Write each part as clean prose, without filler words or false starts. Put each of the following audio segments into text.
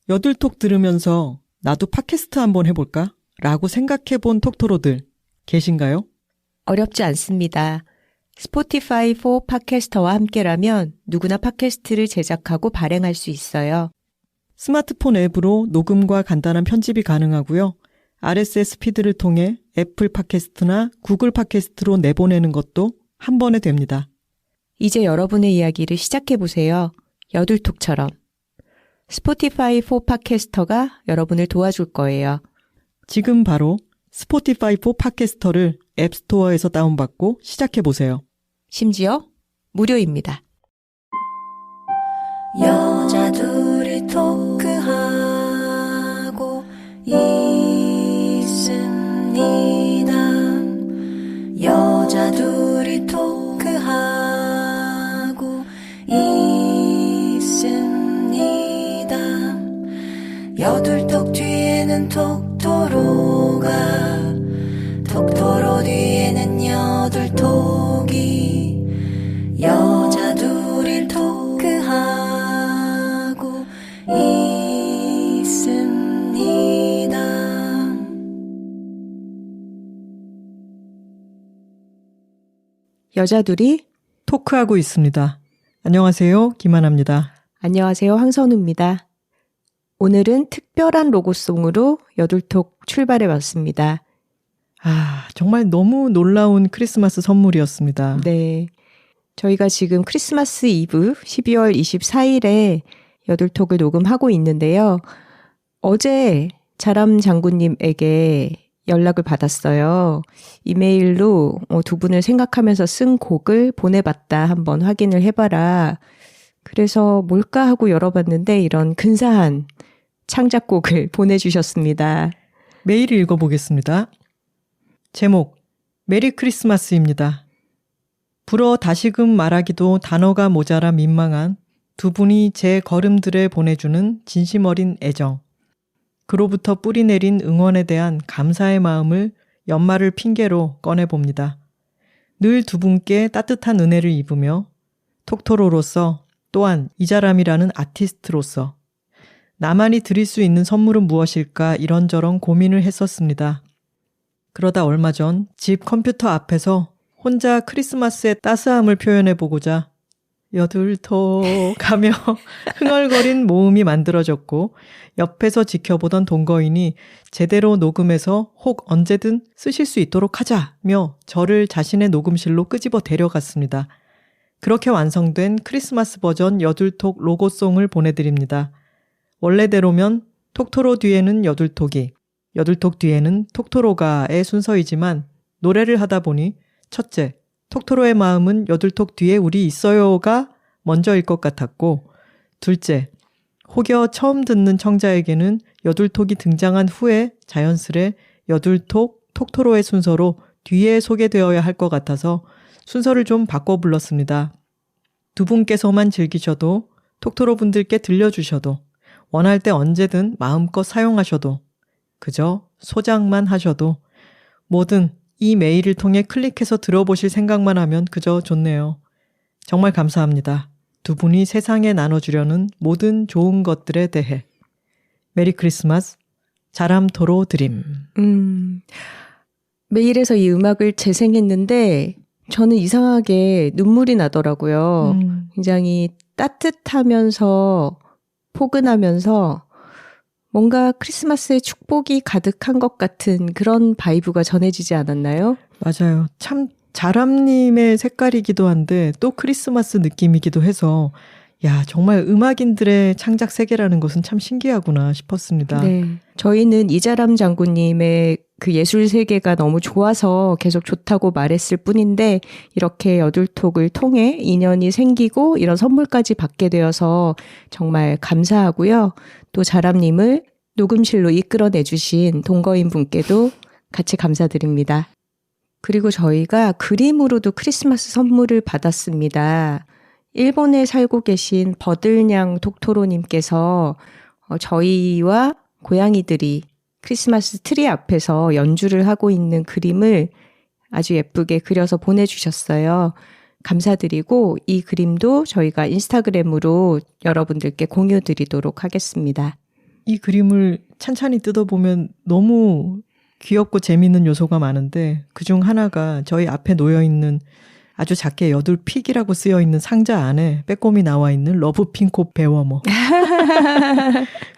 여들톡 들으면서 나도 팟캐스트 한번 해볼까? 라고 생각해본 톡토로들 계신가요? 어렵지 않습니다. 스포티파이 for 팟캐스터와 함께라면 누구나 팟캐스트를 제작하고 발행할 수 있어요. 스마트폰 앱으로 녹음과 간단한 편집이 가능하고요. RSS 피드를 통해 애플 팟캐스트나 구글 팟캐스트로 내보내는 것도 한 번에 됩니다. 이제 여러분의 이야기를 시작해보세요. 여들톡처럼. 스포티파이 for 팟캐스터가 여러분을 도와줄 거예요. 지금 바로 스포티파이 for 팟캐스터를 앱스토어에서 다운받고 시작해보세요. 심지어 무료입니다. 여자들이 토크하고 있습니다. 여자들이 토크하고 있습니다. 여둘톡 뒤에는 톡토로가, 톡토로 뒤에는 여둘톡이, 여자둘이 토크하고 있습니다. 여자둘이 토크하고 있습니다. 안녕하세요. 김하나입니다. 안녕하세요. 황선우입니다. 오늘은 특별한 로고송으로 여둘톡 출발해봤습니다. 정말 너무 놀라운 크리스마스 선물이었습니다. 네. 저희가 지금 크리스마스 이브 12월 24일에 여둘톡을 녹음하고 있는데요. 어제 자람 장군님에게 연락을 받았어요. 이메일로 두 분을 생각하면서 쓴 곡을 보내봤다. 한번 확인을 해봐라. 그래서 뭘까 하고 열어봤는데 이런 근사한 창작곡을 보내주셨습니다. 메일 읽어보겠습니다. 제목, 메리 크리스마스입니다. 불어 다시금 말하기도 단어가 모자라 민망한 두 분이 제 걸음들에 보내주는 진심 어린 애정. 그로부터 뿌리내린 응원에 대한 감사의 마음을 연말을 핑계로 꺼내봅니다. 늘 두 분께 따뜻한 은혜를 입으며 톡토로로서 또한 이자람이라는 아티스트로서 나만이 드릴 수 있는 선물은 무엇일까 이런저런 고민을 했었습니다. 그러다 얼마 전 집 컴퓨터 앞에서 혼자 크리스마스의 따스함을 표현해보고자 여둘톡 하며 흥얼거린 모음이 만들어졌고 옆에서 지켜보던 동거인이 제대로 녹음해서 혹 언제든 쓰실 수 있도록 하자며 저를 자신의 녹음실로 끄집어 데려갔습니다. 그렇게 완성된 크리스마스 버전 여둘톡 로고송을 보내드립니다. 원래대로면 톡토로 뒤에는 여둘톡이, 여둘톡 뒤에는 톡토로가의 순서이지만 노래를 하다 보니 첫째, 톡토로의 마음은 여둘톡 뒤에 우리 있어요가 먼저일 것 같았고 둘째, 혹여 처음 듣는 청자에게는 여둘톡이 등장한 후에 자연스레 여둘톡, 톡토로의 순서로 뒤에 소개되어야 할 것 같아서 순서를 좀 바꿔 불렀습니다. 두 분께서만 즐기셔도 톡토로 분들께 들려주셔도 원할 때 언제든 마음껏 사용하셔도 그저 소장만 하셔도 뭐든 이 메일을 통해 클릭해서 들어보실 생각만 하면 그저 좋네요. 정말 감사합니다. 두 분이 세상에 나눠주려는 모든 좋은 것들에 대해. 메리 크리스마스, 자람토로 드림. 메일에서 이 음악을 재생했는데 저는 이상하게 눈물이 나더라고요. 굉장히 따뜻하면서 포근하면서 뭔가 크리스마스의 축복이 가득한 것 같은 그런 바이브가 전해지지 않았나요? 맞아요. 참 자람님의 색깔이기도 한데 또 크리스마스 느낌이기도 해서 야, 정말 음악인들의 창작 세계라는 것은 참 신기하구나 싶었습니다. 네. 저희는 이자람 장군님의 그 예술 세계가 너무 좋아서 계속 좋다고 말했을 뿐인데 이렇게 여둘톡을 통해 인연이 생기고 이런 선물까지 받게 되어서 정말 감사하고요. 또 자람님을 녹음실로 이끌어내주신 동거인 분께도 같이 감사드립니다. 그리고 저희가 그림으로도 크리스마스 선물을 받았습니다. 일본에 살고 계신 버들냥 톡토로님께서 저희와 고양이들이 크리스마스 트리 앞에서 연주를 하고 있는 그림을 아주 예쁘게 그려서 보내주셨어요. 감사드리고 이 그림도 저희가 인스타그램으로 여러분들께 공유드리도록 하겠습니다. 이 그림을 찬찬히 뜯어보면 너무 귀엽고 재미있는 요소가 많은데 그중 하나가 저희 앞에 놓여있는 아주 작게 여둘픽이라고 쓰여있는 상자 안에 빼꼼히 나와 있는 러브핑크 배워머.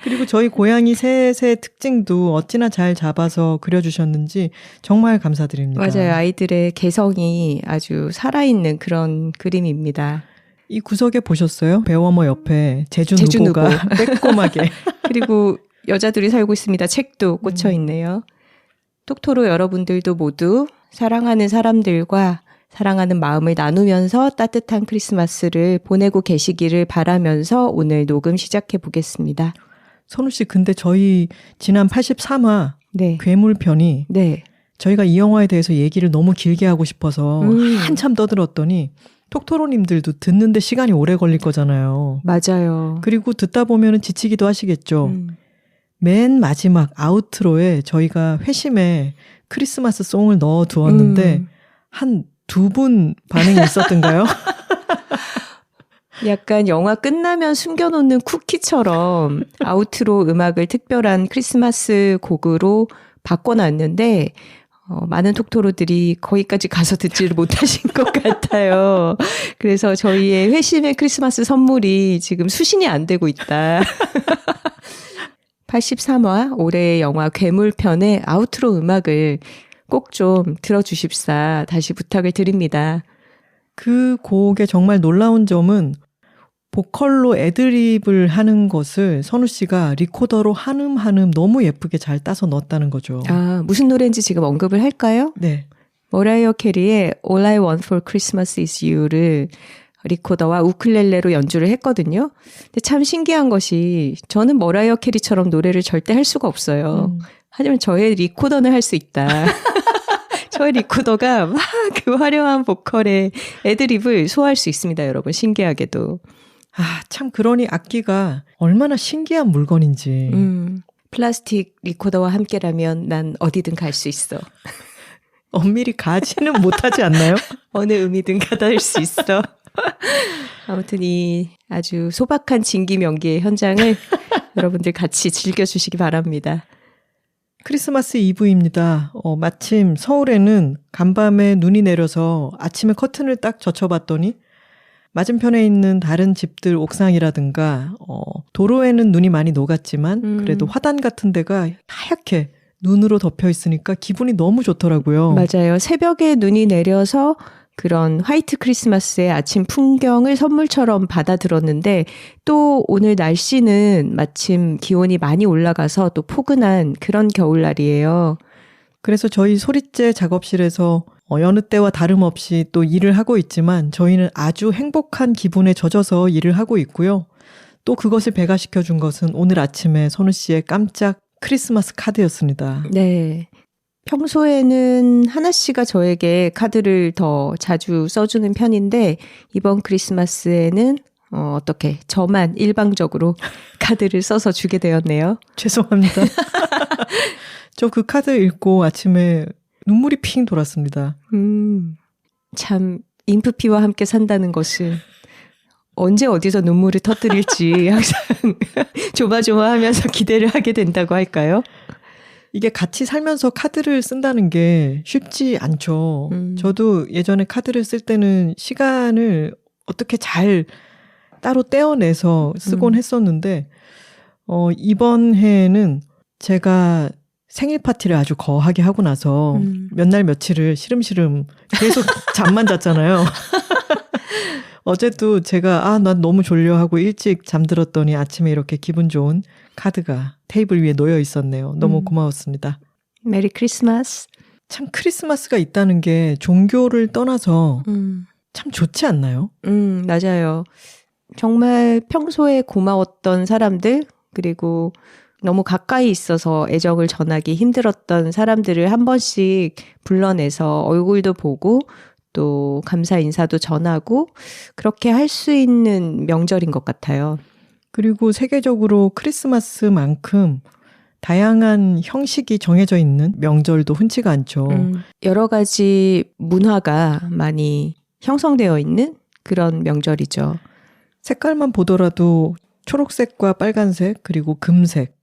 그리고 저희 고양이 셋의 특징도 어찌나 잘 잡아서 그려주셨는지 정말 감사드립니다. 맞아요. 아이들의 개성이 아주 살아있는 그런 그림입니다. 이 구석에 보셨어요? 배워머 옆에 제주 제주 누보가 누보. 빼꼼하게. 그리고 여자들이 살고 있습니다. 책도 꽂혀 있네요. 톡토로 여러분들도 모두 사랑하는 사람들과 사랑하는 마음을 나누면서 따뜻한 크리스마스를 보내고 계시기를 바라면서 오늘 녹음 시작해 보겠습니다. 선우 씨, 근데 저희 지난 83화 네. 괴물편이 네. 저희가 이 영화에 대해서 얘기를 너무 길게 하고 싶어서 한참 떠들었더니 톡토로님들도 듣는데 시간이 오래 걸릴 거잖아요. 맞아요. 그리고 듣다 보면 지치기도 하시겠죠. 맨 마지막 아우트로에 저희가 회심에 크리스마스 송을 넣어두었는데 한 2분 반응이 있었던가요? 약간 영화 끝나면 숨겨놓는 쿠키처럼 아우트로 음악을 특별한 크리스마스 곡으로 바꿔놨는데 많은 톡토로들이 거기까지 가서 듣지를 못하신 것 같아요. 그래서 저희의 회심의 크리스마스 선물이 지금 수신이 안 되고 있다. 83화 올해의 영화 괴물편의 아우트로 음악을 꼭 좀 들어주십사 다시 부탁을 드립니다. 그 곡의 정말 놀라운 점은 보컬로 애드립을 하는 것을 선우 씨가 리코더로 한음 너무 예쁘게 잘 따서 넣었다는 거죠. 아, 무슨 노래인지 지금 언급을 할까요? 네. 머라이어 캐리의 All I Want for Christmas is You를 리코더와 우쿨렐레로 연주를 했거든요. 근데 참 신기한 것이 저는 머라이어 캐리처럼 노래를 절대 할 수가 없어요. 하지만 저의 리코더는 할 수 있다. 저의 리코더가 막 그 화려한 보컬의 애드립을 소화할 수 있습니다, 여러분. 신기하게도. 아, 참 그러니 악기가 얼마나 신기한 물건인지. 플라스틱 리코더와 함께라면 난 어디든 갈 수 있어. 엄밀히 가지는 못하지 않나요? 어느 의미든 가닿을 수 있어. 아무튼 이 아주 소박한 진기명기의 현장을 여러분들 같이 즐겨주시기 바랍니다. 크리스마스 이브입니다. 마침 서울에는 간밤에 눈이 내려서 아침에 커튼을 딱 젖혀봤더니 맞은편에 있는 다른 집들 옥상이라든가 도로에는 눈이 많이 녹았지만 그래도 화단 같은 데가 하얗게 눈으로 덮여 있으니까 기분이 너무 좋더라고요. 맞아요. 새벽에 눈이 내려서 그런 화이트 크리스마스의 아침 풍경을 선물처럼 받아들었는데 또 오늘 날씨는 마침 기온이 많이 올라가서 또 포근한 그런 겨울날이에요. 그래서 저희 소리째 작업실에서 여느 때와 다름없이 또 일을 하고 있지만 저희는 아주 행복한 기분에 젖어서 일을 하고 있고요. 또 그것을 배가시켜준 것은 오늘 아침에 선우 씨의 깜짝 크리스마스 카드였습니다. 네. 평소에는 하나 씨가 저에게 카드를 더 자주 써주는 편인데 이번 크리스마스에는 어떻게 저만 일방적으로 카드를 써서 주게 되었네요. 죄송합니다. 저 그 카드 읽고 아침에 눈물이 핑 돌았습니다. 참 인프피와 함께 산다는 것은 언제 어디서 눈물을 터뜨릴지 항상 조마조마하면서 기대를 하게 된다고 할까요? 이게 같이 살면서 카드를 쓴다는 게 쉽지 않죠. 저도 예전에 카드를 쓸 때는 시간을 어떻게 잘 따로 떼어내서 쓰곤 했었는데 이번 해에는 제가 생일 파티를 아주 거하게 하고 나서 몇 날 며칠을 시름시름 계속 잠만 잤잖아요. 어제도 제가 난 너무 졸려 하고 일찍 잠들었더니 아침에 이렇게 기분 좋은 카드가 테이블 위에 놓여 있었네요. 너무 고마웠습니다. 메리 크리스마스. 참 크리스마스가 있다는 게 종교를 떠나서 참 좋지 않나요? 맞아요. 정말 평소에 고마웠던 사람들 그리고 너무 가까이 있어서 애정을 전하기 힘들었던 사람들을 한 번씩 불러내서 얼굴도 보고 또 감사 인사도 전하고 그렇게 할 수 있는 명절인 것 같아요. 그리고 세계적으로 크리스마스만큼 다양한 형식이 정해져 있는 명절도 흔치가 않죠. 여러 가지 문화가 많이 형성되어 있는 그런 명절이죠. 색깔만 보더라도 초록색과 빨간색 그리고 금색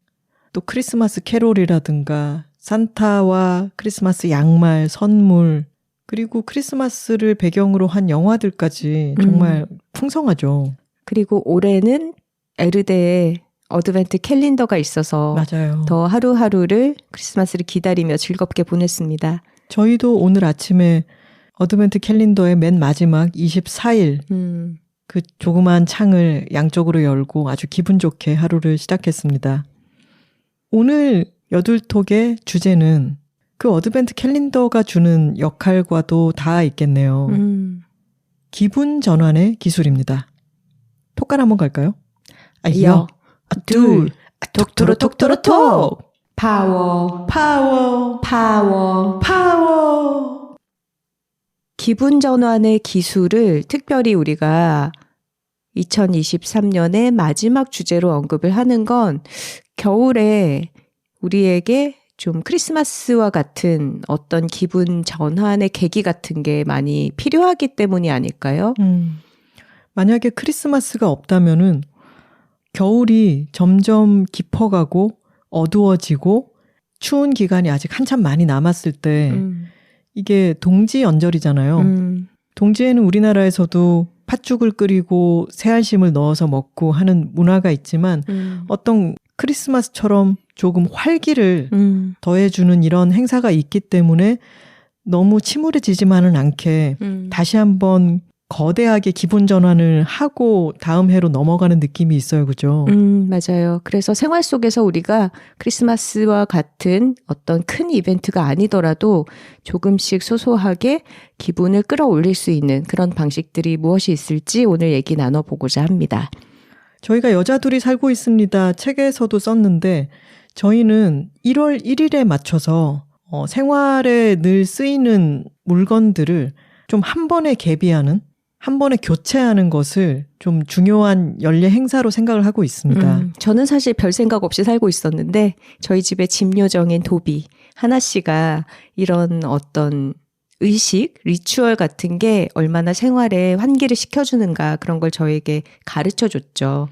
또 크리스마스 캐롤이라든가 산타와 크리스마스 양말, 선물, 그리고 크리스마스를 배경으로 한 영화들까지 정말 풍성하죠. 그리고 올해는 에르데에 어드벤트 캘린더가 있어서 맞아요. 더 하루하루를 크리스마스를 기다리며 즐겁게 보냈습니다. 저희도 오늘 아침에 어드벤트 캘린더의 맨 마지막 24일 그 조그만 창을 양쪽으로 열고 아주 기분 좋게 하루를 시작했습니다. 오늘 여둘톡의 주제는 그 어드벤트 캘린더가 주는 역할과도 닿아 있겠네요. 기분 전환의 기술입니다. 톡깔 한번 갈까요? 여, 둘, 톡! 파워, 파워, 파워. 파워. 기분 전환의 기술을 특별히 우리가 2023년의 마지막 주제로 언급을 하는 건 겨울에 우리에게 좀 크리스마스와 같은 어떤 기분 전환의 계기 같은 게 많이 필요하기 때문이 아닐까요? 만약에 크리스마스가 없다면은 겨울이 점점 깊어가고 어두워지고 추운 기간이 아직 한참 많이 남았을 때 이게 동지 연절이잖아요. 동지에는 우리나라에서도 팥죽을 끓이고 새알심을 넣어서 먹고 하는 문화가 있지만 어떤 크리스마스처럼 조금 활기를 더해주는 이런 행사가 있기 때문에 너무 침울해지지만은 않게 다시 한번 거대하게 기분 전환을 하고 다음 해로 넘어가는 느낌이 있어요. 그죠? 맞아요. 그래서 생활 속에서 우리가 크리스마스와 같은 어떤 큰 이벤트가 아니더라도 조금씩 소소하게 기분을 끌어올릴 수 있는 그런 방식들이 무엇이 있을지 오늘 얘기 나눠보고자 합니다. 저희가 여자둘이 살고 있습니다. 책에서도 썼는데 저희는 1월 1일에 맞춰서 생활에 늘 쓰이는 물건들을 좀 한 번에 개비하는, 한 번에 교체하는 것을 좀 중요한 연례 행사로 생각을 하고 있습니다. 저는 사실 별 생각 없이 살고 있었는데 저희 집의 집 요정인 도비 하나 씨가 이런 어떤 의식, 리추얼 같은 게 얼마나 생활에 환기를 시켜주는가 그런 걸 저에게 가르쳐줬죠.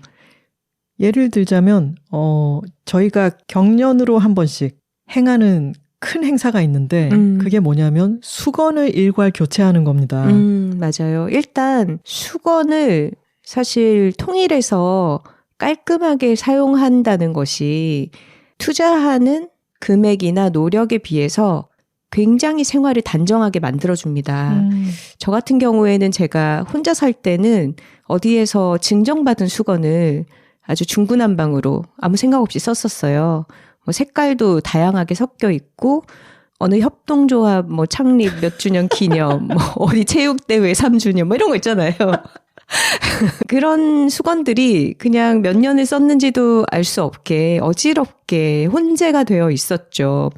예를 들자면 저희가 경년으로 한 번씩 행하는 큰 행사가 있는데 그게 뭐냐면 수건을 일괄 교체하는 겁니다. 맞아요. 일단 수건을 사실 통일해서 깔끔하게 사용한다는 것이 투자하는 금액이나 노력에 비해서 굉장히 생활을 단정하게 만들어줍니다. 저 같은 경우에는 제가 혼자 살 때는 어디에서 증정받은 수건을 아주 중구난방으로 아무 생각 없이 썼었어요. 뭐 색깔도 다양하게 섞여 있고 어느 협동조합 뭐 창립 몇 주년 기념, 뭐 어디 체육대회 3주년 뭐 이런 거 있잖아요. 그런 수건들이 그냥 몇 년을 썼는지도 알 수 없게 어지럽게 혼재가 되어 있었죠.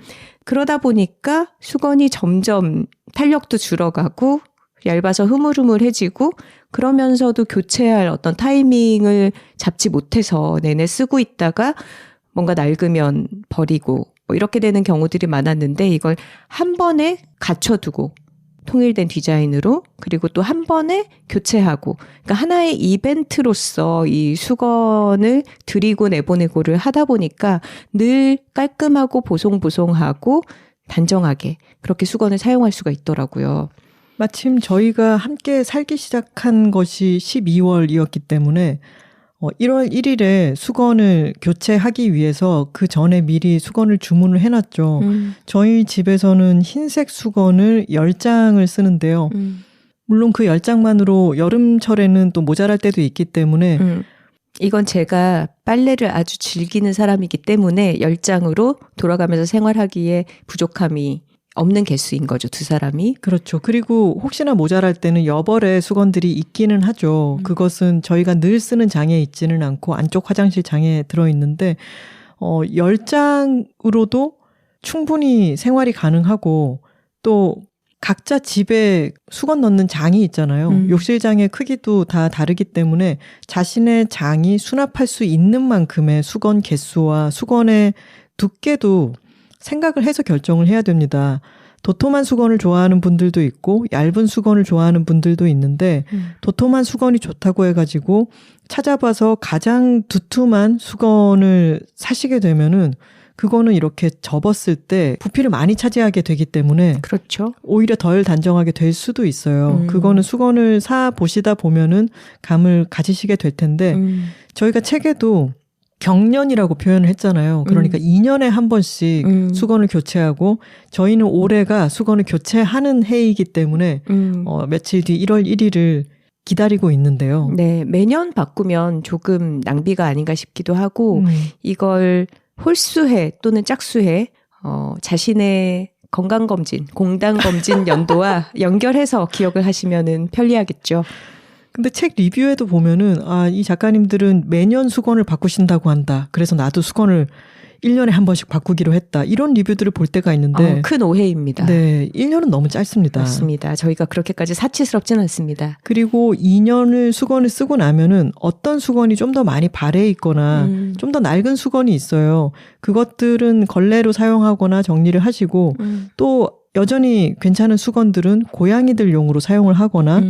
그러다 보니까 수건이 점점 탄력도 줄어가고 얇아서 흐물흐물해지고 그러면서도 교체할 어떤 타이밍을 잡지 못해서 내내 쓰고 있다가 뭔가 낡으면 버리고 뭐 이렇게 되는 경우들이 많았는데 이걸 한 번에 갖춰두고 통일된 디자인으로 그리고 또 한 번에 교체하고 그러니까 하나의 이벤트로서 이 수건을 들이고 내보내고를 하다 보니까 늘 깔끔하고 보송보송하고 단정하게 그렇게 수건을 사용할 수가 있더라고요. 마침 저희가 함께 살기 시작한 것이 12월이었기 때문에 1월 1일에 수건을 교체하기 위해서 그 전에 미리 수건을 주문을 해놨죠. 저희 집에서는 흰색 수건을 10장을 쓰는데요. 물론 그 10장만으로 여름철에는 또 모자랄 때도 있기 때문에 이건 제가 빨래를 아주 즐기는 사람이기 때문에 10장으로 돌아가면서 생활하기에 부족함이 없는 개수인 거죠, 두 사람이. 그렇죠. 그리고 혹시나 모자랄 때는 여벌의 수건들이 있기는 하죠. 그것은 저희가 늘 쓰는 장에 있지는 않고 안쪽 화장실 장에 들어있는데 10장으로도 충분히 생활이 가능하고 또 각자 집에 수건 넣는 장이 있잖아요. 욕실장의 크기도 다 다르기 때문에 자신의 장이 수납할 수 있는 만큼의 수건 개수와 수건의 두께도 생각을 해서 결정을 해야 됩니다. 도톰한 수건을 좋아하는 분들도 있고 얇은 수건을 좋아하는 분들도 있는데 도톰한 수건이 좋다고 해가지고 찾아봐서 가장 두툼한 수건을 사시게 되면은 그거는 이렇게 접었을 때 부피를 많이 차지하게 되기 때문에 그렇죠. 오히려 덜 단정하게 될 수도 있어요. 그거는 수건을 사 보시다 보면은 감을 가지시게 될 텐데 저희가 책에도 경년이라고 표현을 했잖아요. 그러니까 2년에 한 번씩 수건을 교체하고 저희는 올해가 수건을 교체하는 해이기 때문에 며칠 뒤 1월 1일을 기다리고 있는데요. 네, 매년 바꾸면 조금 낭비가 아닌가 싶기도 하고 이걸 홀수해 또는 짝수해 자신의 건강검진, 공단검진 연도와 연결해서 기억을 하시면은 편리하겠죠. 근데 책 리뷰에도 보면은 이 작가님들은 매년 수건을 바꾸신다고 한다. 그래서 나도 수건을 1년에 한 번씩 바꾸기로 했다. 이런 리뷰들을 볼 때가 있는데 큰 오해입니다. 네, 1년은 너무 짧습니다. 맞습니다. 저희가 그렇게까지 사치스럽진 않습니다. 그리고 2년을 수건을 쓰고 나면은 어떤 수건이 좀 더 많이 발해 있거나 좀 더 낡은 수건이 있어요. 그것들은 걸레로 사용하거나 정리를 하시고 또 여전히 괜찮은 수건들은 고양이들용으로 사용을 하거나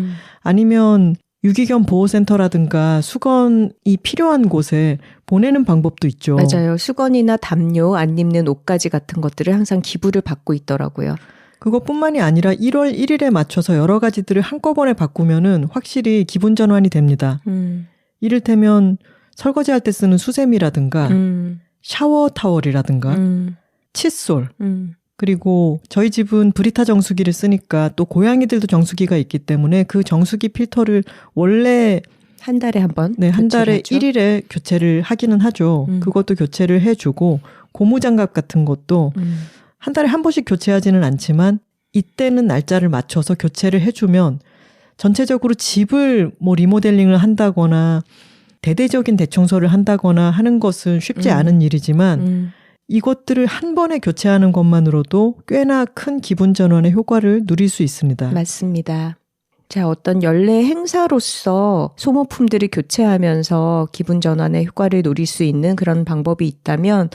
아니면 유기견 보호센터라든가 수건이 필요한 곳에 보내는 방법도 있죠. 맞아요. 수건이나 담요, 안 입는 옷가지 같은 것들을 항상 기부를 받고 있더라고요. 그것뿐만이 아니라 1월 1일에 맞춰서 여러 가지들을 한꺼번에 바꾸면은 확실히 기분 전환이 됩니다. 이를테면 설거지할 때 쓰는 수세미라든가 샤워 타월이라든가 칫솔 그리고 저희 집은 브리타 정수기를 쓰니까 또 고양이들도 정수기가 있기 때문에 그 정수기 필터를 원래 한 달에 한 번? 네, 한 달에 하죠. 1일에 교체를 하기는 하죠. 그것도 교체를 해주고 고무장갑 같은 것도 한 달에 한 번씩 교체하지는 않지만 이때는 날짜를 맞춰서 교체를 해주면 전체적으로 집을 뭐 리모델링을 한다거나 대대적인 대청소를 한다거나 하는 것은 쉽지 않은 일이지만 이것들을 한 번에 교체하는 것만으로도 꽤나 큰 기분 전환의 효과를 누릴 수 있습니다. 맞습니다. 자, 어떤 연례 행사로서 소모품들을 교체하면서 기분 전환의 효과를 누릴 수 있는 그런 방법이 있다면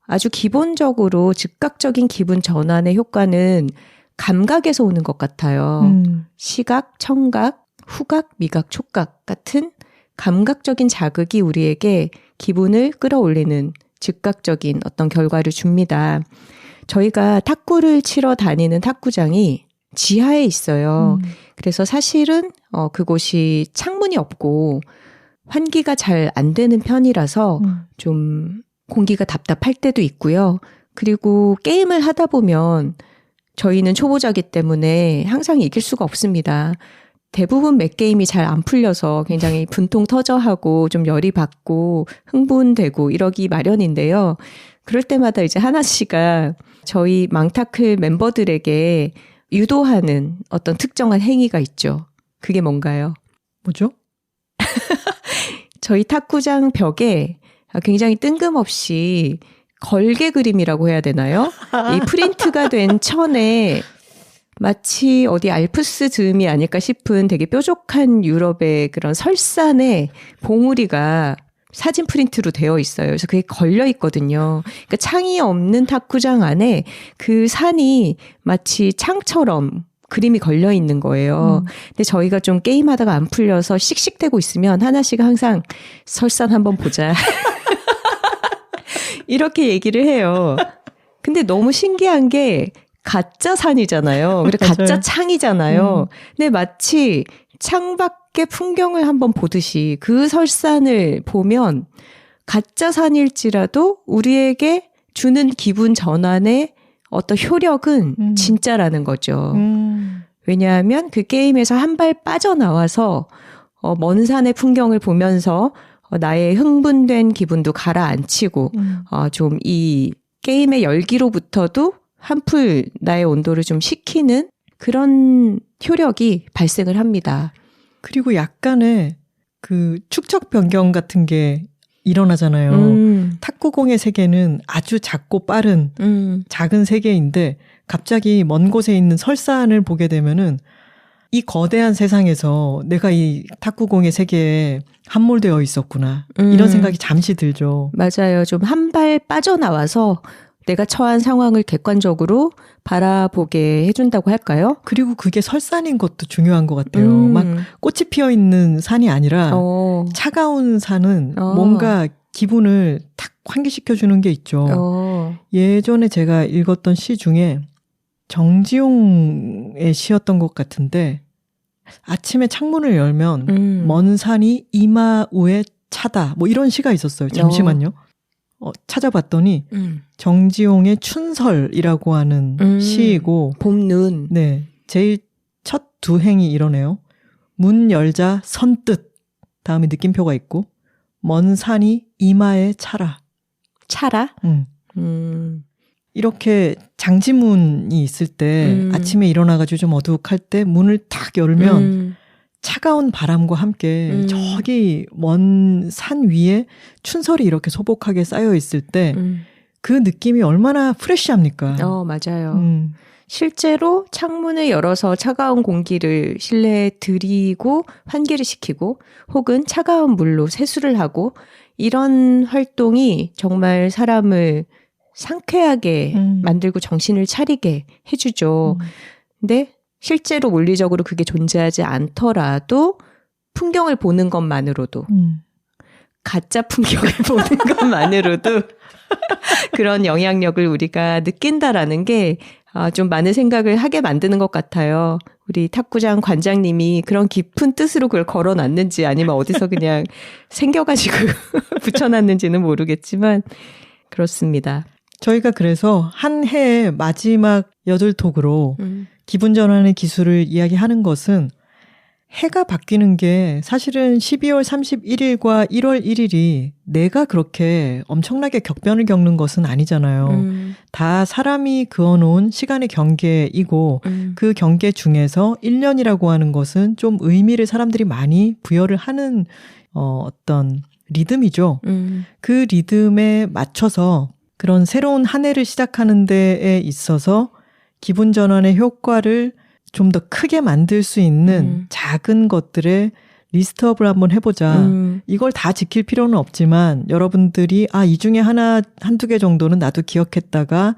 아주 기본적으로 즉각적인 기분 전환의 효과는 감각에서 오는 것 같아요. 시각, 청각, 후각, 미각, 촉각 같은 감각적인 자극이 우리에게 기분을 끌어올리는 즉각적인 어떤 결과를 줍니다. 저희가 탁구를 치러 다니는 탁구장이 지하에 있어요. 그래서 사실은 그곳이 창문이 없고 환기가 잘 안 되는 편이라서 좀 공기가 답답할 때도 있고요. 그리고 게임을 하다 보면 저희는 초보자기 때문에 항상 이길 수가 없습니다. 대부분 맷게임이 잘 안 풀려서 굉장히 분통 터져하고 좀 열이 받고 흥분되고 이러기 마련인데요. 그럴 때마다 이제 하나 씨가 저희 망타클 멤버들에게 유도하는 어떤 특정한 행위가 있죠. 그게 뭔가요? 뭐죠? 저희 탁구장 벽에 굉장히 뜬금없이 걸개 그림이라고 해야 되나요? 이 프린트가 된 천에 마치 어디 알프스 즈음이 아닐까 싶은 되게 뾰족한 유럽의 그런 설산의 봉우리가 사진 프린트로 되어 있어요. 그래서 그게 걸려 있거든요. 그러니까 창이 없는 탁구장 안에 그 산이 마치 창처럼 그림이 걸려 있는 거예요. 근데 저희가 좀 게임하다가 안 풀려서 씩씩대고 있으면 하나씩 항상 설산 한번 보자. 이렇게 얘기를 해요. 근데 너무 신기한 게 가짜 산이잖아요. 그리고 가짜 창이잖아요. 근데 마치 창밖의 풍경을 한번 보듯이 그 설산을 보면 가짜 산일지라도 우리에게 주는 기분 전환의 어떤 효력은 진짜라는 거죠. 왜냐하면 그 게임에서 한 발 빠져나와서 먼 산의 풍경을 보면서 나의 흥분된 기분도 가라앉히고 좀 이 게임의 열기로부터도 한풀 나의 온도를 좀 식히는 그런 효력이 발생을 합니다. 그리고 약간의 그 축적 변경 같은 게 일어나잖아요. 탁구공의 세계는 아주 작고 빠른 작은 세계인데 갑자기 먼 곳에 있는 설산을 보게 되면은 이 거대한 세상에서 내가 이 탁구공의 세계에 함몰되어 있었구나. 이런 생각이 잠시 들죠. 맞아요. 좀 한 발 빠져나와서 내가 처한 상황을 객관적으로 바라보게 해준다고 할까요? 그리고 그게 설산인 것도 중요한 것 같아요. 막 꽃이 피어 있는 산이 아니라 차가운 산은 뭔가 기분을 탁 환기시켜주는 게 있죠. 예전에 제가 읽었던 시 중에 정지용의 시였던 것 같은데 아침에 창문을 열면 먼 산이 이마우에 차다. 뭐 이런 시가 있었어요. 잠시만요. 찾아봤더니 정지용의 춘설이라고 하는 시이고 봄눈. 네, 제일 첫 두 행이 이러네요. 문 열자 선뜻 다음에 느낌표가 있고 먼 산이 이마에 차라. 차라? 이렇게 장지문이 있을 때 아침에 일어나가지고 좀 어둑할 때 문을 탁 열면 차가운 바람과 함께 저기 먼 산 위에 춘설이 이렇게 소복하게 쌓여 있을 때 그 느낌이 얼마나 프레시합니까? 맞아요. 실제로 창문을 열어서 차가운 공기를 실내에 들이고 환기를 시키고 혹은 차가운 물로 세수를 하고 이런 활동이 정말 사람을 상쾌하게 만들고 정신을 차리게 해주죠. 근데 실제로 물리적으로 그게 존재하지 않더라도 풍경을 보는 것만으로도 가짜 풍경을 보는 것만으로도 그런 영향력을 우리가 느낀다라는 게 좀 많은 생각을 하게 만드는 것 같아요. 우리 탁구장 관장님이 그런 깊은 뜻으로 그걸 걸어놨는지 아니면 어디서 그냥 생겨가지고 붙여놨는지는 모르겠지만 그렇습니다. 저희가 그래서 한 해의 마지막 8톡으로 기분 전환의 기술을 이야기하는 것은 해가 바뀌는 게 사실은 12월 31일과 1월 1일이 내가 그렇게 엄청나게 격변을 겪는 것은 아니잖아요. 다 사람이 그어놓은 시간의 경계이고 그 경계 중에서 1년이라고 하는 것은 좀 의미를 사람들이 많이 부여를 하는 어떤 리듬이죠. 그 리듬에 맞춰서 그런 새로운 한 해를 시작하는 데에 있어서 기분 전환의 효과를 좀 더 크게 만들 수 있는 작은 것들의 리스트업을 한번 해보자. 이걸 다 지킬 필요는 없지만 여러분들이 이 중에 한두 개 정도는 나도 기억했다가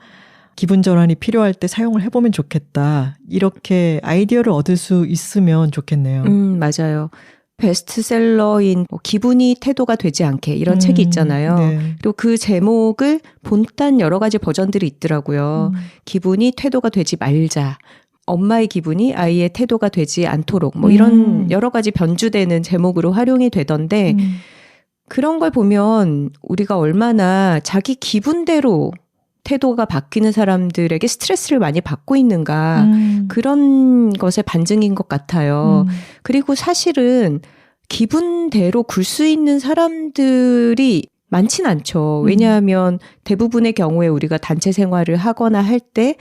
기분 전환이 필요할 때 사용을 해보면 좋겠다. 이렇게 아이디어를 얻을 수 있으면 좋겠네요. 맞아요. 베스트셀러인 기분이 태도가 되지 않게 이런 책이 있잖아요. 네. 또 그 제목을 본딴 여러 가지 버전들이 있더라고요. 기분이 태도가 되지 말자. 엄마의 기분이 아이의 태도가 되지 않도록 뭐 이런 여러 가지 변주되는 제목으로 활용이 되던데 그런 걸 보면 우리가 얼마나 자기 기분대로 태도가 바뀌는 사람들에게 스트레스를 많이 받고 있는가 그런 것의 반증인 것 같아요. 그리고 사실은 기분대로 굴 수 있는 사람들이 많진 않죠. 왜냐하면 대부분의 경우에 우리가 단체 생활을 하거나 할 때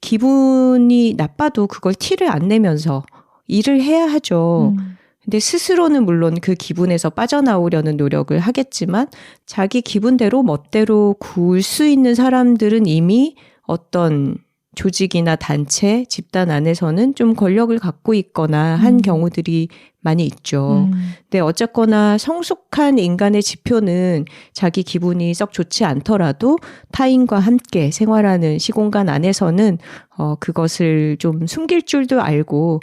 기분이 나빠도 그걸 티를 안 내면서 일을 해야 하죠. 근데 스스로는 물론 그 기분에서 빠져나오려는 노력을 하겠지만 자기 기분대로 멋대로 굴 수 있는 사람들은 이미 어떤 조직이나 단체, 집단 안에서는 좀 권력을 갖고 있거나 한 경우들이 많이 있죠. 근데 어쨌거나 성숙한 인간의 지표는 자기 기분이 썩 좋지 않더라도 타인과 함께 생활하는 시공간 안에서는 그것을 좀 숨길 줄도 알고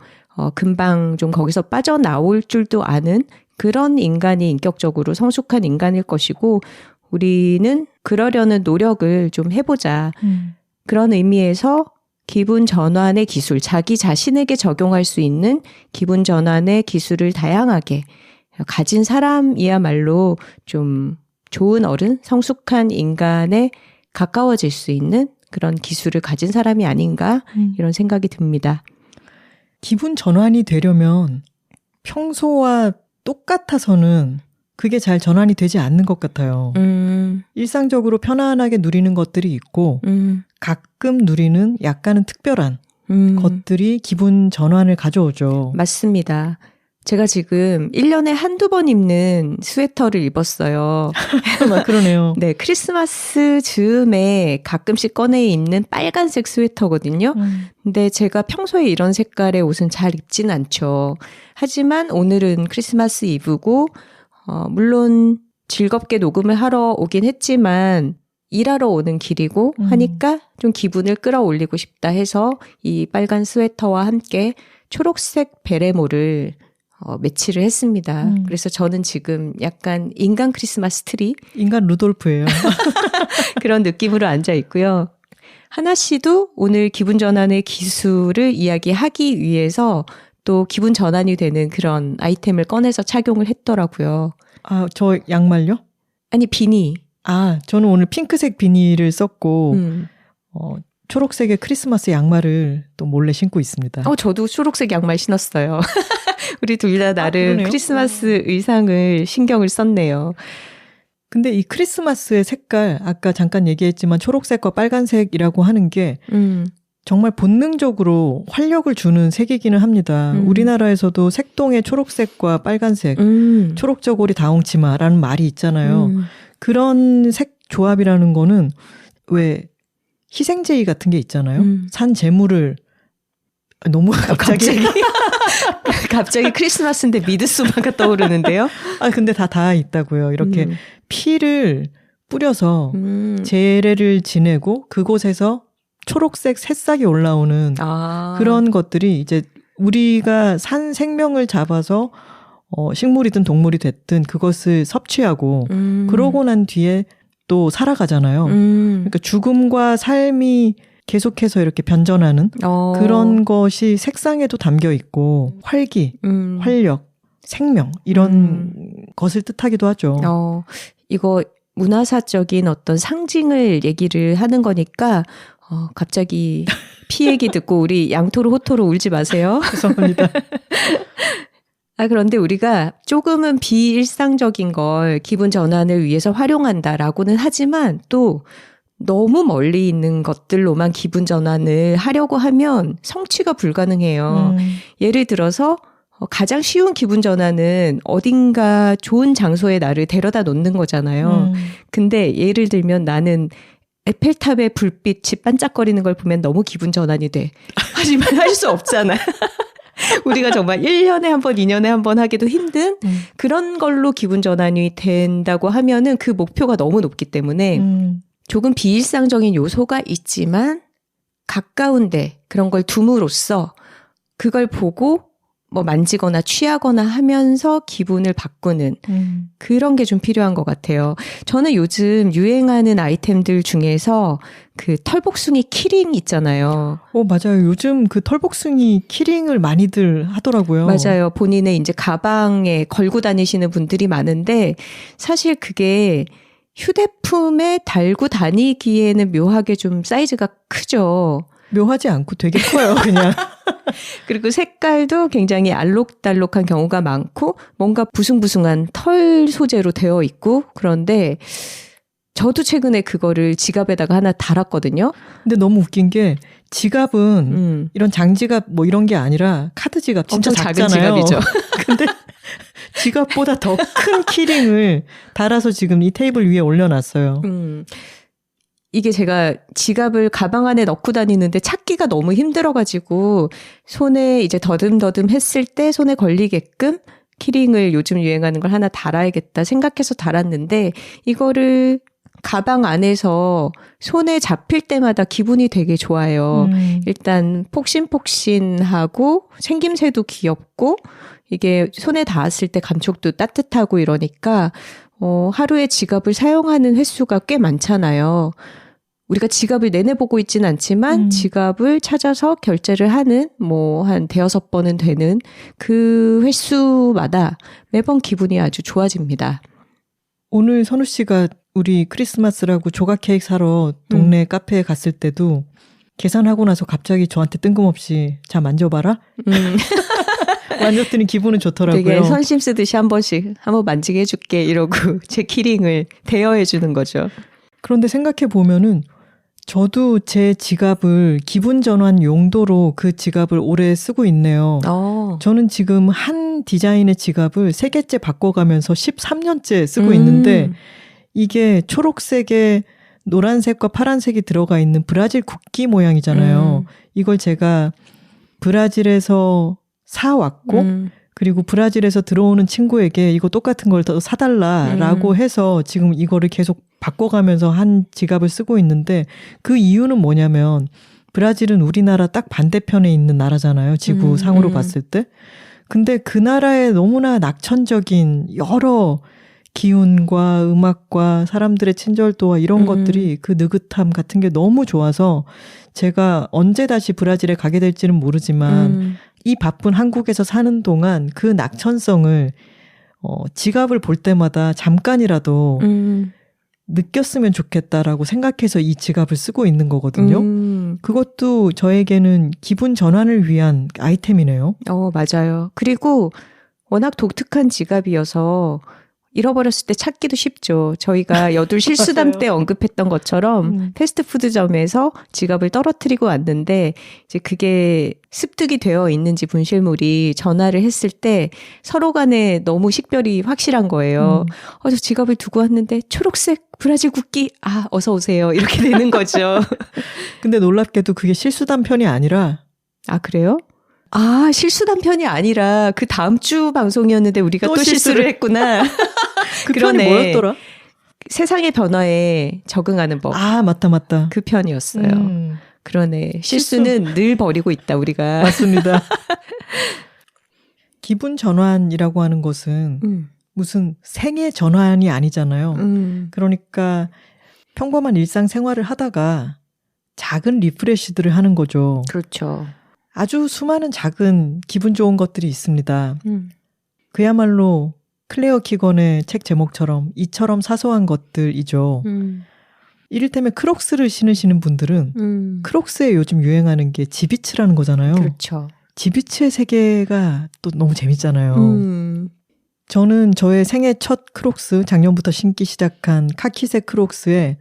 금방 좀 거기서 빠져나올 줄도 아는 그런 인간이 인격적으로 성숙한 인간일 것이고 우리는 그러려는 노력을 좀 해보자. 그런 의미에서 기분 전환의 기술, 자기 자신에게 적용할 수 있는 기분 전환의 기술을 다양하게 가진 사람이야말로 좀 좋은 어른, 성숙한 인간에 가까워질 수 있는 그런 기술을 가진 사람이 아닌가 이런 생각이 듭니다. 기분 전환이 되려면 평소와 똑같아서는 그게 잘 전환이 되지 않는 것 같아요. 일상적으로 편안하게 누리는 것들이 있고 가끔 누리는 약간은 특별한 것들이 기분 전환을 가져오죠. 맞습니다. 제가 지금 1년에 한두 번 입는 스웨터를 입었어요. 그러네요. 네, 크리스마스 즈음에 가끔씩 꺼내 입는 빨간색 스웨터거든요. 근데 제가 평소에 이런 색깔의 옷은 잘 입진 않죠. 하지만 오늘은 크리스마스 이브고 물론 즐겁게 녹음을 하러 오긴 했지만 일하러 오는 길이고 하니까 좀 기분을 끌어올리고 싶다 해서 이 빨간 스웨터와 함께 초록색 베레모를 매치를 했습니다. 그래서 저는 지금 약간 인간 크리스마스 트리? 인간 루돌프예요. 그런 느낌으로 앉아 있고요. 하나 씨도 오늘 기분 전환의 기술을 이야기하기 위해서 또 기분 전환이 되는 그런 아이템을 꺼내서 착용을 했더라고요. 아, 저 양말요? 아니, 비니. 아, 저는 오늘 핑크색 비니를 썼고 초록색의 크리스마스 양말을 또 몰래 신고 있습니다. 저도 초록색 양말 신었어요. 우리 둘 다 나름 그러네요. 크리스마스 의상을 신경을 썼네요. 근데 이 크리스마스의 색깔, 아까 잠깐 얘기했지만 초록색과 빨간색이라고 하는 게 정말 본능적으로 활력을 주는 색이기는 합니다. 우리나라에서도 색동의 초록색과 빨간색, 초록저고리 다홍치마라는 말이 있잖아요. 그런 색 조합이라는 거는 왜 희생제의 같은 게 있잖아요. 산 재물을 너무 갑자기 크리스마스인데 미드소마가 떠오르는데요. 아 근데 다 있다고요. 이렇게 피를 뿌려서 제례를 지내고 그곳에서 초록색 새싹이 올라오는 그런 것들이 이제 우리가 산 생명을 잡아서 식물이든 동물이 됐든 그것을 섭취하고 그러고 난 뒤에 또 살아가잖아요. 그러니까 죽음과 삶이 계속해서 이렇게 변전하는 그런 것이 색상에도 담겨 있고 활기, 활력, 생명 이런 것을 뜻하기도 하죠. 이거 문화사적인 어떤 상징을 얘기를 하는 거니까 갑자기 피 얘기 듣고 우리 양토로 호토로 울지 마세요. 죄송합니다. 그런데 우리가 조금은 비일상적인 걸 기분 전환을 위해서 활용한다라고는 하지만 또 너무 멀리 있는 것들로만 기분 전환을 하려고 하면 성취가 불가능해요. 예를 들어서 가장 쉬운 기분 전환은 어딘가 좋은 장소에 나를 데려다 놓는 거잖아요. 근데 예를 들면 나는 에펠탑의 불빛이 반짝거리는 걸 보면 너무 기분 전환이 돼. 하지만 할 수 없잖아. 우리가 정말 1년에 한 번, 2년에 한 번 하기도 힘든 그런 걸로 기분 전환이 된다고 하면은 그 목표가 너무 높기 때문에 조금 비일상적인 요소가 있지만 가까운데 그런 걸 둠으로써 그걸 보고 뭐 만지거나 취하거나 하면서 기분을 바꾸는 그런 게 좀 필요한 것 같아요. 저는 요즘 유행하는 아이템들 중에서 그 털복숭이 키링 있잖아요. 맞아요. 요즘 그 털복숭이 키링을 많이들 하더라고요. 맞아요. 본인의 이제 가방에 걸고 다니시는 분들이 많은데 사실 그게 휴대품에 달고 다니기에는 묘하게 좀 사이즈가 크죠. 묘하지 않고 되게 커요, 그냥. 그리고 색깔도 굉장히 알록달록한 경우가 많고 뭔가 부숭부숭한 털 소재로 되어 있고 그런데 저도 최근에 그거를 지갑에다가 하나 달았거든요. 근데 너무 웃긴 게 지갑은 이런 장지갑 뭐 이런 게 아니라 카드 지갑 진짜 엄청 작은 작잖아요. 지갑이죠. 근데 지갑보다 더 큰 키링을 달아서 지금 이 테이블 위에 올려놨어요. 이게 제가 지갑을 가방 안에 넣고 다니는데 찾기가 너무 힘들어가지고 손에 이제 더듬더듬 했을 때 손에 걸리게끔 키링을 요즘 유행하는 걸 하나 달아야겠다 생각해서 달았는데 이거를 가방 안에서 손에 잡힐 때마다 기분이 되게 좋아요. 일단 폭신폭신하고 생김새도 귀엽고 이게 손에 닿았을 때 감촉도 따뜻하고 이러니까 하루에 지갑을 사용하는 횟수가 꽤 많잖아요. 우리가 지갑을 내내 보고 있지는 않지만 지갑을 찾아서 결제를 하는 뭐 한 5-6번은 되는 그 횟수마다 매번 기분이 아주 좋아집니다. 오늘 선우 씨가 우리 크리스마스라고 조각 케이크 사러 동네 카페에 갔을 때도 계산하고 나서 갑자기 저한테 뜬금없이 자 만져봐라. 만졌더니 기분은 좋더라고요. 되게 선심 쓰듯이 한 번씩 한번 만지게 해줄게 이러고 제 키링을 대여해 주는 거죠. 그런데 생각해 보면은 저도 제 지갑을 기분 전환 용도로 그 지갑을 오래 쓰고 있네요. 저는 지금 한 디자인의 지갑을 3개째 바꿔가면서 13년째 쓰고 있는데 이게 초록색에 노란색과 파란색이 들어가 있는 브라질 국기 모양이잖아요. 이걸 제가 브라질에서 사왔고 그리고 브라질에서 들어오는 친구에게 이거 똑같은 걸 더 사달라라고 해서 지금 이거를 계속 바꿔가면서 한 지갑을 쓰고 있는데 그 이유는 뭐냐면 브라질은 우리나라 딱 반대편에 있는 나라잖아요. 지구상으로 봤을 때. 근데 그 나라의 너무나 낙천적인 여러 기운과 음악과 사람들의 친절도와 이런 것들이 그 느긋함 같은 게 너무 좋아서 제가 언제 다시 브라질에 가게 될지는 모르지만 이 바쁜 한국에서 사는 동안 그 낙천성을 지갑을 볼 때마다 잠깐이라도 느꼈으면 좋겠다라고 생각해서 이 지갑을 쓰고 있는 거거든요. 그것도 저에게는 기분 전환을 위한 아이템이네요. 맞아요. 그리고 워낙 독특한 지갑이어서 잃어버렸을 때 찾기도 쉽죠. 저희가 여둘 실수담 때 언급했던 것처럼 패스트푸드점에서 지갑을 떨어뜨리고 왔는데 이제 그게 습득이 되어 있는지 분실물이 전화를 했을 때 서로 간에 너무 식별이 확실한 거예요. 저 지갑을 두고 왔는데 초록색 브라질 국기 어서 오세요. 이렇게 되는 거죠. 근데 놀랍게도 그게 실수담 편이 아니라 그래요? 실수담 편이 아니라 그 다음 주 방송이었는데 우리가 또 실수를 했구나. 그 편이 뭐였더라? 세상의 변화에 적응하는 법. 맞다. 그 편이었어요. 그러네. 실수는 늘 버리고 있다, 우리가. 맞습니다. 기분 전환이라고 하는 것은 무슨 생애 전환이 아니잖아요. 그러니까 평범한 일상생활을 하다가 작은 리프레시들을 하는 거죠. 그렇죠. 아주 수많은 작은 기분 좋은 것들이 있습니다. 그야말로 클레어 키건의 책 제목처럼 이처럼 사소한 것들이죠. 이를테면 크록스를 신으시는 분들은 크록스에 요즘 유행하는 게 지비츠라는 거잖아요. 그렇죠. 지비츠의 세계가 또 너무 재밌잖아요. 저는 저의 생애 첫 크록스, 작년부터 신기 시작한 카키색 크록스에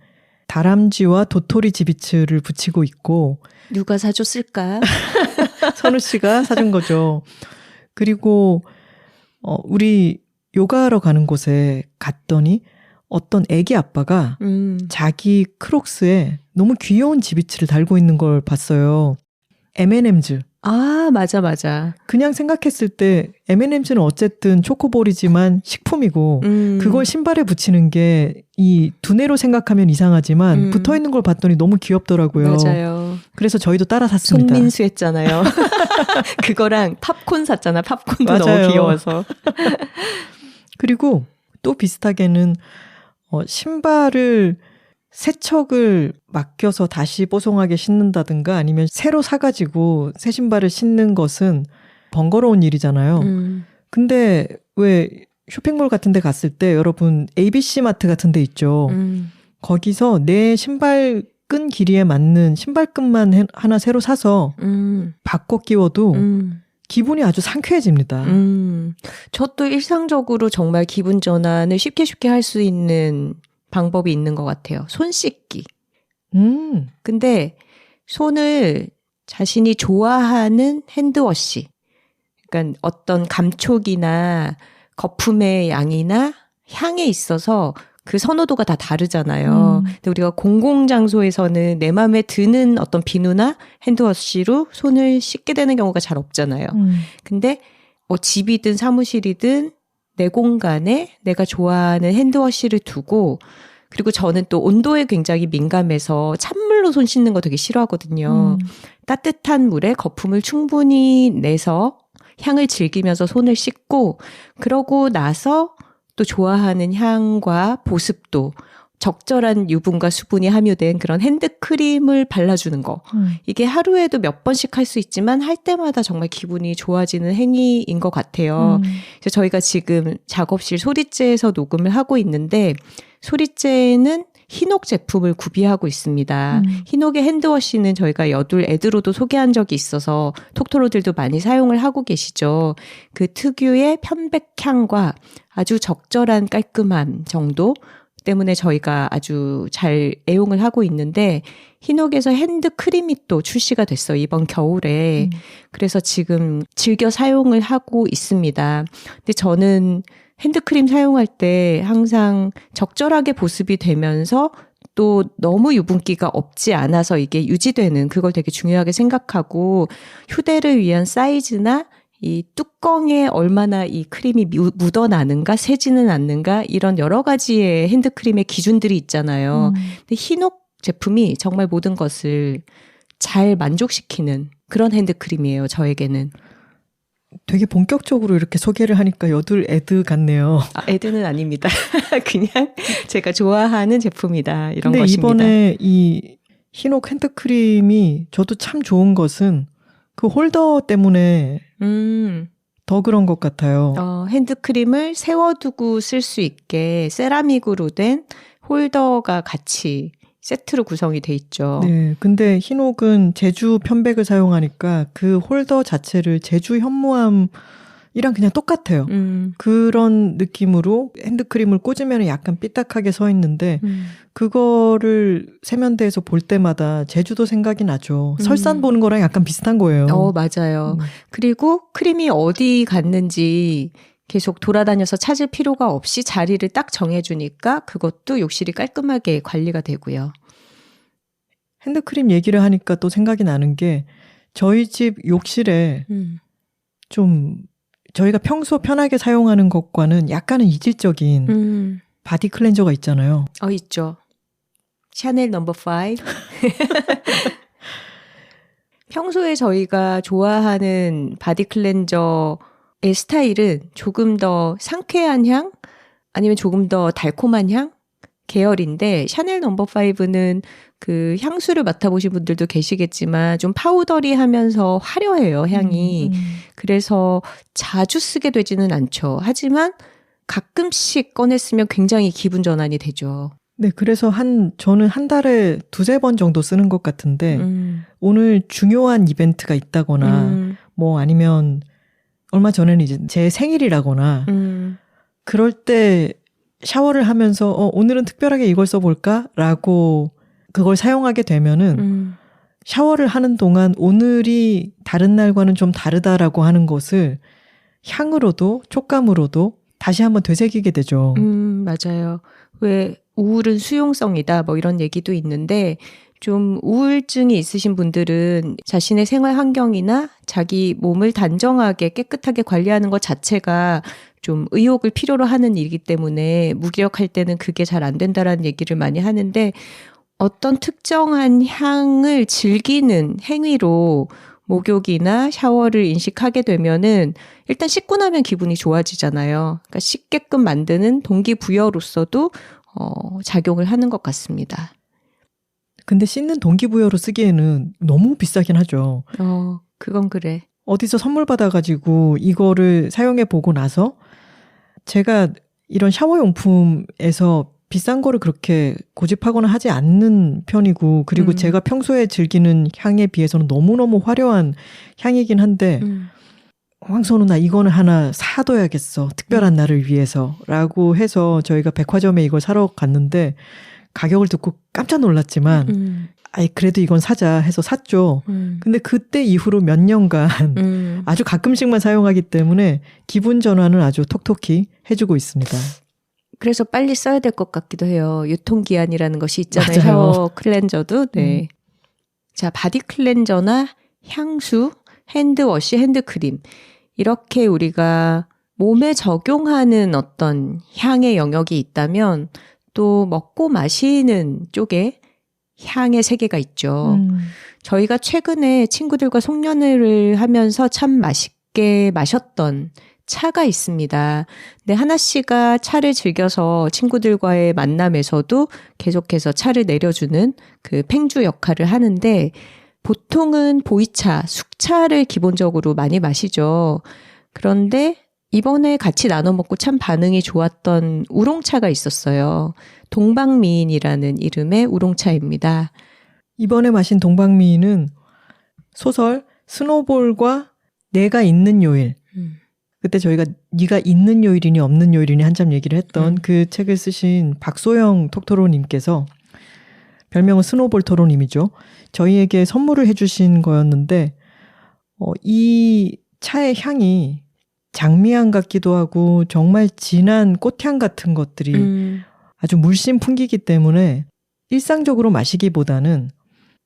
다람쥐와 도토리 지비츠를 붙이고 있고 누가 사줬을까? 선우 씨가 사준 거죠. 그리고 우리 요가하러 가는 곳에 갔더니 어떤 애기 아빠가 자기 크록스에 너무 귀여운 지비츠를 달고 있는 걸 봤어요. M&M's. 맞아. 그냥 생각했을 때 M&M's는 어쨌든 초코볼이지만 식품이고 그걸 신발에 붙이는 게 이 두뇌로 생각하면 이상하지만 붙어있는 걸 봤더니 너무 귀엽더라고요. 맞아요. 그래서 저희도 따라 샀습니다. 손민수 했잖아요. 그거랑 팝콘 샀잖아. 팝콘도 맞아요. 너무 귀여워서. 그리고 또 비슷하게는 신발을 세척을 맡겨서 다시 뽀송하게 신는다든가 아니면 새로 사가지고 새 신발을 신는 것은 번거로운 일이잖아요. 근데 왜 쇼핑몰 같은 데 갔을 때 여러분 ABC 마트 같은 데 있죠. 거기서 내 신발끈 길이에 맞는 신발끈만 하나 새로 사서 바꿔 끼워도 기분이 아주 상쾌해집니다. 저도 일상적으로 정말 기분 전환을 쉽게 할 수 있는 방법이 있는 것 같아요. 손 씻기. 근데 손을 자신이 좋아하는 핸드워시, 그러니까 어떤 감촉이나 거품의 양이나 향에 있어서 그 선호도가 다 다르잖아요. 근데 우리가 공공장소에서는 내 마음에 드는 어떤 비누나 핸드워시로 손을 씻게 되는 경우가 잘 없잖아요. 근데 집이든 사무실이든 내 공간에 내가 좋아하는 핸드워시를 두고, 그리고 저는 또 온도에 굉장히 민감해서 찬물로 손 씻는 거 되게 싫어하거든요. 따뜻한 물에 거품을 충분히 내서 향을 즐기면서 손을 씻고, 그러고 나서 또 좋아하는 향과 보습도 적절한 유분과 수분이 함유된 그런 핸드크림을 발라주는 거. 이게 하루에도 몇 번씩 할 수 있지만 할 때마다 정말 기분이 좋아지는 행위인 것 같아요. 그래서 저희가 지금 작업실 소리재에서 녹음을 하고 있는데 소리재는 흰옥 제품을 구비하고 있습니다. 흰옥의 핸드워시는 저희가 여둘 애드로도 소개한 적이 있어서 톡토로들도 많이 사용을 하고 계시죠. 그 특유의 편백향과 아주 적절한 깔끔함 정도 때문에 저희가 아주 잘 애용을 하고 있는데, 흰옥에서 핸드크림이 또 출시가 됐어요. 이번 겨울에. 그래서 지금 즐겨 사용을 하고 있습니다. 근데 저는 핸드크림 사용할 때 항상 적절하게 보습이 되면서 또 너무 유분기가 없지 않아서 이게 유지되는, 그걸 되게 중요하게 생각하고 휴대를 위한 사이즈나 이 뚜껑에 얼마나 이 크림이 묻어나는가, 새지는 않는가, 이런 여러 가지의 핸드크림의 기준들이 있잖아요. 근데 흰옥 제품이 정말 모든 것을 잘 만족시키는 그런 핸드크림이에요, 저에게는. 되게 본격적으로 이렇게 소개를 하니까 여둘 애드 같네요. 애드는 아닙니다. 그냥 제가 좋아하는 제품이다, 이런 근데 것입니다. 이번에 이 흰옥 핸드크림이 저도 참 좋은 것은 그 홀더 때문에 더 그런 것 같아요. 핸드크림을 세워두고 쓸 수 있게 세라믹으로 된 홀더가 같이 세트로 구성이 돼 있죠. 네, 근데 흰옥은 제주 편백을 사용하니까 그 홀더 자체를 제주 현무암이랑 그냥 똑같아요. 그런 느낌으로 핸드크림을 꽂으면 약간 삐딱하게 서 있는데 그거를 세면대에서 볼 때마다 제주도 생각이 나죠. 설산 보는 거랑 약간 비슷한 거예요. 맞아요. 그리고 크림이 어디 갔는지 계속 돌아다녀서 찾을 필요가 없이 자리를 딱 정해주니까 그것도 욕실이 깔끔하게 관리가 되고요. 핸드크림 얘기를 하니까 또 생각이 나는 게 저희 집 욕실에 좀 저희가 평소 편하게 사용하는 것과는 약간은 이질적인 바디 클렌저가 있잖아요. 있죠. 샤넬 넘버 5. 평소에 저희가 좋아하는 바디 클렌저의 스타일은 조금 더 상쾌한 향 아니면 조금 더 달콤한 향 계열인데 샤넬 넘버 5는 그 향수를 맡아보신 분들도 계시겠지만 좀 파우더리하면서 화려해요, 향이. 그래서 자주 쓰게 되지는 않죠. 하지만 가끔씩 꺼냈으면 굉장히 기분 전환이 되죠. 네, 그래서 저는 한 달에 2-3번 정도 쓰는 것 같은데 오늘 중요한 이벤트가 있다거나 뭐 아니면 얼마 전에는 이제 제 생일이라거나 그럴 때 샤워를 하면서 오늘은 특별하게 이걸 써볼까? 라고 그걸 사용하게 되면은 샤워를 하는 동안 오늘이 다른 날과는 좀 다르다라고 하는 것을 향으로도 촉감으로도 다시 한번 되새기게 되죠. 맞아요. 왜 우울은 수용성이다 뭐 이런 얘기도 있는데 좀 우울증이 있으신 분들은 자신의 생활 환경이나 자기 몸을 단정하게 깨끗하게 관리하는 것 자체가 좀 의욕을 필요로 하는 일이기 때문에 무기력할 때는 그게 잘 안 된다라는 얘기를 많이 하는데 어떤 특정한 향을 즐기는 행위로 목욕이나 샤워를 인식하게 되면은 일단 씻고 나면 기분이 좋아지잖아요. 그러니까 씻게끔 만드는 동기부여로서도 작용을 하는 것 같습니다. 근데 씻는 동기부여로 쓰기에는 너무 비싸긴 하죠. 그건 그래. 어디서 선물 받아가지고 이거를 사용해보고 나서 제가 이런 샤워용품에서 비싼 거를 그렇게 고집하거나 하지 않는 편이고 그리고 제가 평소에 즐기는 향에 비해서는 너무너무 화려한 향이긴 한데 황소 누나 이거는 하나 사둬야겠어. 특별한 날을 위해서 라고 해서 저희가 백화점에 이걸 사러 갔는데 가격을 듣고 깜짝 놀랐지만 그래도 이건 사자 해서 샀죠. 근데 그때 이후로 몇 년간 아주 가끔씩만 사용하기 때문에 기분 전환을 아주 톡톡히 해주고 있습니다. 그래서 빨리 써야 될 것 같기도 해요. 유통기한이라는 것이 있잖아요. 맞아요. 샤워 클렌저도. 네. 자, 바디 클렌저나 향수, 핸드워시, 핸드크림. 이렇게 우리가 몸에 적용하는 어떤 향의 영역이 있다면 또 먹고 마시는 쪽에 향의 세계가 있죠. 저희가 최근에 친구들과 송년회를 하면서 참 맛있게 마셨던 차가 있습니다. 근데 하나 씨가 차를 즐겨서 친구들과의 만남에서도 계속해서 차를 내려주는 그 팽주 역할을 하는데 보통은 보이차, 숙차를 기본적으로 많이 마시죠. 그런데 이번에 같이 나눠 먹고 참 반응이 좋았던 우롱차가 있었어요. 동방미인이라는 이름의 우롱차입니다. 이번에 마신 동방미인은 소설 스노볼과 내가 있는 요일. 그때 저희가 네가 있는 요일이니 없는 요일이니 한참 얘기를 했던 그 책을 쓰신 박소영 톡토로님께서 별명은 스노볼 토로님이죠. 저희에게 선물을 해주신 거였는데 이 차의 향이 장미향 같기도 하고 정말 진한 꽃향 같은 것들이 아주 물씬 풍기기 때문에 일상적으로 마시기보다는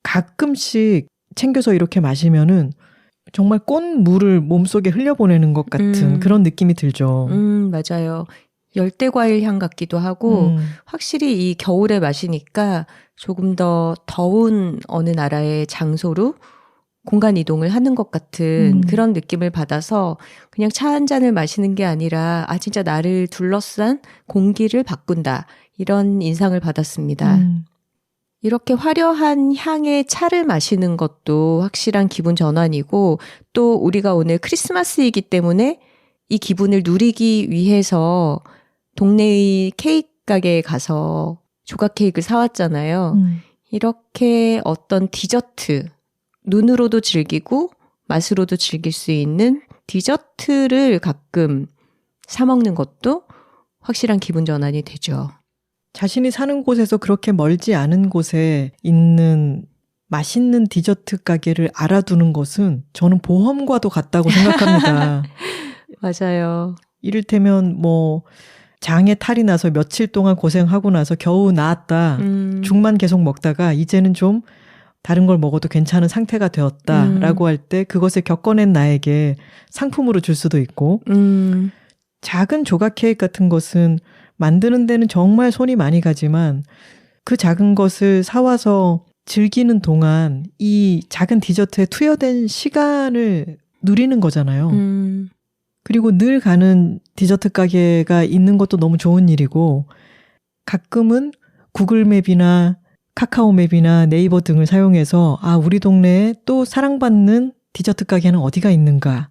가끔씩 챙겨서 이렇게 마시면은 정말 꽃물을 몸속에 흘려보내는 것 같은 그런 느낌이 들죠. 맞아요. 열대과일 향 같기도 하고 확실히 이 겨울에 마시니까 조금 더 더운 어느 나라의 장소로 공간 이동을 하는 것 같은 그런 느낌을 받아서 그냥 차 한 잔을 마시는 게 아니라 아 진짜 나를 둘러싼 공기를 바꾼다. 이런 인상을 받았습니다. 이렇게 화려한 향의 차를 마시는 것도 확실한 기분 전환이고 또 우리가 오늘 크리스마스이기 때문에 이 기분을 누리기 위해서 동네의 케이크 가게에 가서 조각 케이크를 사왔잖아요. 이렇게 어떤 디저트, 눈으로도 즐기고 맛으로도 즐길 수 있는 디저트를 가끔 사 먹는 것도 확실한 기분 전환이 되죠. 자신이 사는 곳에서 그렇게 멀지 않은 곳에 있는 맛있는 디저트 가게를 알아두는 것은 저는 보험과도 같다고 생각합니다. 맞아요. 이를테면 뭐 장에 탈이 나서 며칠 동안 고생하고 나서 겨우 나았다. 죽만 계속 먹다가 이제는 좀 다른 걸 먹어도 괜찮은 상태가 되었다라고 할 때 그것을 겪어낸 나에게 상품으로 줄 수도 있고 작은 조각 케이크 같은 것은 만드는 데는 정말 손이 많이 가지만 그 작은 것을 사와서 즐기는 동안 이 작은 디저트에 투여된 시간을 누리는 거잖아요. 그리고 늘 가는 디저트 가게가 있는 것도 너무 좋은 일이고 가끔은 구글맵이나 카카오맵이나 네이버 등을 사용해서 아 우리 동네에 또 사랑받는 디저트 가게는 어디가 있는가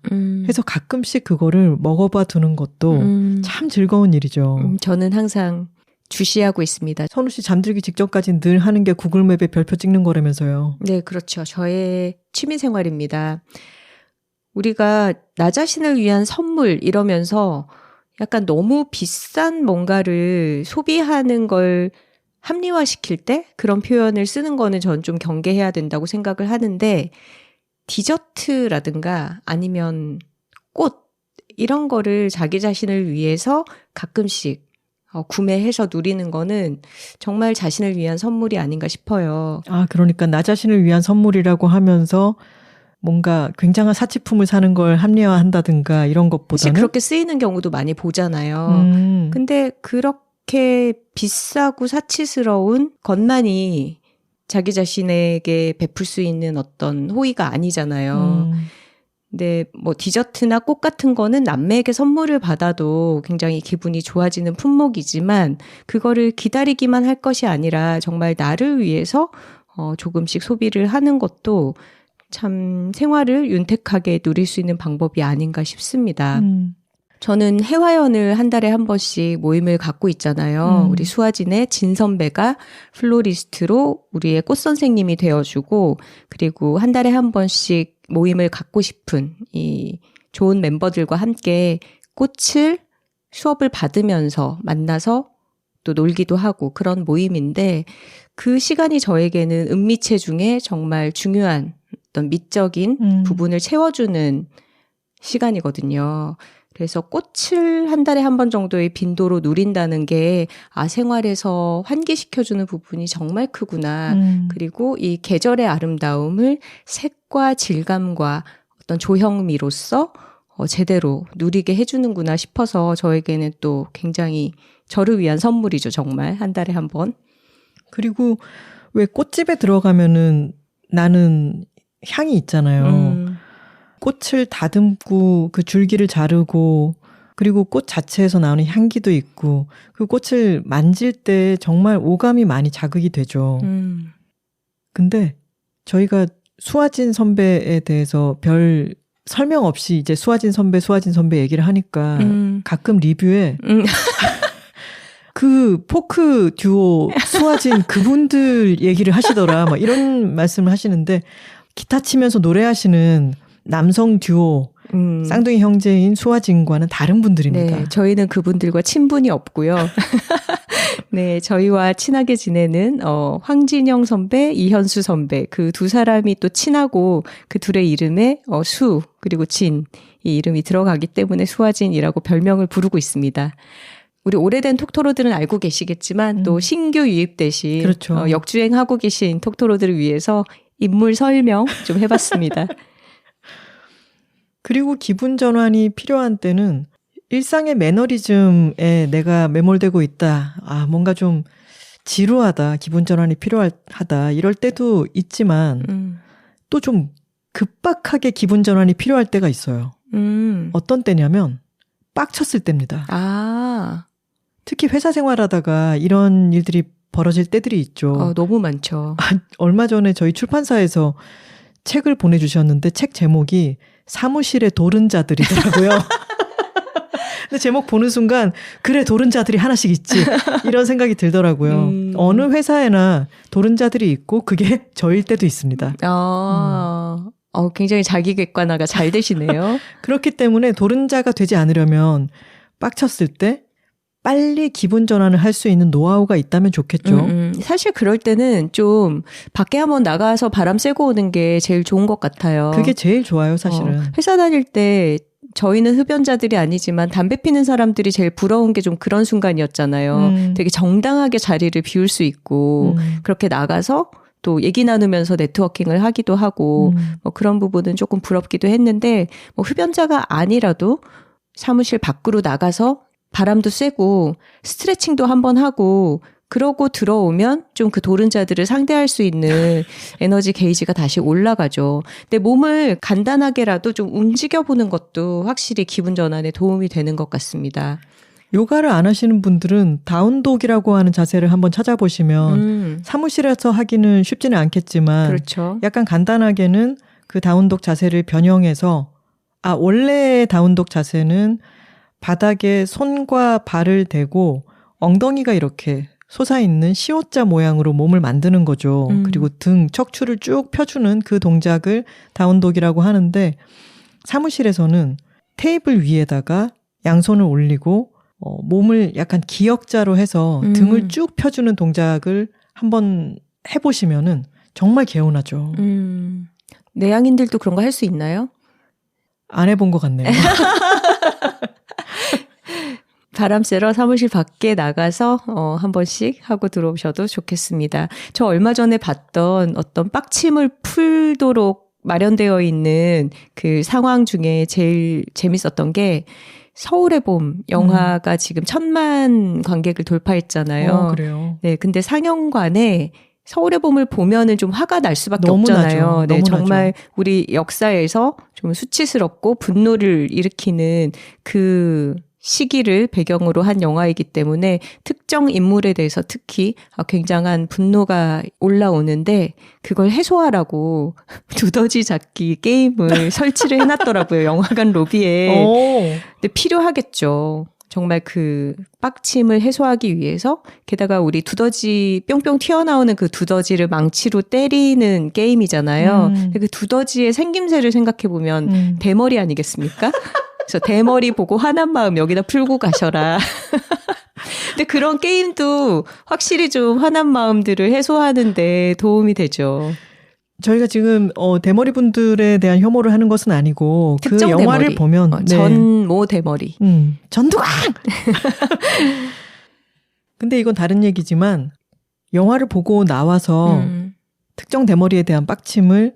해서 가끔씩 그거를 먹어봐 두는 것도 참 즐거운 일이죠. 저는 항상 주시하고 있습니다. 선우 씨 잠들기 직전까지 늘 하는 게 구글맵에 별표 찍는 거라면서요. 네, 그렇죠. 저의 취미 생활입니다. 우리가 나 자신을 위한 선물 이러면서 약간 너무 비싼 뭔가를 소비하는 걸 합리화시킬 때 그런 표현을 쓰는 거는 전 좀 경계해야 된다고 생각을 하는데 디저트라든가 아니면 꽃 이런 거를 자기 자신을 위해서 가끔씩 구매해서 누리는 거는 정말 자신을 위한 선물이 아닌가 싶어요. 아, 그러니까 나 자신을 위한 선물이라고 하면서 뭔가 굉장한 사치품을 사는 걸 합리화한다든가 이런 것보다는 사실 그렇게 쓰이는 경우도 많이 보잖아요. 근데 그렇게 비싸고 사치스러운 것만이 자기 자신에게 베풀 수 있는 어떤 호의가 아니잖아요. 근데 뭐 디저트나 꽃 같은 거는 남에게 선물을 받아도 굉장히 기분이 좋아지는 품목이지만 그거를 기다리기만 할 것이 아니라 정말 나를 위해서 조금씩 소비를 하는 것도 참 생활을 윤택하게 누릴 수 있는 방법이 아닌가 싶습니다. 저는 해화연을 한 달에 한 번씩 모임을 갖고 있잖아요. 우리 수아진의 진 선배가 플로리스트로 우리의 꽃 선생님이 되어주고 그리고 한 달에 한 번씩 모임을 갖고 싶은 이 좋은 멤버들과 함께 꽃을 수업을 받으면서 만나서 또 놀기도 하고 그런 모임인데 그 시간이 저에게는 은미체 중에 정말 중요한 어떤 미적인 부분을 채워주는 시간이거든요. 그래서 꽃을 한 달에 한 번 정도의 빈도로 누린다는 게 생활에서 환기시켜주는 부분이 정말 크구나. 그리고 이 계절의 아름다움을 색과 질감과 어떤 조형미로써 제대로 누리게 해주는구나 싶어서 저에게는 또 굉장히 저를 위한 선물이죠. 정말 한 달에 한 번. 그리고 왜 꽃집에 들어가면은 나는 향이 있잖아요. 꽃을 다듬고 그 줄기를 자르고 그리고 꽃 자체에서 나오는 향기도 있고 그 꽃을 만질 때 정말 오감이 많이 자극이 되죠. 근데 저희가 수아진 선배에 대해서 별 설명 없이 이제 수아진 선배 얘기를 하니까 가끔 리뷰에 그 포크 듀오 수아진 그분들 얘기를 하시더라 막 이런 말씀을 하시는데 기타 치면서 노래하시는 남성 듀오 쌍둥이 형제인 수아진과는 다른 분들입니다. 네, 저희는 그분들과 친분이 없고요. 네, 저희와 친하게 지내는 황진영 선배, 이현수 선배 그 두 사람이 또 친하고 그 둘의 이름에 수 그리고 진 이 이름이 들어가기 때문에 수아진이라고 별명을 부르고 있습니다. 우리 오래된 톡토로들은 알고 계시겠지만 또 신규 유입되신 그렇죠. 역주행하고 계신 톡토로들을 위해서 인물 설명 좀 해봤습니다. 그리고 기분 전환이 필요한 때는 일상의 매너리즘에 내가 매몰되고 있다. 아, 뭔가 좀 지루하다. 기분 전환이 필요하다. 이럴 때도 있지만 또 좀 급박하게 기분 전환이 필요할 때가 있어요. 어떤 때냐면 빡쳤을 때입니다. 아, 특히 회사 생활하다가 이런 일들이 벌어질 때들이 있죠. 너무 많죠. 얼마 전에 저희 출판사에서 책을 보내주셨는데 책 제목이 사무실의 도른자들이더라고요. 근데 제목 보는 순간 그래 도른자들이 하나씩 있지 이런 생각이 들더라고요. 어느 회사에나 도른자들이 있고 그게 저일 때도 있습니다. 굉장히 자기 객관화가 잘 되시네요. 그렇기 때문에 도른자가 되지 않으려면 빡쳤을 때 빨리 기분 전환을 할 수 있는 노하우가 있다면 좋겠죠. 사실 그럴 때는 좀 밖에 한번 나가서 바람 쐬고 오는 게 제일 좋은 것 같아요. 그게 제일 좋아요, 사실은. 회사 다닐 때 저희는 흡연자들이 아니지만 담배 피는 사람들이 제일 부러운 게 좀 그런 순간이었잖아요. 되게 정당하게 자리를 비울 수 있고 그렇게 나가서 또 얘기 나누면서 네트워킹을 하기도 하고 뭐 그런 부분은 조금 부럽기도 했는데 뭐 흡연자가 아니라도 사무실 밖으로 나가서 바람도 쐬고 스트레칭도 한번 하고 그러고 들어오면 좀 그 도른자들을 상대할 수 있는 에너지 게이지가 다시 올라가죠. 근데 몸을 간단하게라도 좀 움직여보는 것도 확실히 기분 전환에 도움이 되는 것 같습니다. 요가를 안 하시는 분들은 다운독이라고 하는 자세를 한번 찾아보시면 사무실에서 하기는 쉽지는 않겠지만 그렇죠. 약간 간단하게는 그 다운독 자세를 변형해서 원래의 다운독 자세는 바닥에 손과 발을 대고 엉덩이가 이렇게 솟아있는 시옷자 모양으로 몸을 만드는 거죠. 그리고 등, 척추를 쭉 펴주는 그 동작을 다운독이라고 하는데 사무실에서는 테이블 위에다가 양손을 올리고 몸을 약간 기역자로 해서 등을 쭉 펴주는 동작을 한번 해보시면은 정말 개운하죠. 내향인들도 그런 거 할 수 있나요? 안 해본 것 같네요. 바람 쐬러 사무실 밖에 나가서 한 번씩 하고 들어오셔도 좋겠습니다. 저 얼마 전에 봤던 어떤 빡침을 풀도록 마련되어 있는 그 상황 중에 제일 재밌었던 게 서울의 봄 영화가 지금 1000만 관객을 돌파했잖아요. 그래요. 네, 근데 상영관에 서울의 봄을 보면은 좀 화가 날 수밖에 너무 없잖아요. 나죠. 네, 너무 정말 나죠. 우리 역사에서 좀 수치스럽고 분노를 일으키는 그 시기를 배경으로 한 영화이기 때문에 특정 인물에 대해서 특히 굉장한 분노가 올라오는데 그걸 해소하라고 두더지 잡기 게임을 설치를 해놨더라고요. 영화관 로비에. 근데 필요하겠죠. 정말 그 빡침을 해소하기 위해서 게다가 우리 두더지 뿅뿅 튀어나오는 그 두더지를 망치로 때리는 게임이잖아요. 그 두더지의 생김새를 생각해보면 대머리 아니겠습니까? 그래서 대머리 보고 화난 마음 여기다 풀고 가셔라. 근데 그런 게임도 확실히 좀 화난 마음들을 해소하는 데 도움이 되죠. 저희가 지금 대머리 분들에 대한 혐오를 하는 것은 아니고 그 영화를 대머리. 보면 네. 전모 대머리. 전두광! 근데 이건 다른 얘기지만 영화를 보고 나와서 특정 대머리에 대한 빡침을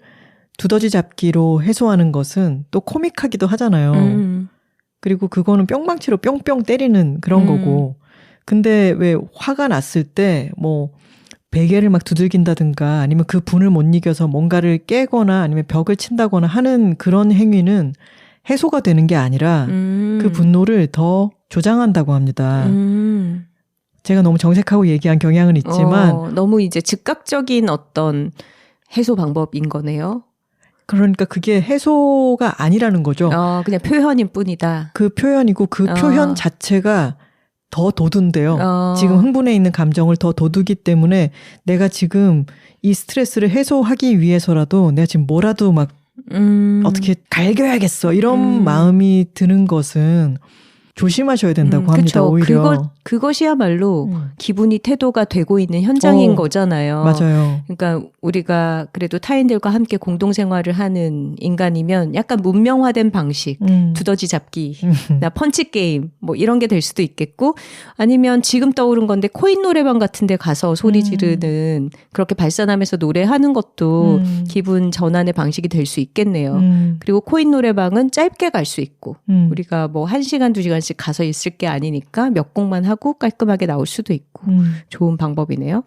두더지 잡기로 해소하는 것은 또 코믹하기도 하잖아요. 그리고 그거는 뿅망치로 뿅뿅 때리는 그런 거고. 근데 왜 화가 났을 때 뭐 베개를 막 두들긴다든가 아니면 그 분을 못 이겨서 뭔가를 깨거나 아니면 벽을 친다거나 하는 그런 행위는 해소가 되는 게 아니라 그 분노를 더 조장한다고 합니다. 제가 너무 정색하고 얘기한 경향은 있지만 너무 이제 즉각적인 어떤 해소 방법인 거네요. 그러니까 그게 해소가 아니라는 거죠. 그냥 표현인 뿐이다. 그 표현이고 그 표현 자체가 더 돋운데요. 지금 흥분해 있는 감정을 더 돋우기 때문에 내가 지금 이 스트레스를 해소하기 위해서라도 내가 지금 뭐라도 막 어떻게 갈겨야겠어 이런 마음이 드는 것은 조심하셔야 된다고 합니다. 그쵸. 오히려. 그것이야말로 기분이 태도가 되고 있는 현장인 거잖아요. 맞아요. 그러니까 우리가 그래도 타인들과 함께 공동생활을 하는 인간이면 약간 문명화된 방식, 두더지 잡기, 나 펀치 게임 뭐 이런 게 될 수도 있겠고 아니면 지금 떠오른 건데 코인 노래방 같은 데 가서 소리 지르는 그렇게 발산하면서 노래하는 것도 기분 전환의 방식이 될 수 있겠네요. 그리고 코인 노래방은 짧게 갈 수 있고 우리가 뭐 1시간, 2시간씩 가서 있을 게 아니니까 몇 곡만 하고 깔끔하게 나올 수도 있고 좋은 방법이네요.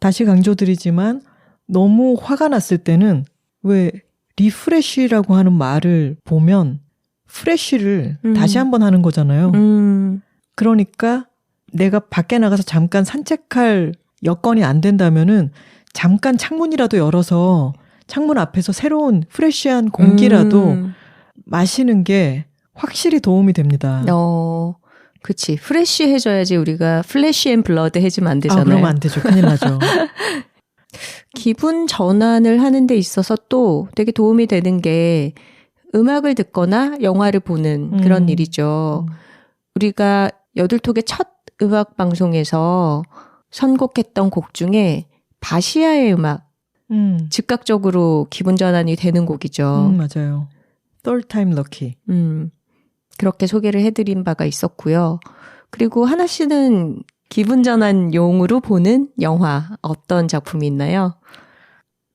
다시 강조드리지만 너무 화가 났을 때는 왜 리프레쉬라고 하는 말을 보면 프레쉬를 다시 한번 하는 거잖아요. 그러니까 내가 밖에 나가서 잠깐 산책할 여건이 안 된다면은 잠깐 창문이라도 열어서 창문 앞에서 새로운 프레쉬한 공기라도 마시는 게 확실히 도움이 됩니다. 그치. 프레쉬해져야지 우리가 플래시 앤 블러드 해주면 안 되잖아요. 그러면 안 되죠. 큰일 나죠. 기분 전환을 하는 데 있어서 또 되게 도움이 되는 게 음악을 듣거나 영화를 보는 그런 일이죠. 우리가 여둘톡의 첫 음악 방송에서 선곡했던 곡 중에 바시아의 음악 즉각적으로 기분 전환이 되는 곡이죠. 맞아요. Third Time Lucky. 그렇게 소개를 해드린 바가 있었고요. 그리고 하나 씨는 기분 전환용으로 보는 영화 어떤 작품이 있나요?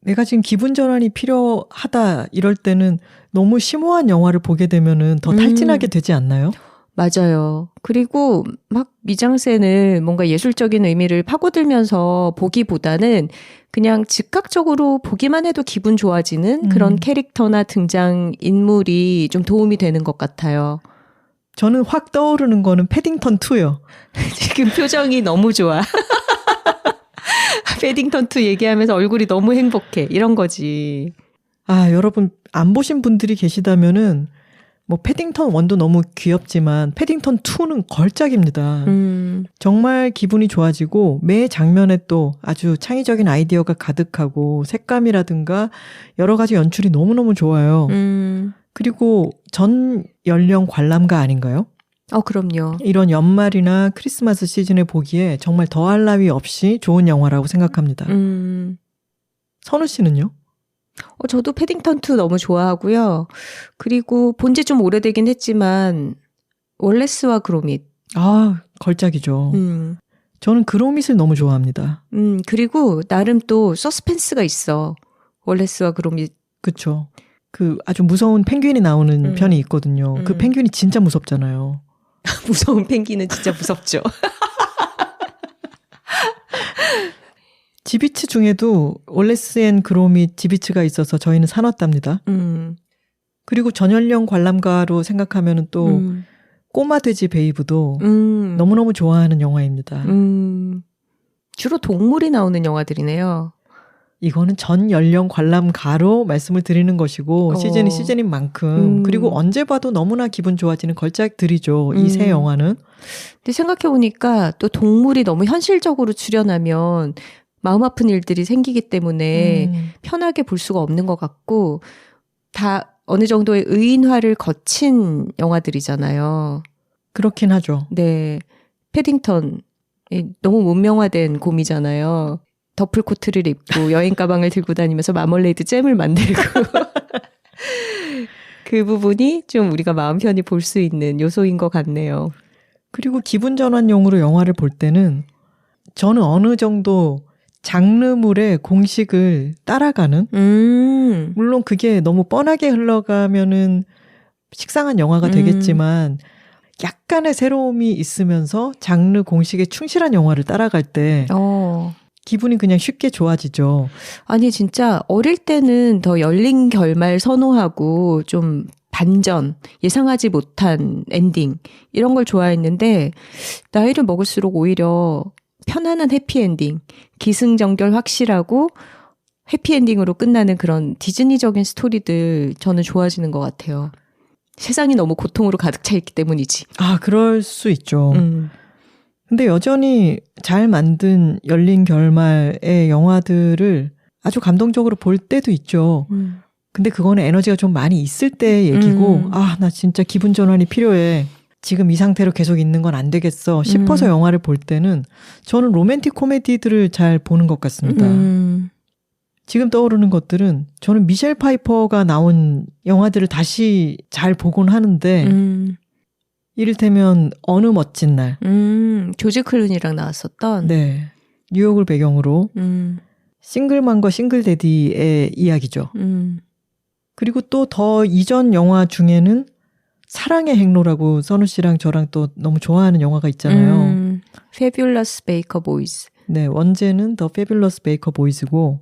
내가 지금 기분 전환이 필요하다 이럴 때는 너무 심오한 영화를 보게 되면은 더 탈진하게 되지 않나요? 맞아요. 그리고 막 미장센을 뭔가 예술적인 의미를 파고들면서 보기보다는 그냥 즉각적으로 보기만 해도 기분 좋아지는 그런 캐릭터나 등장 인물이 좀 도움이 되는 것 같아요. 저는 확 떠오르는 거는 패딩턴 2요. 지금 표정이 너무 좋아. 패딩턴 2 얘기하면서 얼굴이 너무 행복해. 이런 거지. 여러분 안 보신 분들이 계시다면은 뭐 패딩턴 1도 너무 귀엽지만 패딩턴 2는 걸작입니다. 정말 기분이 좋아지고 매 장면에 또 아주 창의적인 아이디어가 가득하고 색감이라든가 여러 가지 연출이 너무너무 좋아요. 그리고 전 연령 관람가 아닌가요? 그럼요. 이런 연말이나 크리스마스 시즌에 보기에 정말 더할 나위 없이 좋은 영화라고 생각합니다. 선우 씨는요? 저도 패딩턴 2 너무 좋아하고요. 그리고 본지 좀 오래되긴 했지만 월레스와 그로밋. 걸작이죠. 저는 그로밋을 너무 좋아합니다. 그리고 나름 또 서스펜스가 있어. 월레스와 그로밋. 그렇죠. 그 아주 무서운 펭귄이 나오는 편이 있거든요. 그 펭귄이 진짜 무섭잖아요. 무서운 펭귄은 진짜 무섭죠. 지비츠 중에도 월레스 앤 그로밋 지비츠가 있어서 저희는 사놨답니다. 그리고 전연령 관람가로 생각하면 또 꼬마 돼지 베이브도 너무너무 좋아하는 영화입니다. 주로 동물이 나오는 영화들이네요. 이거는 전 연령 관람가로 말씀을 드리는 것이고 시즌이 시즌인 만큼 그리고 언제 봐도 너무나 기분 좋아지는 걸작들이죠. 이 세 영화는. 근데 생각해보니까 또 동물이 너무 현실적으로 출연하면 마음 아픈 일들이 생기기 때문에 편하게 볼 수가 없는 것 같고 다 어느 정도의 의인화를 거친 영화들이잖아요. 그렇긴 하죠. 네. 패딩턴 너무 문명화된 곰이잖아요. 더플 코트를 입고 여행 가방을 들고 다니면서 마멀레이드 잼을 만들고 그 부분이 좀 우리가 마음 편히 볼 수 있는 요소인 것 같네요. 그리고 기분 전환용으로 영화를 볼 때는 저는 어느 정도 장르물의 공식을 따라가는 물론 그게 너무 뻔하게 흘러가면은 식상한 영화가 되겠지만 약간의 새로움이 있으면서 장르 공식에 충실한 영화를 따라갈 때 기분이 그냥 쉽게 좋아지죠. 아니 진짜 어릴 때는 더 열린 결말 선호하고 좀 반전, 예상하지 못한 엔딩 이런 걸 좋아했는데 나이를 먹을수록 오히려 편안한 해피엔딩, 기승전결 확실하고 해피엔딩으로 끝나는 그런 디즈니적인 스토리들 저는 좋아지는 것 같아요. 세상이 너무 고통으로 가득 차 있기 때문이지. 그럴 수 있죠. 근데 여전히 잘 만든 열린 결말의 영화들을 아주 감동적으로 볼 때도 있죠. 근데 그거는 에너지가 좀 많이 있을 때의 얘기고 나 진짜 기분 전환이 필요해. 지금 이 상태로 계속 있는 건 안 되겠어 싶어서 영화를 볼 때는 저는 로맨틱 코미디들을 잘 보는 것 같습니다. 지금 떠오르는 것들은 저는 미셸 파이퍼가 나온 영화들을 다시 잘 보곤 하는데 이를테면 어느 멋진 날. 조지 클루니랑 나왔었던. 네. 뉴욕을 배경으로 싱글맘과 싱글데디의 이야기죠. 그리고 또 더 이전 영화 중에는 사랑의 행로라고 선우 씨랑 저랑 또 너무 좋아하는 영화가 있잖아요. Fabulous Baker Boys. 네, 원제는 The Fabulous Baker Boys고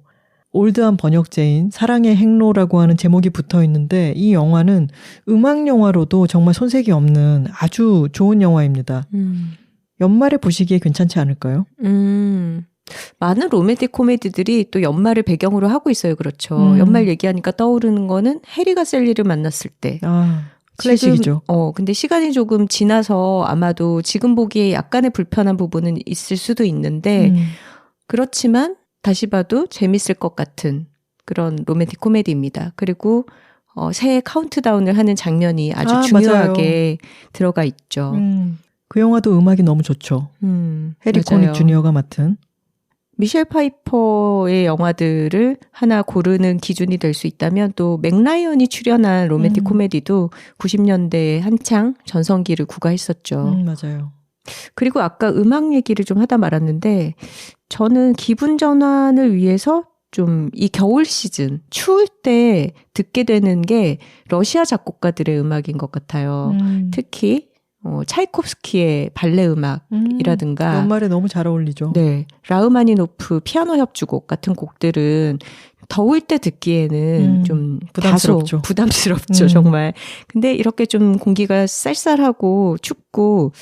올드한 번역제인 사랑의 행로라고 하는 제목이 붙어 있는데 이 영화는 음악 영화로도 정말 손색이 없는 아주 좋은 영화입니다. 연말에 보시기에 괜찮지 않을까요? 많은 로맨틱 코미디들이 또 연말을 배경으로 하고 있어요. 그렇죠. 연말 얘기하니까 떠오르는 거는 해리가 셀리를 만났을 때. 클래식이죠. 근데 시간이 조금 지나서 아마도 지금 보기에 약간의 불편한 부분은 있을 수도 있는데 그렇지만 다시 봐도 재밌을 것 같은 그런 로맨틱 코미디입니다. 그리고 새해 카운트다운을 하는 장면이 아주 중요하게 맞아요. 들어가 있죠. 그 영화도 음악이 너무 좋죠. 해리 코닉 주니어가 맡은. 미셸 파이퍼의 영화들을 하나 고르는 기준이 될 수 있다면 또 맥라이언이 출연한 로맨틱 코미디도 90년대에 한창 전성기를 구가했었죠. 맞아요. 그리고 아까 음악 얘기를 좀 하다 말았는데 저는 기분 전환을 위해서 좀 이 겨울 시즌 추울 때 듣게 되는 게 러시아 작곡가들의 음악인 것 같아요. 특히 차이콥스키의 발레 음악이라든가 연말에 너무 잘 어울리죠. 네, 라흐마니노프 피아노 협주곡 같은 곡들은 더울 때 듣기에는 좀 부담스럽죠. 부담스럽죠, 정말. 근데 이렇게 좀 공기가 쌀쌀하고 춥고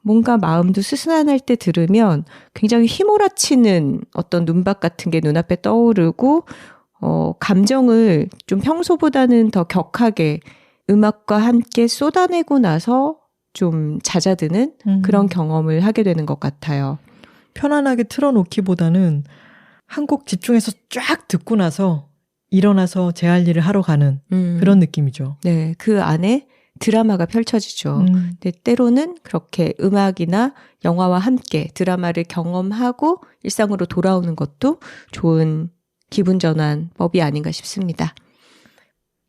뭔가 마음도 스스란할 때 들으면 굉장히 휘몰아치는 어떤 눈밭 같은 게 눈앞에 떠오르고 감정을 좀 평소보다는 더 격하게 음악과 함께 쏟아내고 나서 좀 잦아드는 그런 경험을 하게 되는 것 같아요. 편안하게 틀어놓기보다는 한 곡 집중해서 쫙 듣고 나서 일어나서 제 할 일을 하러 가는 그런 느낌이죠. 네, 그 안에 드라마가 펼쳐지죠. 근데 때로는 그렇게 음악이나 영화와 함께 드라마를 경험하고 일상으로 돌아오는 것도 좋은 기분 전환법이 아닌가 싶습니다.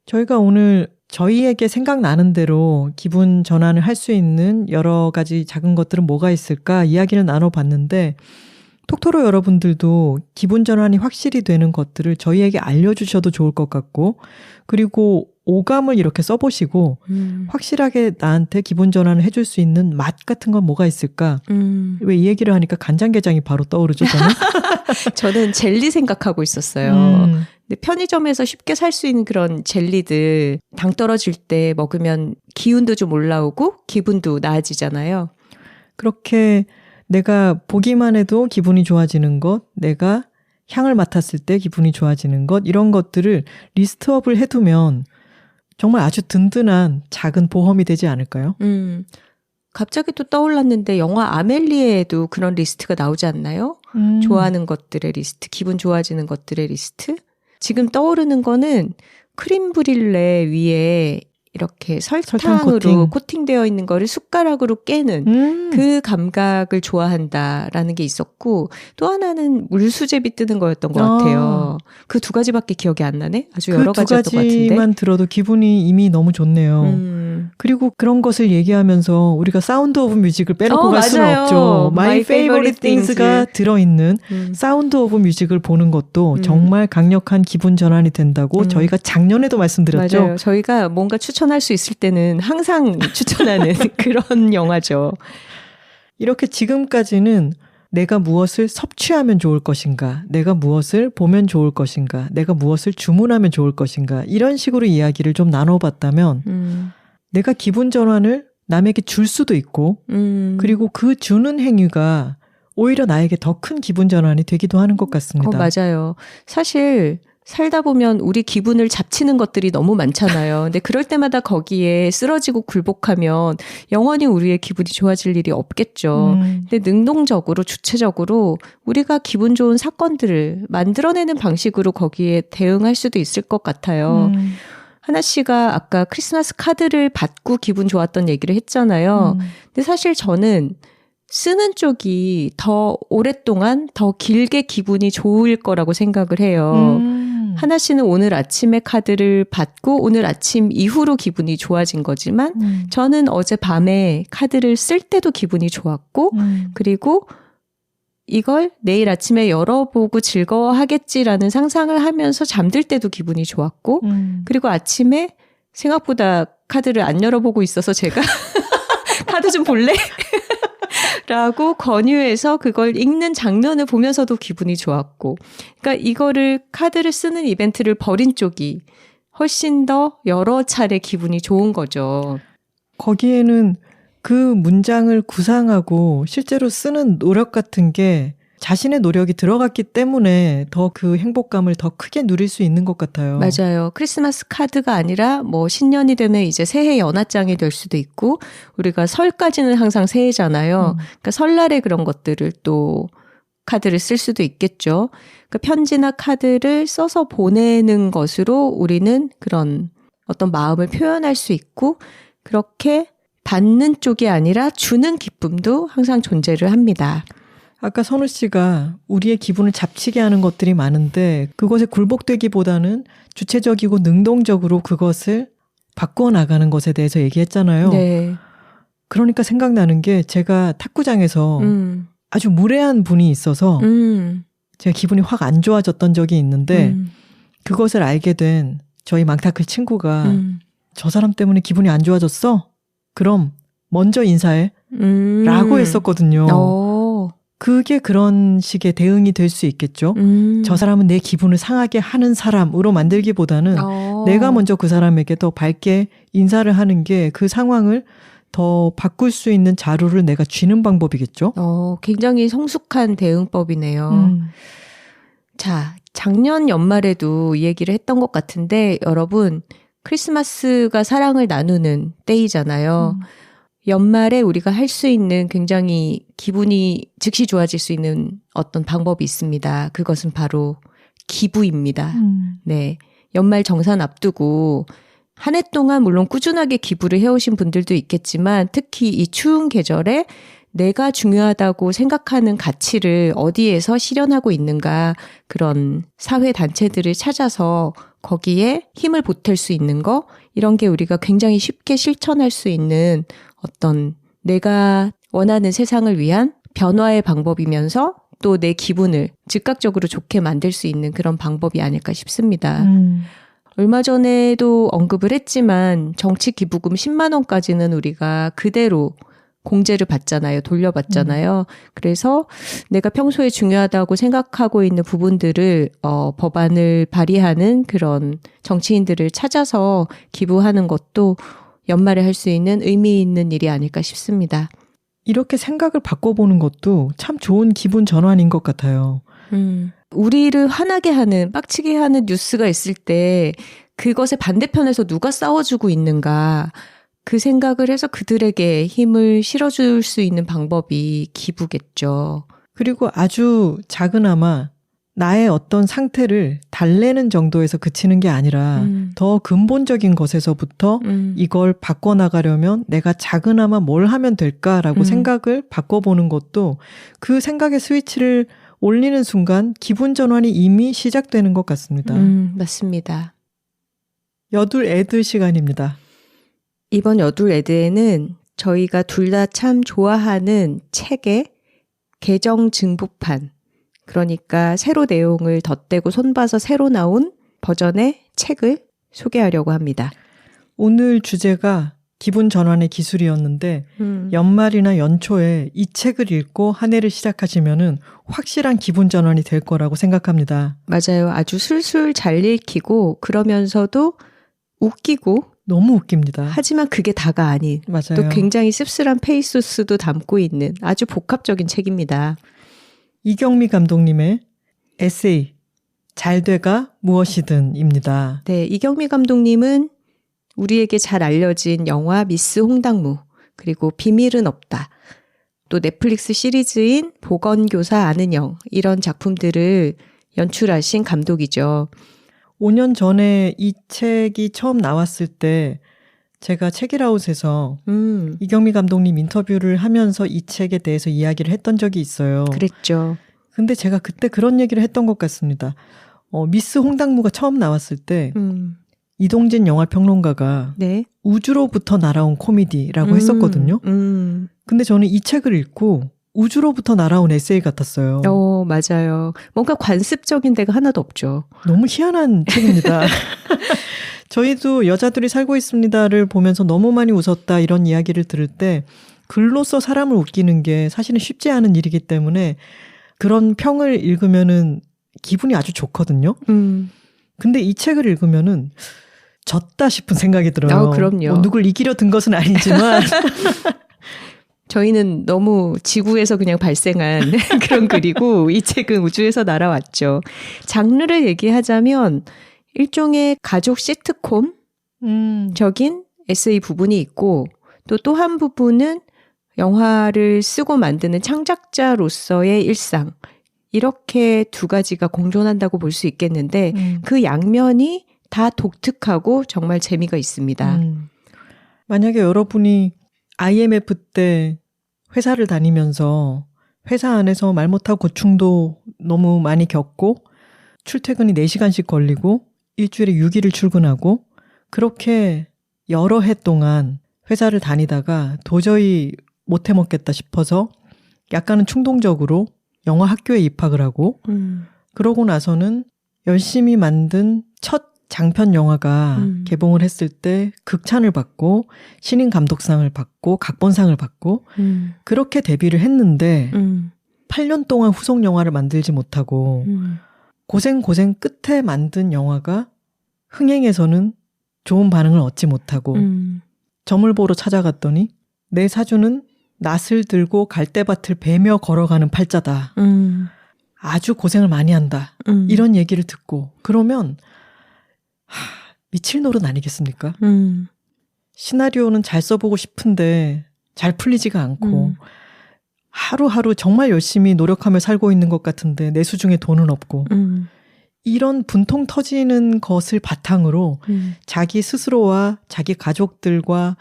저희가 오늘 저희에게 생각나는 대로 기분 전환을 할 수 있는 여러 가지 작은 것들은 뭐가 있을까 이야기를 나눠봤는데 톡토로 여러분들도 기분 전환이 확실히 되는 것들을 저희에게 알려주셔도 좋을 것 같고 그리고 오감을 이렇게 써보시고 확실하게 나한테 기분 전환을 해줄 수 있는 맛 같은 건 뭐가 있을까? 왜 이 얘기를 하니까 간장게장이 바로 떠오르죠, 저는? 저는 젤리 생각하고 있었어요. 근데 편의점에서 쉽게 살 수 있는 그런 젤리들 당 떨어질 때 먹으면 기운도 좀 올라오고 기분도 나아지잖아요. 그렇게 내가 보기만 해도 기분이 좋아지는 것, 내가 향을 맡았을 때 기분이 좋아지는 것 이런 것들을 리스트업을 해두면 정말 아주 든든한 작은 보험이 되지 않을까요? 갑자기 또 떠올랐는데 영화 아멜리에도 그런 리스트가 나오지 않나요? 좋아하는 것들의 리스트, 기분 좋아지는 것들의 리스트. 지금 떠오르는 거는 크림 브릴레 위에 이렇게 설탕으로 코팅되어 있는 거를 숟가락으로 깨는 그 감각을 좋아한다라는 게 있었고 또 하나는 물수제비 뜨는 거였던 것 같아요. 그 두 가지밖에 기억이 안 나네? 아주 여러 가지였던 것 같은데. 그 두 가지만 들어도 기분이 이미 너무 좋네요. 그리고 그런 것을 얘기하면서 우리가 사운드 오브 뮤직을 빼놓고 갈 수는 없죠. My Favorite Things가 들어있는 사운드 오브 뮤직을 보는 것도 정말 강력한 기분 전환이 된다고 저희가 작년에도 말씀드렸죠. 맞아요. 저희가 뭔가 추천할 수 있을 때는 항상 추천하는 그런 영화죠. 이렇게 지금까지는 내가 무엇을 섭취하면 좋을 것인가, 내가 무엇을 보면 좋을 것인가, 내가 무엇을 주문하면 좋을 것인가 이런 식으로 이야기를 좀 나눠봤다면 내가 기분 전환을 남에게 줄 수도 있고 그리고 그 주는 행위가 오히려 나에게 더 큰 기분 전환이 되기도 하는 것 같습니다. 맞아요. 사실 살다 보면 우리 기분을 잡치는 것들이 너무 많잖아요. 근데 그럴 때마다 거기에 쓰러지고 굴복하면 영원히 우리의 기분이 좋아질 일이 없겠죠. 근데 능동적으로 주체적으로 우리가 기분 좋은 사건들을 만들어내는 방식으로 거기에 대응할 수도 있을 것 같아요. 하나 씨가 아까 크리스마스 카드를 받고 기분 좋았던 얘기를 했잖아요. 근데 사실 저는 쓰는 쪽이 더 오랫동안 더 길게 기분이 좋을 거라고 생각을 해요. 하나 씨는 오늘 아침에 카드를 받고 오늘 아침 이후로 기분이 좋아진 거지만 저는 어제 밤에 카드를 쓸 때도 기분이 좋았고 그리고 이걸 내일 아침에 열어보고 즐거워하겠지라는 상상을 하면서 잠들 때도 기분이 좋았고 그리고 아침에 생각보다 카드를 안 열어보고 있어서 제가 카드 좀 볼래? 라고 권유해서 그걸 읽는 장면을 보면서도 기분이 좋았고 그러니까 이거를 카드를 쓰는 이벤트를 벌인 쪽이 훨씬 더 여러 차례 기분이 좋은 거죠. 거기에는 그 문장을 구상하고 실제로 쓰는 노력 같은 게 자신의 노력이 들어갔기 때문에 더 그 행복감을 더 크게 누릴 수 있는 것 같아요. 맞아요. 크리스마스 카드가 아니라 뭐 신년이 되면 이제 새해 연하장이 될 수도 있고 우리가 설까지는 항상 새해잖아요. 그러니까 설날에 그런 것들을 또 카드를 쓸 수도 있겠죠. 그러니까 편지나 카드를 써서 보내는 것으로 우리는 그런 어떤 마음을 표현할 수 있고 그렇게 받는 쪽이 아니라 주는 기쁨도 항상 존재를 합니다. 아까 선우 씨가 우리의 기분을 잡치게 하는 것들이 많은데 그것에 굴복되기보다는 주체적이고 능동적으로 그것을 바꾸어 나가는 것에 대해서 얘기했잖아요. 네. 그러니까 생각나는 게 제가 탁구장에서 아주 무례한 분이 있어서 제가 기분이 확 안 좋아졌던 적이 있는데 그것을 알게 된 저희 망타클 친구가 저 사람 때문에 기분이 안 좋아졌어? 그럼 먼저 인사해 라고 했었거든요. 그게 그런 식의 대응이 될 수 있겠죠. 저 사람은 내 기분을 상하게 하는 사람으로 만들기보다는 내가 먼저 그 사람에게 더 밝게 인사를 하는 게 그 상황을 더 바꿀 수 있는 자료를 내가 쥐는 방법이겠죠. 굉장히 성숙한 대응법이네요. 자, 작년 연말에도 이 얘기를 했던 것 같은데 여러분 크리스마스가 사랑을 나누는 때이잖아요. 연말에 우리가 할 수 있는 굉장히 기분이 즉시 좋아질 수 있는 어떤 방법이 있습니다. 그것은 바로 기부입니다. 네. 연말 정산 앞두고 한 해 동안 물론 꾸준하게 기부를 해오신 분들도 있겠지만 특히 이 추운 계절에 내가 중요하다고 생각하는 가치를 어디에서 실현하고 있는가 그런 사회 단체들을 찾아서 거기에 힘을 보탤 수 있는 거 이런 게 우리가 굉장히 쉽게 실천할 수 있는 어떤 내가 원하는 세상을 위한 변화의 방법이면서 또 내 기분을 즉각적으로 좋게 만들 수 있는 그런 방법이 아닐까 싶습니다. 얼마 전에도 언급을 했지만 정치 기부금 10만 원까지는 우리가 그대로 공제를 받잖아요. 돌려받잖아요. 그래서 내가 평소에 중요하다고 생각하고 있는 부분들을 법안을 발의하는 그런 정치인들을 찾아서 기부하는 것도 연말에 할 수 있는 의미 있는 일이 아닐까 싶습니다. 이렇게 생각을 바꿔보는 것도 참 좋은 기분 전환인 것 같아요. 우리를 화나게 하는, 빡치게 하는 뉴스가 있을 때 그것의 반대편에서 누가 싸워주고 있는가 그 생각을 해서 그들에게 힘을 실어줄 수 있는 방법이 기부겠죠. 그리고 아주 작은아마 나의 어떤 상태를 달래는 정도에서 그치는 게 아니라 더 근본적인 것에서부터 이걸 바꿔나가려면 내가 작은아마 뭘 하면 될까라고 생각을 바꿔보는 것도 그 생각의 스위치를 올리는 순간 기분 전환이 이미 시작되는 것 같습니다. 맞습니다. 여둘 애들 시간입니다. 이번 여둘 애드에는 저희가 둘 다 참 좋아하는 책의 개정 증부판, 그러니까 새로 내용을 덧대고 손봐서 새로 나온 버전의 책을 소개하려고 합니다. 오늘 주제가 기분 전환의 기술이었는데 연말이나 연초에 이 책을 읽고 한 해를 시작하시면은 확실한 기분 전환이 될 거라고 생각합니다. 맞아요. 아주 술술 잘 읽히고 그러면서도 웃기고 너무 웃깁니다. 하지만 그게 다가 아닌 맞아요. 또 굉장히 씁쓸한 페이소스도 담고 있는 아주 복합적인 책입니다. 이경미 감독님의 에세이 잘 돼가 무엇이든입니다. 네, 이경미 감독님은 우리에게 잘 알려진 영화 미스 홍당무 그리고 비밀은 없다. 또 넷플릭스 시리즈인 보건교사 아는 영 이런 작품들을 연출하신 감독이죠. 5년 전에 이 책이 처음 나왔을 때 제가 책이라웃에서 이경미 감독님 인터뷰를 하면서 이 책에 대해서 이야기를 했던 적이 있어요. 그랬죠. 근데 제가 그때 그런 얘기를 했던 것 같습니다. 미스 홍당무가 처음 나왔을 때 이동진 영화평론가가 네. 우주로부터 날아온 코미디라고 했었거든요. 근데 저는 이 책을 읽고 우주로부터 날아온 에세이 같았어요. 맞아요. 뭔가 관습적인 데가 하나도 없죠. 너무 희한한 책입니다. 저희도 여자들이 살고 있습니다를 보면서 너무 많이 웃었다 이런 이야기를 들을 때 글로써 사람을 웃기는 게 사실은 쉽지 않은 일이기 때문에 그런 평을 읽으면은 기분이 아주 좋거든요. 근데 이 책을 읽으면은 졌다 싶은 생각이 들어요. 그럼요. 뭐 누굴 이기려 든 것은 아니지만 저희는 너무 지구에서 그냥 발생한 그런 글이고 이 책은 우주에서 날아왔죠. 장르를 얘기하자면 일종의 가족 시트콤적인 에세이 부분이 있고 또 한 부분은 영화를 쓰고 만드는 창작자로서의 일상 이렇게 두 가지가 공존한다고 볼 수 있겠는데 그 양면이 다 독특하고 정말 재미가 있습니다. 만약에 여러분이 IMF 때 회사를 다니면서 회사 안에서 말 못하고 고충도 너무 많이 겪고 출퇴근이 4시간씩 걸리고 일주일에 6일을 출근하고 그렇게 여러 해 동안 회사를 다니다가 도저히 못 해먹겠다 싶어서 약간은 충동적으로 영화 학교에 입학을 하고 그러고 나서는 열심히 만든 첫 장편 영화가 개봉을 했을 때 극찬을 받고 신인 감독상을 받고 각본상을 받고 그렇게 데뷔를 했는데 8년 동안 후속 영화를 만들지 못하고 고생 끝에 만든 영화가 흥행에서는 좋은 반응을 얻지 못하고 점을 보러 찾아갔더니 내 사주는 낫을 들고 갈대밭을 베며 걸어가는 팔자다. 아주 고생을 많이 한다. 이런 얘기를 듣고 그러면 미칠 노릇 아니겠습니까? 시나리오는 잘 써보고 싶은데 잘 풀리지가 않고 하루하루 정말 열심히 노력하며 살고 있는 것 같은데 내 수중에 돈은 없고 이런 분통 터지는 것을 바탕으로 자기 스스로와 자기 가족들과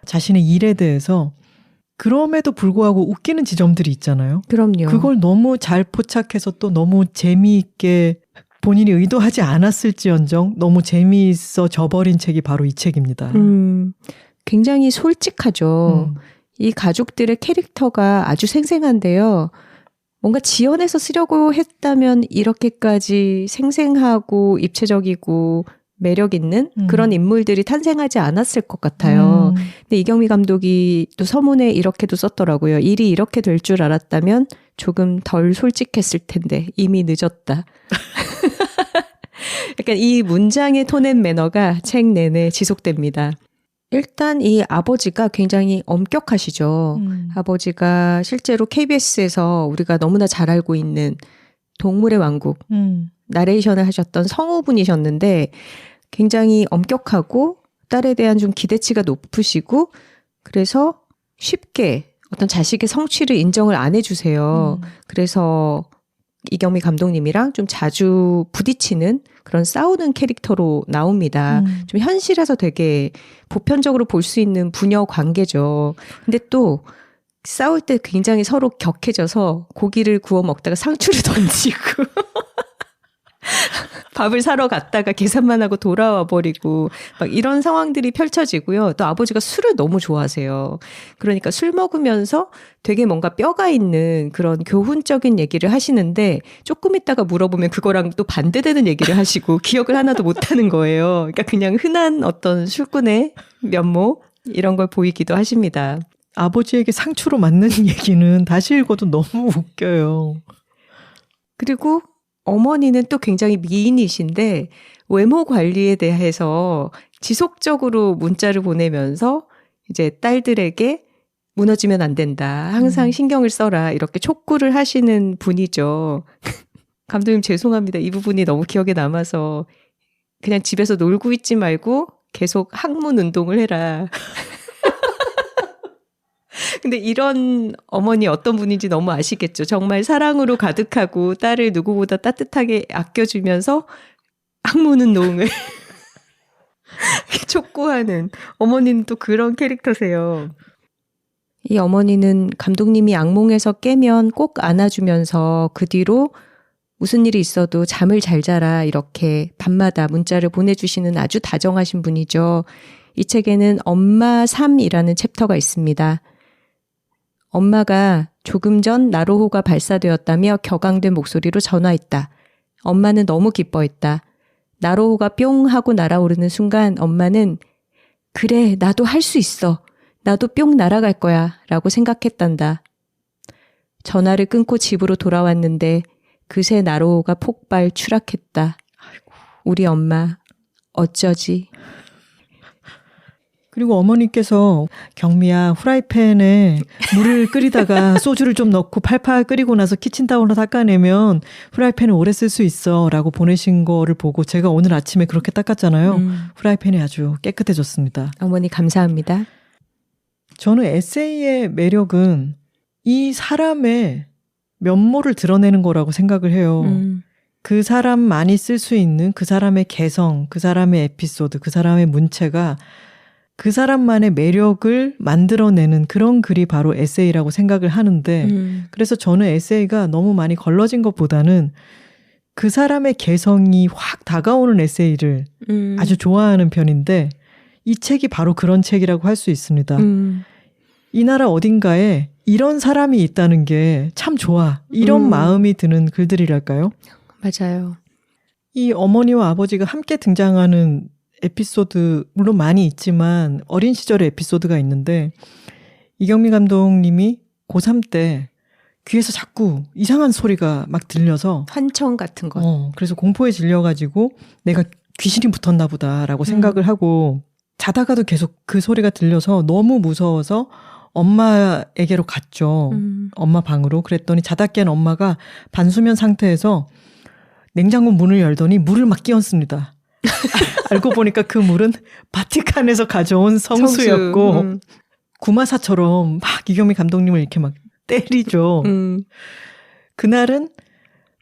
자신의 일에 대해서 그럼에도 불구하고 웃기는 지점들이 있잖아요. 그럼요. 그걸 너무 잘 포착해서 또 너무 재미있게 본인이 의도하지 않았을지언정 너무 재미있어 져버린 책이 바로 이 책입니다. 굉장히 솔직하죠. 이 가족들의 캐릭터가 아주 생생한데요. 뭔가 지어내서 쓰려고 했다면 이렇게까지 생생하고 입체적이고 매력 있는 그런 인물들이 탄생하지 않았을 것 같아요. 근데 이경미 감독이 또 서문에 이렇게도 썼더라고요. 일이 이렇게 될 줄 알았다면 조금 덜 솔직했을 텐데 이미 늦었다. 약간 이 문장의 톤 앤 매너가 책 내내 지속됩니다. 일단 이 아버지가 굉장히 엄격하시죠. 아버지가 실제로 KBS에서 우리가 너무나 잘 알고 있는 동물의 왕국 나레이션을 하셨던 성우분이셨는데 굉장히 엄격하고 딸에 대한 좀 기대치가 높으시고 그래서 쉽게 어떤 자식의 성취를 인정을 안 해주세요. 그래서 이경미 감독님이랑 좀 자주 부딪히는 그런 싸우는 캐릭터로 나옵니다. 좀 현실에서 되게 보편적으로 볼 수 있는 부녀 관계죠. 근데 또 싸울 때 굉장히 서로 격해져서 고기를 구워 먹다가 상추를 던지고 밥을 사러 갔다가 계산만 하고 돌아와 버리고 막 이런 상황들이 펼쳐지고요. 또 아버지가 술을 너무 좋아하세요. 그러니까 술 먹으면서 되게 뭔가 뼈가 있는 그런 교훈적인 얘기를 하시는데 조금 있다가 물어보면 그거랑 또 반대되는 얘기를 하시고 기억을 하나도 못하는 거예요. 그러니까 그냥 흔한 어떤 술꾼의 면모 이런 걸 보이기도 하십니다. 아버지에게 상추로 맞는 얘기는 다시 읽어도 너무 웃겨요. 그리고 어머니는 또 굉장히 미인이신데 외모 관리에 대해서 지속적으로 문자를 보내면서 이제 딸들에게 무너지면 안 된다. 항상 신경을 써라. 이렇게 촉구를 하시는 분이죠. 감독님 죄송합니다. 이 부분이 너무 기억에 남아서 그냥 집에서 놀고 있지 말고 계속 학문 운동을 해라. 근데 이런 어머니 어떤 분인지 너무 아시겠죠. 정말 사랑으로 가득하고 딸을 누구보다 따뜻하게 아껴주면서 악무는 노응을 촉구하는 어머니는 또 그런 캐릭터세요. 이 어머니는 감독님이 악몽에서 깨면 꼭 안아주면서 그 뒤로 무슨 일이 있어도 잠을 잘 자라 이렇게 밤마다 문자를 보내주시는 아주 다정하신 분이죠. 이 책에는 엄마 3이라는 챕터가 있습니다. 엄마가 조금 전 나로호가 발사되었다며 격앙된 목소리로 전화했다. 엄마는 너무 기뻐했다. 나로호가 뿅 하고 날아오르는 순간 엄마는 그래 나도 할 수 있어. 나도 뿅 날아갈 거야 라고 생각했단다. 전화를 끊고 집으로 돌아왔는데 그새 나로호가 폭발 추락했다. 우리 엄마 어쩌지? 그리고 어머니께서 경미야 후라이팬에 물을 끓이다가 소주를 좀 넣고 팔팔 끓이고 나서 키친타올로 닦아내면 후라이팬을 오래 쓸 수 있어 라고 보내신 거를 보고 제가 오늘 아침에 그렇게 닦았잖아요. 후라이팬이 아주 깨끗해졌습니다. 어머니 감사합니다. 저는 에세이의 매력은 이 사람의 면모를 드러내는 거라고 생각을 해요. 그 사람만이 쓸 수 있는 그 사람의 개성, 그 사람의 에피소드, 그 사람의 문체가 그 사람만의 매력을 만들어내는 그런 글이 바로 에세이라고 생각을 하는데 그래서 저는 에세이가 너무 많이 걸러진 것보다는 그 사람의 개성이 확 다가오는 에세이를 아주 좋아하는 편인데 이 책이 바로 그런 책이라고 할 수 있습니다. 이 나라 어딘가에 이런 사람이 있다는 게 참 좋아. 이런 마음이 드는 글들이랄까요? 맞아요. 이 어머니와 아버지가 함께 등장하는 에피소드 물론 많이 있지만 어린 시절의 에피소드가 있는데 이경미 감독님이 고3 때 귀에서 자꾸 이상한 소리가 막 들려서 환청 같은 거. 그래서 공포에 질려가지고 내가 귀신이 붙었나 보다라고 생각을 하고 자다가도 계속 그 소리가 들려서 너무 무서워서 엄마에게로 갔죠. 엄마 방으로. 그랬더니 자다 깬 엄마가 반수면 상태에서 냉장고 문을 열더니 물을 막 끼얹습니다. 알고 보니까 그 물은 바티칸에서 가져온 성수였고 구마사처럼 막 이경미 감독님을 이렇게 막 때리죠. 그날은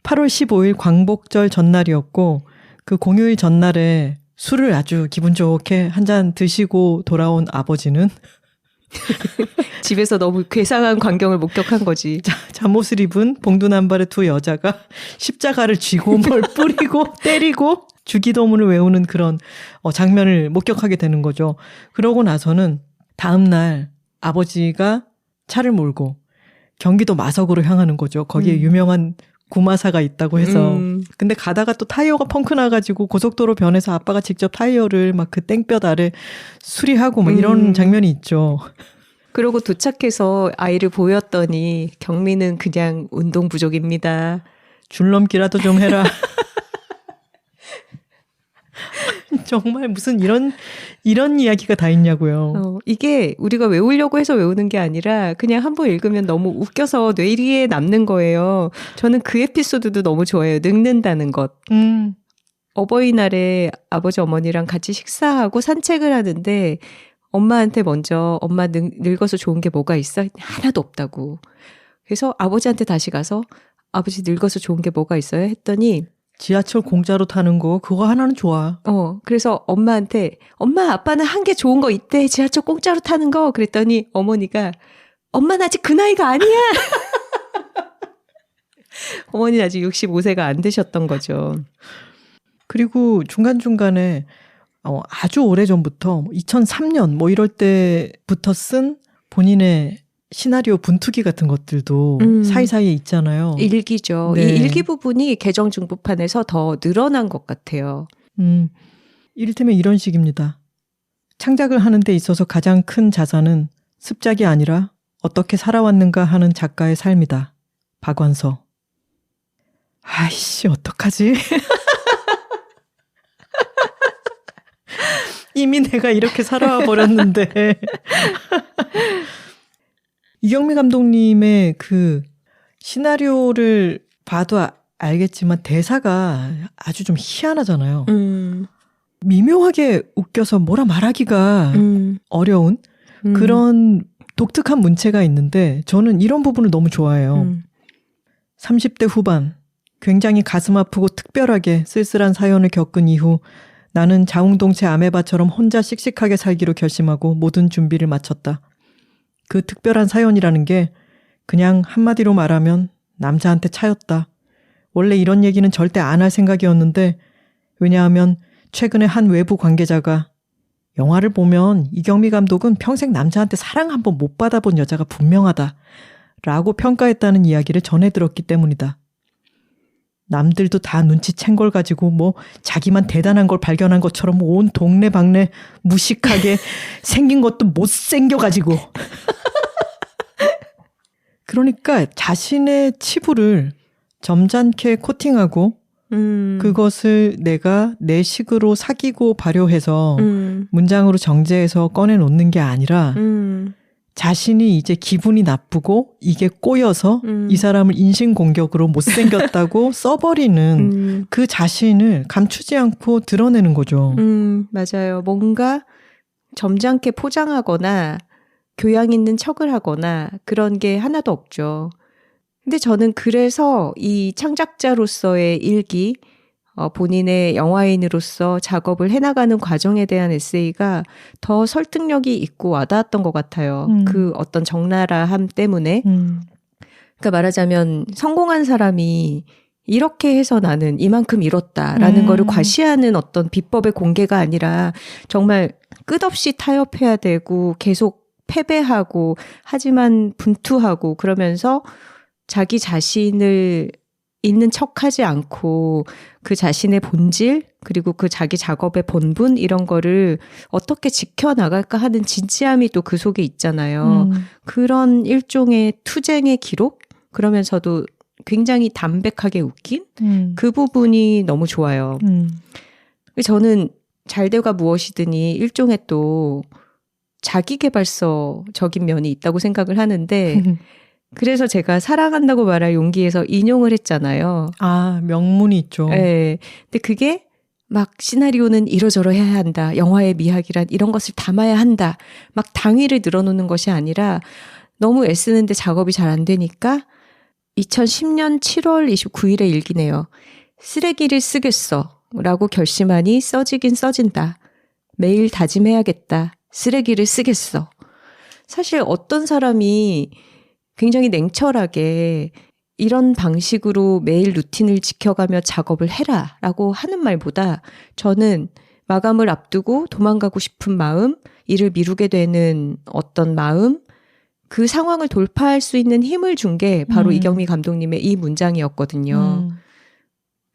8월 15일 광복절 전날이었고 그 공휴일 전날에 술을 아주 기분 좋게 한 잔 드시고 돌아온 아버지는 집에서 너무 괴상한 광경을 목격한 거지. 잠옷을 입은 봉두남발의 두 여자가 십자가를 쥐고 뭘 뿌리고 때리고 주기도문을 외우는 그런 장면을 목격하게 되는 거죠. 그러고 나서는 다음 날 아버지가 차를 몰고 경기도 마석으로 향하는 거죠. 거기에 유명한 구마사가 있다고 해서. 근데 가다가 또 타이어가 펑크 나가지고 고속도로 변해서 아빠가 직접 타이어를 막 그 땡볕 아래 수리하고 막 이런 장면이 있죠. 그러고 도착해서 아이를 보였더니 경미는 그냥 운동 부족입니다. 줄넘기라도 좀 해라. 정말 무슨 이런 이야기가 다 있냐고요. 이게 우리가 외우려고 해서 외우는 게 아니라 그냥 한번 읽으면 너무 웃겨서 뇌리에 남는 거예요. 저는 그 에피소드도 너무 좋아해요. 늙는다는 것. 어버이날에 아버지 어머니랑 같이 식사하고 산책을 하는데 엄마한테 먼저 엄마 늙어서 좋은 게 뭐가 있어? 하나도 없다고. 그래서 아버지한테 다시 가서 아버지 늙어서 좋은 게 뭐가 있어요? 했더니 지하철 공짜로 타는 거 그거 하나는 좋아. 그래서 엄마한테 엄마 아빠는 한 게 좋은 거 있대. 지하철 공짜로 타는 거. 그랬더니 어머니가 엄마는 아직 그 나이가 아니야. 어머니는 아직 65세가 안 되셨던 거죠. 그리고 중간중간에 아주 오래전부터 2003년 뭐 이럴 때부터 쓴 본인의 시나리오 분투기 같은 것들도 사이사이에 있잖아요. 일기죠. 네. 이 일기 부분이 개정 중부판에서 더 늘어난 것 같아요. 이를테면 이런 식입니다. 창작을 하는 데 있어서 가장 큰 자산은 습작이 아니라 어떻게 살아왔는가 하는 작가의 삶이다. 박완서. 아이씨 어떡하지? 이미 내가 이렇게 살아와 버렸는데. 이경미 감독님의 그 시나리오를 봐도 알겠지만 대사가 아주 좀 희한하잖아요. 미묘하게 웃겨서 뭐라 말하기가 어려운 그런 독특한 문체가 있는데 저는 이런 부분을 너무 좋아해요. 30대 후반 굉장히 가슴 아프고 특별하게 쓸쓸한 사연을 겪은 이후 나는 자웅동체 아메바처럼 혼자 씩씩하게 살기로 결심하고 모든 준비를 마쳤다. 그 특별한 사연이라는 게 그냥 한마디로 말하면 남자한테 차였다. 원래 이런 얘기는 절대 안 할 생각이었는데 왜냐하면 최근에 한 외부 관계자가 영화를 보면 이경미 감독은 평생 남자한테 사랑 한번 못 받아본 여자가 분명하다 라고 평가했다는 이야기를 전해 들었기 때문이다. 남들도 다 눈치챈 걸 가지고 뭐 자기만 대단한 걸 발견한 것처럼 온 동네방네 무식하게 생긴 것도 못생겨가지고 그러니까 자신의 치부를 점잖게 코팅하고 그것을 내가 내 식으로 사귀고 발효해서 문장으로 정제해서 꺼내놓는 게 아니라 자신이 이제 기분이 나쁘고 이게 꼬여서 이 사람을 인신공격으로 못생겼다고 써버리는 그 자신을 감추지 않고 드러내는 거죠. 맞아요. 뭔가 점잖게 포장하거나 교양 있는 척을 하거나 그런 게 하나도 없죠. 근데 저는 그래서 이 창작자로서의 일기, 본인의 영화인으로서 작업을 해나가는 과정에 대한 에세이가 더 설득력이 있고 와닿았던 것 같아요. 그 어떤 적나라함 때문에. 그러니까 말하자면 성공한 사람이 이렇게 해서 나는 이만큼 이뤘다라는 거를 과시하는 어떤 비법의 공개가 아니라 정말 끝없이 타협해야 되고 계속 패배하고 하지만 분투하고 그러면서 자기 자신을 있는 척하지 않고 그 자신의 본질 그리고 그 자기 작업의 본분 이런 거를 어떻게 지켜나갈까 하는 진지함이 또 그 속에 있잖아요. 그런 일종의 투쟁의 기록? 그러면서도 굉장히 담백하게 웃긴 그 부분이 너무 좋아요. 저는 잘돼가 무엇이든이 일종의 또 자기계발서적인 면이 있다고 생각을 하는데 그래서 제가 사랑한다고 말할 용기에서 인용을 했잖아요. 아, 명문이 있죠. 네. 근데 그게 막 시나리오는 이러저러 해야 한다. 영화의 미학이란 이런 것을 담아야 한다. 막 당위를 늘어놓는 것이 아니라 너무 애쓰는데 작업이 잘 안 되니까 2010년 7월 29일에 일기네요. 쓰레기를 쓰겠어 라고 결심하니 써지긴 써진다. 매일 다짐해야겠다. 쓰레기를 쓰겠어. 사실 어떤 사람이 굉장히 냉철하게 이런 방식으로 매일 루틴을 지켜가며 작업을 해라 라고 하는 말보다 저는 마감을 앞두고 도망가고 싶은 마음, 일을 미루게 되는 어떤 마음, 그 상황을 돌파할 수 있는 힘을 준 게 바로 이경미 감독님의 이 문장이었거든요.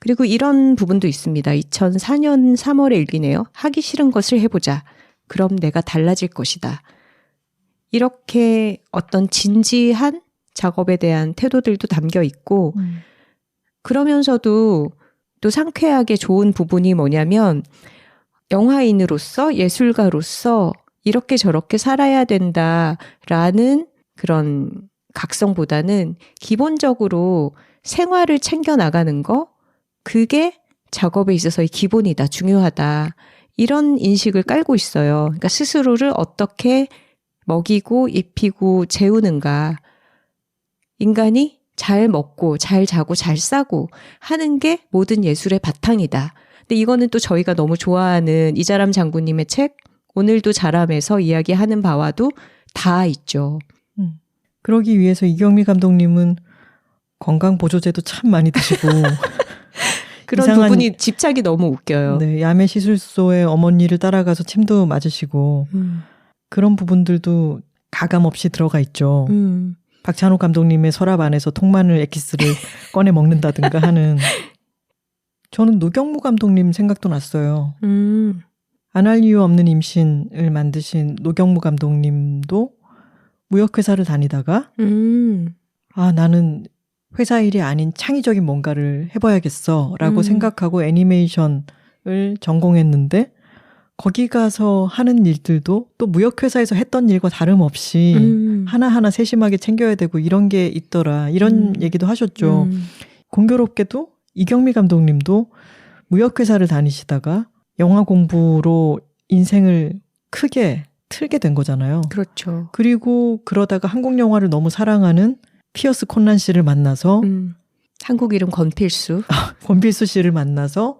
그리고 이런 부분도 있습니다. 2004년 3월에 일기네요. 하기 싫은 것을 해보자. 그럼 내가 달라질 것이다. 이렇게 어떤 진지한 작업에 대한 태도들도 담겨 있고 그러면서도 또 상쾌하게 좋은 부분이 뭐냐면 영화인으로서 예술가로서 이렇게 저렇게 살아야 된다라는 그런 각성보다는 기본적으로 생활을 챙겨나가는 거 그게 작업에 있어서의 기본이다. 중요하다. 이런 인식을 깔고 있어요. 그러니까 스스로를 어떻게 먹이고 입히고 재우는가. 인간이 잘 먹고 잘 자고 잘 싸고 하는 게 모든 예술의 바탕이다. 근데 이거는 또 저희가 너무 좋아하는 이자람 장군님의 책 오늘도 자람에서 이야기하는 바와도 다 있죠. 그러기 위해서 이경미 감독님은 건강보조제도 참 많이 드시고 그런 부분이 집착이 너무 웃겨요. 네, 야매 시술소에 어머니를 따라가서 침도 맞으시고 그런 부분들도 가감 없이 들어가 있죠. 박찬욱 감독님의 서랍 안에서 통마늘 엑기스를 꺼내 먹는다든가 하는. 저는 노경무 감독님 생각도 났어요. 안 할 이유 없는 임신을 만드신 노경무 감독님도 무역회사를 다니다가 아 나는 회사 일이 아닌 창의적인 뭔가를 해봐야겠어 라고 생각하고 애니메이션을 전공했는데 거기 가서 하는 일들도 또 무역회사에서 했던 일과 다름없이 하나하나 세심하게 챙겨야 되고 이런 게 있더라. 이런 얘기도 하셨죠. 공교롭게도 이경미 감독님도 무역회사를 다니시다가 영화 공부로 인생을 크게 틀게 된 거잖아요. 그렇죠. 그리고 그러다가 한국 영화를 너무 사랑하는 피어스 콘란 씨를 만나서 한국 이름 권필수. 권필수 씨를 만나서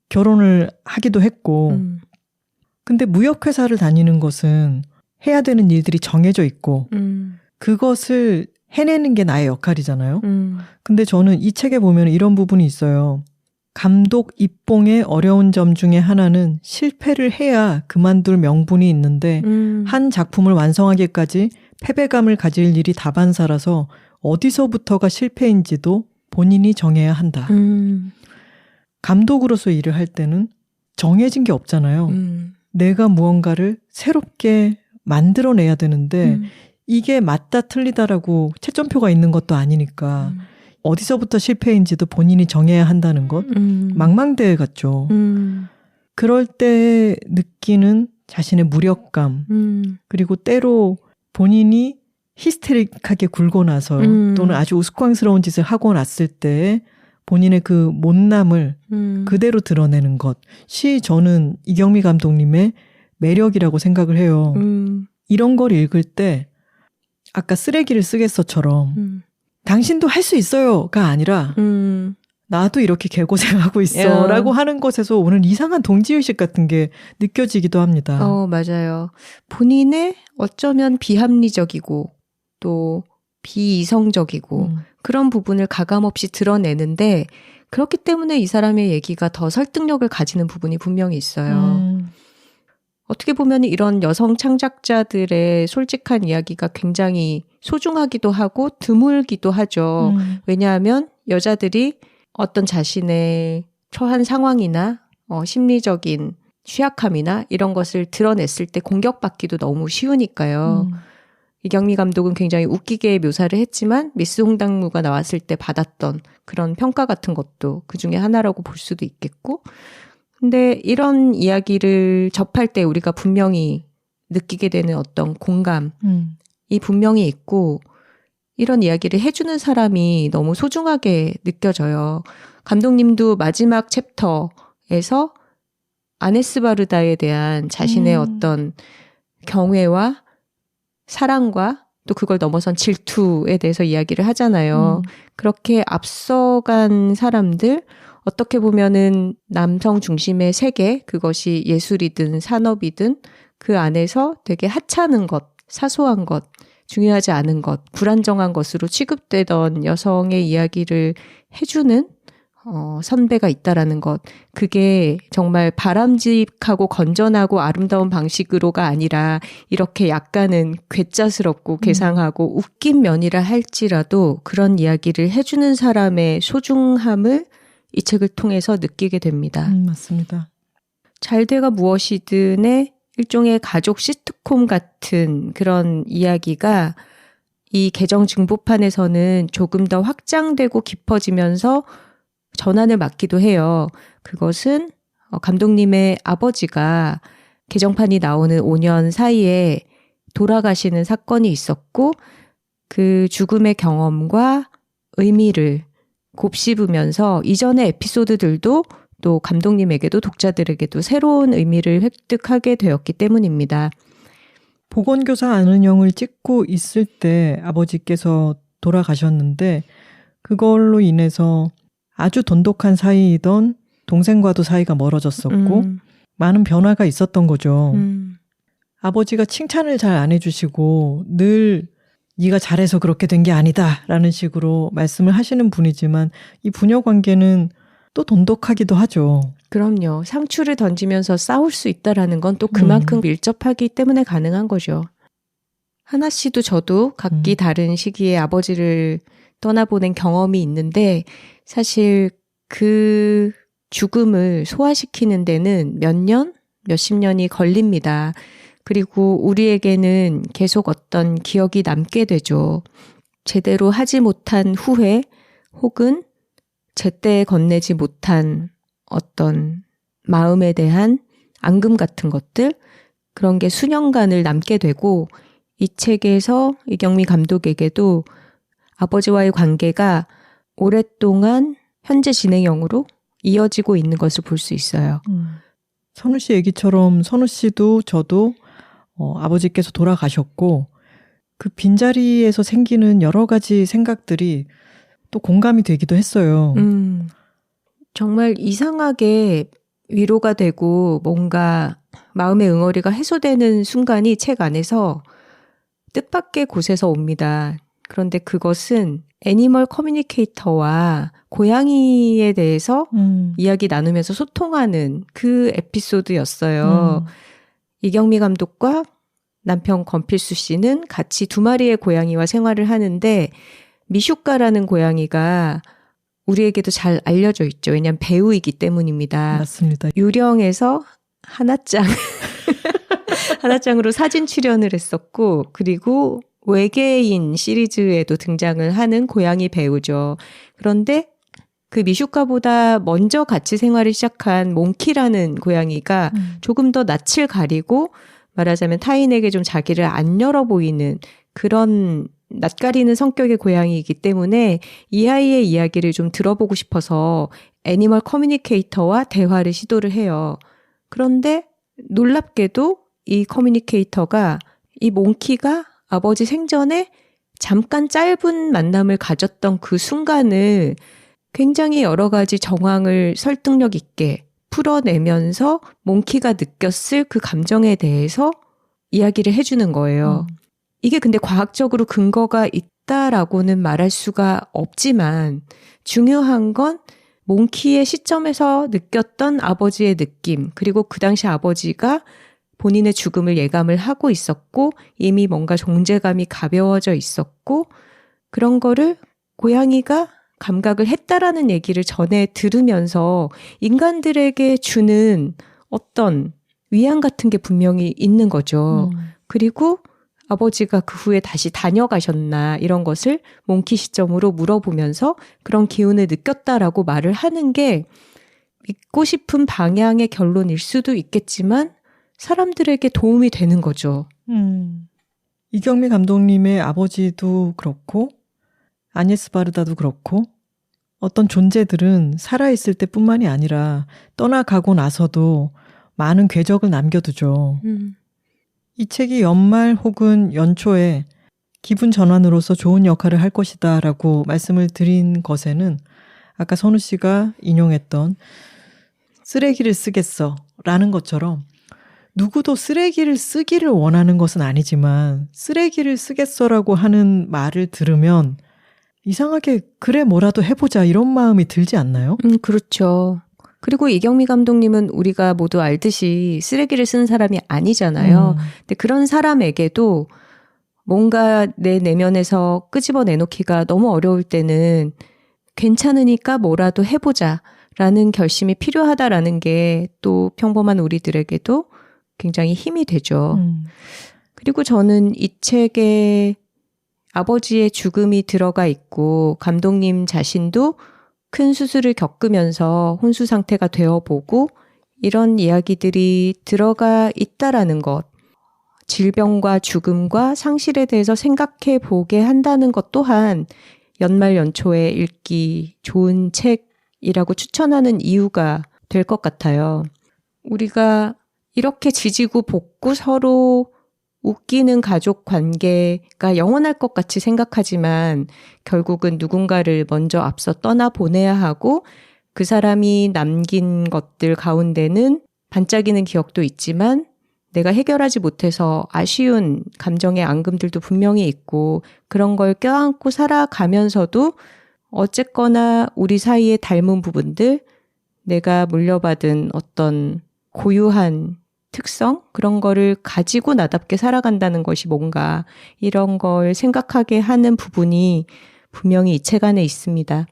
결혼을 하기도 했고 근데 무역회사를 다니는 것은 해야 되는 일들이 정해져 있고 그것을 해내는 게 나의 역할이잖아요. 근데 저는 이 책에 보면 이런 부분이 있어요. 감독 입봉의 어려운 점 중에 하나는 실패를 해야 그만둘 명분이 있는데 한 작품을 완성하기까지 패배감을 가질 일이 다반사라서 어디서부터가 실패인지도 본인이 정해야 한다. 감독으로서 일을 할 때는 정해진 게 없잖아요. 내가 무언가를 새롭게 만들어내야 되는데 이게 맞다 틀리다라고 채점표가 있는 것도 아니니까 어디서부터 실패인지도 본인이 정해야 한다는 것 망망대해 같죠. 그럴 때 느끼는 자신의 무력감 그리고 때로 본인이 히스테릭하게 굴고 나서 또는 아주 우스꽝스러운 짓을 하고 났을 때 본인의 그 못남을 그대로 드러내는 것이 저는 이경미 감독님의 매력이라고 생각을 해요. 이런 걸 읽을 때 아까 쓰레기를 쓰겠어처럼 당신도 할 수 있어요가 아니라 나도 이렇게 개고생하고 있어 라고 하는 것에서 오는 이상한 동지의식 같은 게 느껴지기도 합니다. 맞아요. 본인의 어쩌면 비합리적이고 또 비이성적이고 그런 부분을 가감없이 드러내는데 그렇기 때문에 이 사람의 얘기가 더 설득력을 가지는 부분이 분명히 있어요. 어떻게 보면 이런 여성 창작자들의 솔직한 이야기가 굉장히 소중하기도 하고 드물기도 하죠. 왜냐하면 여자들이 어떤 자신의 처한 상황이나 심리적인 취약함이나 이런 것을 드러냈을 때 공격받기도 너무 쉬우니까요. 이경미 감독은 굉장히 웃기게 묘사를 했지만 미스 홍당무가 나왔을 때 받았던 그런 평가 같은 것도 그 중에 하나라고 볼 수도 있겠고 근데 이런 이야기를 접할 때 우리가 분명히 느끼게 되는 어떤 공감이 분명히 있고 이런 이야기를 해주는 사람이 너무 소중하게 느껴져요. 감독님도 마지막 챕터에서 아네스 바르다에 대한 자신의 어떤 경외와 사랑과 또 그걸 넘어선 질투에 대해서 이야기를 하잖아요. 그렇게 앞서간 사람들 어떻게 보면은 남성 중심의 세계, 그것이 예술이든 산업이든 그 안에서 되게 하찮은 것, 사소한 것, 중요하지 않은 것, 불안정한 것으로 취급되던 여성의 이야기를 해주는 선배가 있다라는 것. 그게 정말 바람직하고 건전하고 아름다운 방식으로가 아니라 이렇게 약간은 괴짜스럽고 괴상하고 웃긴 면이라 할지라도 그런 이야기를 해주는 사람의 소중함을 이 책을 통해서 느끼게 됩니다. 맞습니다. 잘돼가 무엇이든의 일종의 가족 시트콤 같은 그런 이야기가 이 개정 증보판에서는 조금 더 확장되고 깊어지면서 전환을 맞기도 해요. 그것은 감독님의 아버지가 개정판이 나오는 5년 사이에 돌아가시는 사건이 있었고 그 죽음의 경험과 의미를 곱씹으면서 이전의 에피소드들도 또 감독님에게도 독자들에게도 새로운 의미를 획득하게 되었기 때문입니다. 보건교사 안은영을 찍고 있을 때 아버지께서 돌아가셨는데 그걸로 인해서 아주 돈독한 사이이던 동생과도 사이가 멀어졌었고 많은 변화가 있었던 거죠. 아버지가 칭찬을 잘 안 해주시고 늘 네가 잘해서 그렇게 된 게 아니다 라는 식으로 말씀을 하시는 분이지만 이 부녀 관계는 또 돈독하기도 하죠. 그럼요. 상추를 던지면서 싸울 수 있다라는 건 또 그만큼 밀접하기 때문에 가능한 거죠. 하나 씨도 저도 각기 다른 시기에 아버지를 떠나보낸 경험이 있는데 사실 그 죽음을 소화시키는 데는 몇 년, 몇십 년이 걸립니다. 그리고 우리에게는 계속 어떤 기억이 남게 되죠. 제대로 하지 못한 후회 혹은 제때 건네지 못한 어떤 마음에 대한 앙금 같은 것들 그런 게 수년간을 남게 되고 이 책에서 이경미 감독에게도 아버지와의 관계가 오랫동안 현재 진행형으로 이어지고 있는 것을 볼 수 있어요. 선우 씨 얘기처럼 선우 씨도 저도 아버지께서 돌아가셨고 그 빈자리에서 생기는 여러 가지 생각들이 또 공감이 되기도 했어요. 정말 이상하게 위로가 되고 뭔가 마음의 응어리가 해소되는 순간이 책 안에서 뜻밖의 곳에서 옵니다. 그런데 그것은 애니멀 커뮤니케이터와 고양이에 대해서 이야기 나누면서 소통하는 그 에피소드였어요. 이경미 감독과 남편 권필수 씨는 같이 2마리의 고양이와 생활을 하는데 미슈카라는 고양이가 우리에게도 잘 알려져 있죠. 왜냐하면 배우이기 때문입니다. 맞습니다. 유령에서 하나짱으로 사진 출연을 했었고 그리고 외계인 시리즈에도 등장을 하는 고양이 배우죠. 그런데 그 미슈카보다 먼저 같이 생활을 시작한 몽키라는 고양이가 조금 더 낯을 가리고 말하자면 타인에게 좀 자기를 안 열어 보이는 그런 낯가리는 성격의 고양이이기 때문에 이 아이의 이야기를 좀 들어보고 싶어서 애니멀 커뮤니케이터와 대화를 시도를 해요. 그런데 놀랍게도 이 커뮤니케이터가 이 몽키가 아버지 생전에 잠깐 짧은 만남을 가졌던 그 순간을 굉장히 여러 가지 정황을 설득력 있게 풀어내면서 몽키가 느꼈을 그 감정에 대해서 이야기를 해주는 거예요. 이게 근데 과학적으로 근거가 있다라고는 말할 수가 없지만 중요한 건 몽키의 시점에서 느꼈던 아버지의 느낌, 그리고 그 당시 아버지가 본인의 죽음을 예감을 하고 있었고 이미 뭔가 존재감이 가벼워져 있었고 그런 거를 고양이가 감각을 했다라는 얘기를 전에 들으면서 인간들에게 주는 어떤 위안 같은 게 분명히 있는 거죠. 그리고 아버지가 그 후에 다시 다녀가셨나 이런 것을 몽키 시점으로 물어보면서 그런 기운을 느꼈다라고 말을 하는 게 믿고 싶은 방향의 결론일 수도 있겠지만 사람들에게 도움이 되는 거죠. 이경미 감독님의 아버지도 그렇고 아니에스 바르다도 그렇고 어떤 존재들은 살아있을 때뿐만이 아니라 떠나가고 나서도 많은 궤적을 남겨두죠. 이 책이 연말 혹은 연초에 기분 전환으로서 좋은 역할을 할 것이다 라고 말씀을 드린 것에는 아까 선우 씨가 인용했던 쓰레기를 쓰겠어 라는 것처럼 누구도 쓰레기를 쓰기를 원하는 것은 아니지만 쓰레기를 쓰겠어라고 하는 말을 들으면 이상하게 그래 뭐라도 해보자 이런 마음이 들지 않나요? 그렇죠. 그리고 이경미 감독님은 우리가 모두 알듯이 쓰레기를 쓰는 사람이 아니잖아요. 근데 그런 사람에게도 뭔가 내 내면에서 끄집어내놓기가 너무 어려울 때는 괜찮으니까 뭐라도 해보자라는 결심이 필요하다라는 게 또 평범한 우리들에게도 굉장히 힘이 되죠. 그리고 저는 이 책에 아버지의 죽음이 들어가 있고 감독님 자신도 큰 수술을 겪으면서 혼수 상태가 되어보고 이런 이야기들이 들어가 있다라는 것, 질병과 죽음과 상실에 대해서 생각해 보게 한다는 것 또한 연말 연초에 읽기 좋은 책이라고 추천하는 이유가 될 것 같아요. 우리가 이렇게 지지고 볶고 서로 웃기는 가족 관계가 영원할 것 같이 생각하지만 결국은 누군가를 먼저 앞서 떠나보내야 하고 그 사람이 남긴 것들 가운데는 반짝이는 기억도 있지만 내가 해결하지 못해서 아쉬운 감정의 앙금들도 분명히 있고 그런 걸 껴안고 살아가면서도 어쨌거나 우리 사이에 닮은 부분들, 내가 물려받은 어떤 고유한 특성? 그런 거를 가지고 나답게 살아간다는 것이 뭔가 이런 걸 생각하게 하는 부분이 분명히 이 책 안에 있습니다.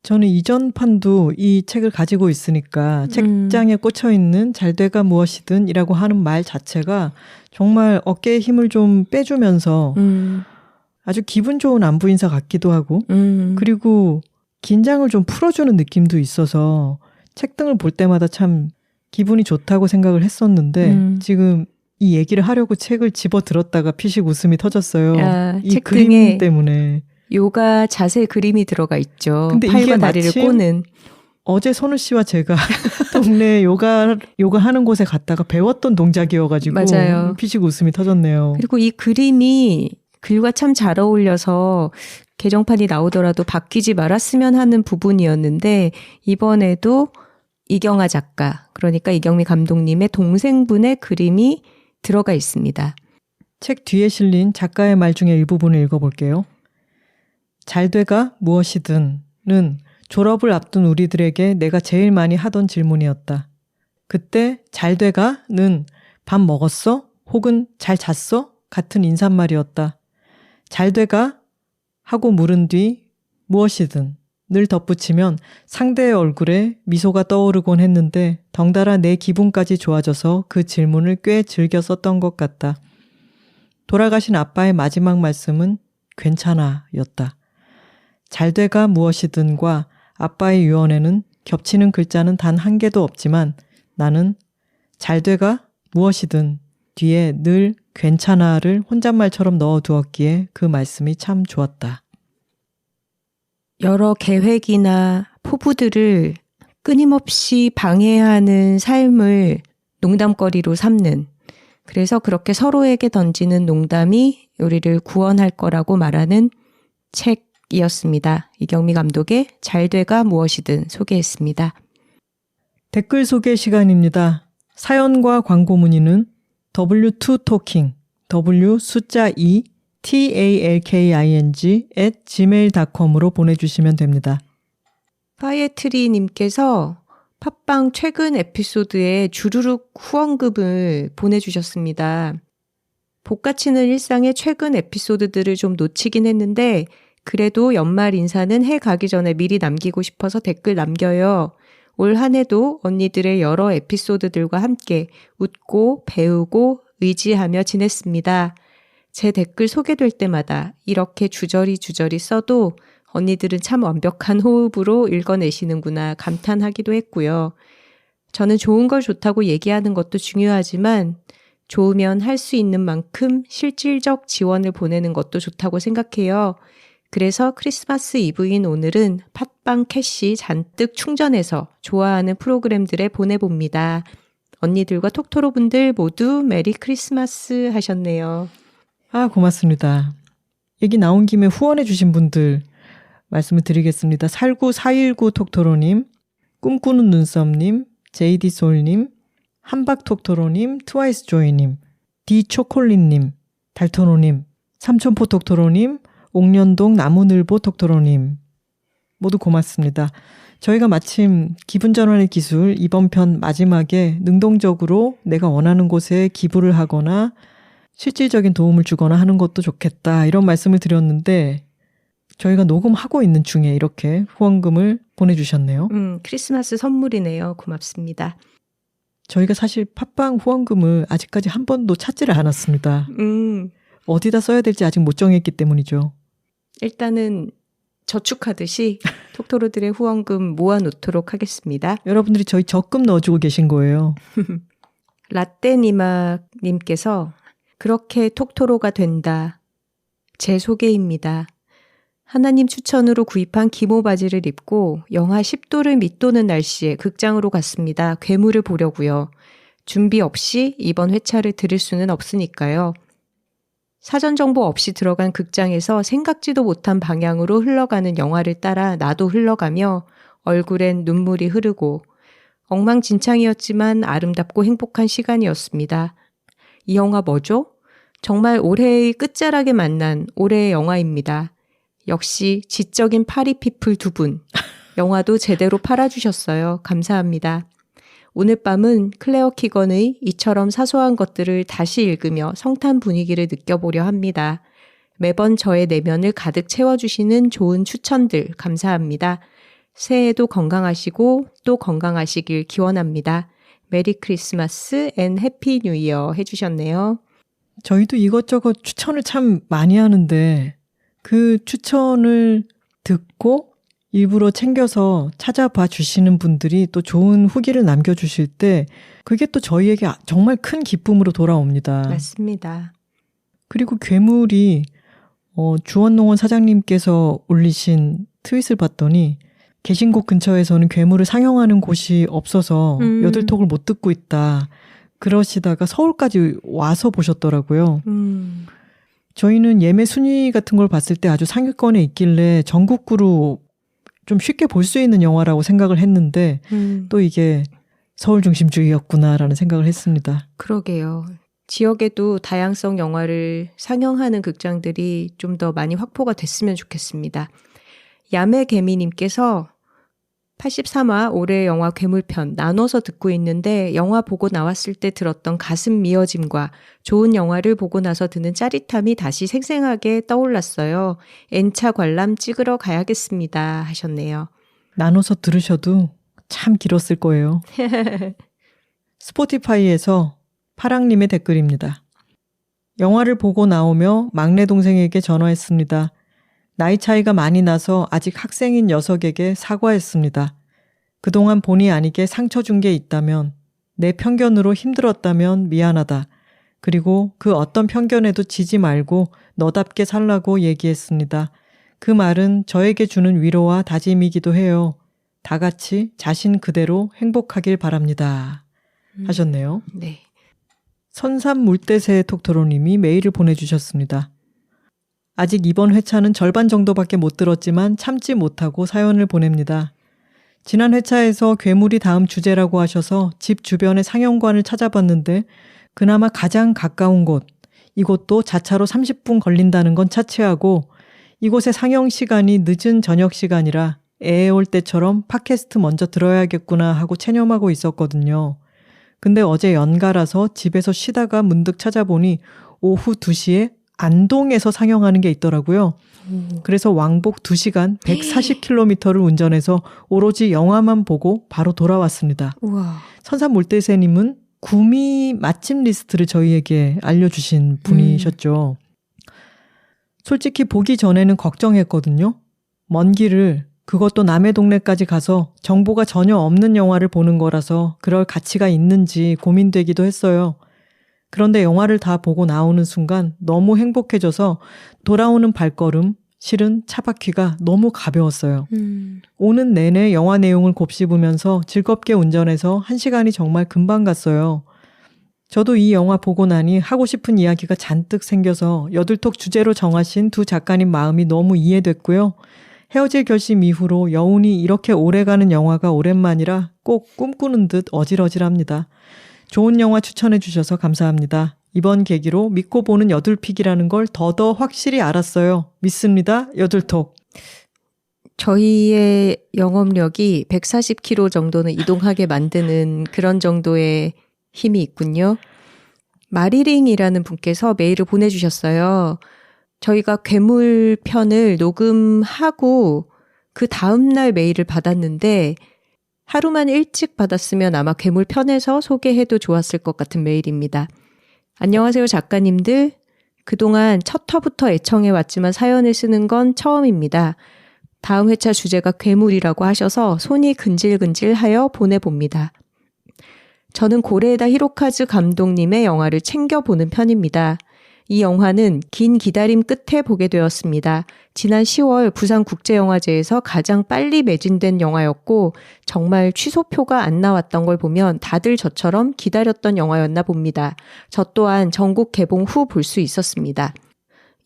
저는 이전 판도 이 책을 가지고 있으니까 책장에 꽂혀있는 잘돼가 무엇이든 이라고 하는 말 자체가 정말 어깨에 힘을 좀 빼주면서 아주 기분 좋은 안부 인사 같기도 하고 그리고 긴장을 좀 풀어주는 느낌도 있어서 책 등을 볼 때마다 참 기분이 좋다고 생각을 했었는데 지금 이 얘기를 하려고 책을 집어들었다가 피식 웃음이 터졌어요. 이 그림 때문에. 요가 자세 그림이 들어가 있죠. 근데 팔과 이게 다리를 꼬는. 어제 선우 씨와 제가 동네 요가 하는 곳에 갔다가 배웠던 동작이어가지고 맞아요. 피식 웃음이 터졌네요. 그리고 이 그림이 글과 참 잘 어울려서 개정판이 나오더라도 바뀌지 말았으면 하는 부분이었는데 이번에도 이경아 작가, 그러니까 이경미 감독님의 동생분의 그림이 들어가 있습니다. 책 뒤에 실린 작가의 말 중에 일부분을 읽어볼게요. 잘 돼가 무엇이든은 졸업을 앞둔 우리들에게 내가 제일 많이 하던 질문이었다. 그때 잘 돼가는 밥 먹었어? 혹은 잘 잤어? 같은 인사말이었다. 잘 돼가? 하고 물은 뒤 무엇이든 늘 덧붙이면 상대의 얼굴에 미소가 떠오르곤 했는데 덩달아 내 기분까지 좋아져서 그 질문을 꽤 즐겨 썼던 것 같다. 돌아가신 아빠의 마지막 말씀은 괜찮아 였다. 잘 돼가 무엇이든과 아빠의 유언에는 겹치는 글자는 단 한 개도 없지만 나는 잘 돼가 무엇이든 뒤에 늘 괜찮아를 혼잣말처럼 넣어두었기에 그 말씀이 참 좋았다. 여러 계획이나 포부들을 끊임없이 방해하는 삶을 농담거리로 삼는, 그래서 그렇게 서로에게 던지는 농담이 우리를 구원할 거라고 말하는 책이었습니다. 이경미 감독의 잘 돼가 무엇이든 소개했습니다. 댓글 소개 시간입니다. 사연과 광고 문의는 w2talking, w 숫자 2, talking@gmail.com으로 보내주시면 됩니다. 파이애트리님께서 팟빵 최근 에피소드에 주르륵 후원금을 보내주셨습니다. 복가치는 일상의 최근 에피소드들을 좀 놓치긴 했는데 그래도 연말 인사는 해 가기 전에 미리 남기고 싶어서 댓글 남겨요. 올 한 해도 언니들의 여러 에피소드들과 함께 웃고 배우고 의지하며 지냈습니다. 제 댓글 소개될 때마다 이렇게 주저리 써도 언니들은 참 완벽한 호흡으로 읽어내시는구나 감탄하기도 했고요. 저는 좋은 걸 좋다고 얘기하는 것도 중요하지만 좋으면 할 수 있는 만큼 실질적 지원을 보내는 것도 좋다고 생각해요. 그래서 크리스마스 이브인 오늘은 팟빵 캐시 잔뜩 충전해서 좋아하는 프로그램들에 보내봅니다. 언니들과 톡토로 분들 모두 메리 크리스마스 하셨네요. 아, 고맙습니다. 얘기 나온 김에 후원해 주신 분들 말씀을 드리겠습니다. 살구 419 톡토로님, 꿈꾸는 눈썹님, 제이디솔님, 한박톡토로님, 트와이스 조이님, 디초콜릿님, 달토노님, 삼천포 톡토로님, 옥년동 나무늘보 톡토로님 모두 고맙습니다. 저희가 마침 기분전환의 기술 이번 편 마지막에 능동적으로 내가 원하는 곳에 기부를 하거나 실질적인 도움을 주거나 하는 것도 좋겠다 이런 말씀을 드렸는데 저희가 녹음하고 있는 중에 이렇게 후원금을 보내주셨네요. 크리스마스 선물이네요. 고맙습니다. 저희가 사실 팟빵 후원금을 아직까지 한 번도 찾지를 않았습니다. 어디다 써야 될지 아직 못 정했기 때문이죠. 일단은 저축하듯이 톡토로들의 후원금 모아놓도록 하겠습니다. 여러분들이 저희 적금 넣어주고 계신 거예요. 라떼니마님께서 그렇게 톡토로가 된다. 제 소개입니다. 하나님 추천으로 구입한 기모 바지를 입고 영하 10도를 밑도는 날씨에 극장으로 갔습니다. 괴물을 보려고요. 준비 없이 이번 회차를 들을 수는 없으니까요. 사전 정보 없이 들어간 극장에서 생각지도 못한 방향으로 흘러가는 영화를 따라 나도 흘러가며 얼굴엔 눈물이 흐르고 엉망진창이었지만 아름답고 행복한 시간이었습니다. 이 영화 뭐죠? 정말 올해의 끝자락에 만난 올해의 영화입니다. 역시 지적인 파리피플 두 분. 영화도 제대로 팔아주셨어요. 감사합니다. 오늘 밤은 클레어 키건의 이처럼 사소한 것들을 다시 읽으며 성탄 분위기를 느껴보려 합니다. 매번 저의 내면을 가득 채워주시는 좋은 추천들 감사합니다. 새해에도 건강하시고 또 건강하시길 기원합니다. 메리 크리스마스 앤 해피 뉴 이어 해주셨네요. 저희도 이것저것 추천을 참 많이 하는데 그 추천을 듣고 일부러 챙겨서 찾아봐 주시는 분들이 또 좋은 후기를 남겨주실 때 그게 또 저희에게 정말 큰 기쁨으로 돌아옵니다. 맞습니다. 그리고 괴물이 주원농원 사장님께서 올리신 트윗을 봤더니 계신 곳 근처에서는 괴물을 상영하는 곳이 없어서 여들톡을 못 듣고 있다. 그러시다가 서울까지 와서 보셨더라고요. 저희는 예매 순위 같은 걸 봤을 때 아주 상위권에 있길래 전국구로 좀 쉽게 볼 수 있는 영화라고 생각을 했는데 또 이게 서울 중심주의였구나라는 생각을 했습니다. 그러게요. 지역에도 다양성 영화를 상영하는 극장들이 좀 더 많이 확보가 됐으면 좋겠습니다. 야매개미님께서 83화 올해 영화 괴물편 나눠서 듣고 있는데 영화 보고 나왔을 때 들었던 가슴 미어짐과 좋은 영화를 보고 나서 드는 짜릿함이 다시 생생하게 떠올랐어요. N차 관람 찍으러 가야겠습니다 하셨네요. 나눠서 들으셔도 참 길었을 거예요. 스포티파이에서 파랑님의 댓글입니다. 영화를 보고 나오며 막내 동생에게 전화했습니다. 나이 차이가 많이 나서 아직 학생인 녀석에게 사과했습니다. 그동안 본의 아니게 상처 준 게 있다면, 내 편견으로 힘들었다면 미안하다. 그리고 그 어떤 편견에도 지지 말고 너답게 살라고 얘기했습니다. 그 말은 저에게 주는 위로와 다짐이기도 해요. 다 같이 자신 그대로 행복하길 바랍니다. 하셨네요. 네. 선삼물대새 톡토로님이 메일을 보내주셨습니다. 아직 이번 회차는 절반 정도밖에 못 들었지만 참지 못하고 사연을 보냅니다. 지난 회차에서 괴물이 다음 주제라고 하셔서 집 주변의 상영관을 찾아봤는데 그나마 가장 가까운 곳, 이곳도 자차로 30분 걸린다는 건 차치하고 이곳의 상영 시간이 늦은 저녁 시간이라 애 올 때처럼 팟캐스트 먼저 들어야겠구나 하고 체념하고 있었거든요. 근데 어제 연가라서 집에서 쉬다가 문득 찾아보니 오후 2시에 안동에서 상영하는 게 있더라고요. 그래서 왕복 2시간 140km를 운전해서 오로지 영화만 보고 바로 돌아왔습니다. 우와. 선삼물대새님은 구미 맛집 리스트를 저희에게 알려주신 분이셨죠. 솔직히 보기 전에는 걱정했거든요. 먼 길을 그것도 남의 동네까지 가서 정보가 전혀 없는 영화를 보는 거라서 그럴 가치가 있는지 고민되기도 했어요. 그런데 영화를 다 보고 나오는 순간 너무 행복해져서 돌아오는 발걸음, 실은 차바퀴가 너무 가벼웠어요. 오는 내내 영화 내용을 곱씹으면서 즐겁게 운전해서 1시간이 정말 금방 갔어요. 저도 이 영화 보고 나니 하고 싶은 이야기가 잔뜩 생겨서 여들톡 주제로 정하신 두 작가님 마음이 너무 이해됐고요. 헤어질 결심 이후로 여운이 이렇게 오래가는 영화가 오랜만이라 꼭 꿈꾸는 듯 어질어질합니다. 좋은 영화 추천해 주셔서 감사합니다. 이번 계기로 믿고 보는 여둘픽이라는 걸 더더 확실히 알았어요. 믿습니다. 여둘톡. 저희의 영업력이 140km 정도는 이동하게 만드는 그런 정도의 힘이 있군요. 마리링이라는 분께서 메일을 보내주셨어요. 저희가 괴물 편을 녹음하고 그 다음날 메일을 받았는데 하루만 일찍 받았으면 아마 괴물 편에서 소개해도 좋았을 것 같은 메일입니다. 안녕하세요 작가님들. 그동안 첫 화부터 애청해왔지만 사연을 쓰는 건 처음입니다. 다음 회차 주제가 괴물이라고 하셔서 손이 근질근질하여 보내봅니다. 저는 고레에다 히로카즈 감독님의 영화를 챙겨보는 편입니다. 이 영화는 긴 기다림 끝에 보게 되었습니다. 지난 10월 부산국제영화제에서 가장 빨리 매진된 영화였고 정말 취소표가 안 나왔던 걸 보면 다들 저처럼 기다렸던 영화였나 봅니다. 저 또한 전국 개봉 후 볼 수 있었습니다.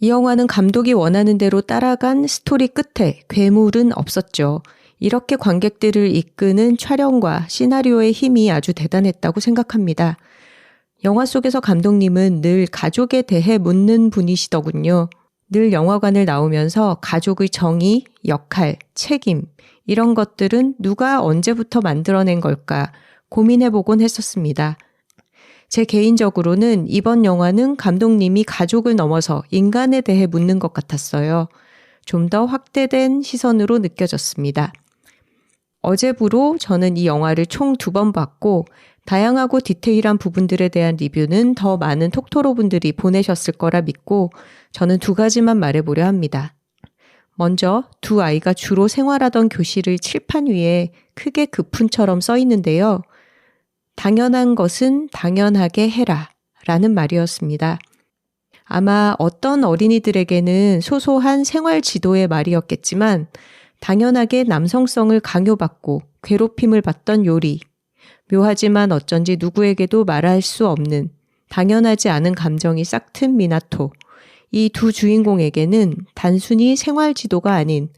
이 영화는 감독이 원하는 대로 따라간 스토리 끝에 괴물은 없었죠. 이렇게 관객들을 이끄는 촬영과 시나리오의 힘이 아주 대단했다고 생각합니다. 영화 속에서 감독님은 늘 가족에 대해 묻는 분이시더군요. 늘 영화관을 나오면서 가족의 정의, 역할, 책임 이런 것들은 누가 언제부터 만들어낸 걸까 고민해보곤 했었습니다. 제 개인적으로는 이번 영화는 감독님이 가족을 넘어서 인간에 대해 묻는 것 같았어요. 좀 더 확대된 시선으로 느껴졌습니다. 어제부로 저는 이 영화를 총 2번 봤고 다양하고 디테일한 부분들에 대한 리뷰는 더 많은 톡토로 분들이 보내셨을 거라 믿고 저는 2가지만 말해보려 합니다. 먼저 두 아이가 주로 생활하던 교실의 칠판 위에 크게 급훈처럼 써 있는데요. 당연한 것은 당연하게 해라 라는 말이었습니다. 아마 어떤 어린이들에게는 소소한 생활 지도의 말이었겠지만 당연하게 남성성을 강요받고 괴롭힘을 받던 요리, 묘하지만 어쩐지 누구에게도 말할 수 없는 당연하지 않은 감정이 싹튼 미나토, 이 두 주인공에게는 단순히 생활 지도가 아닌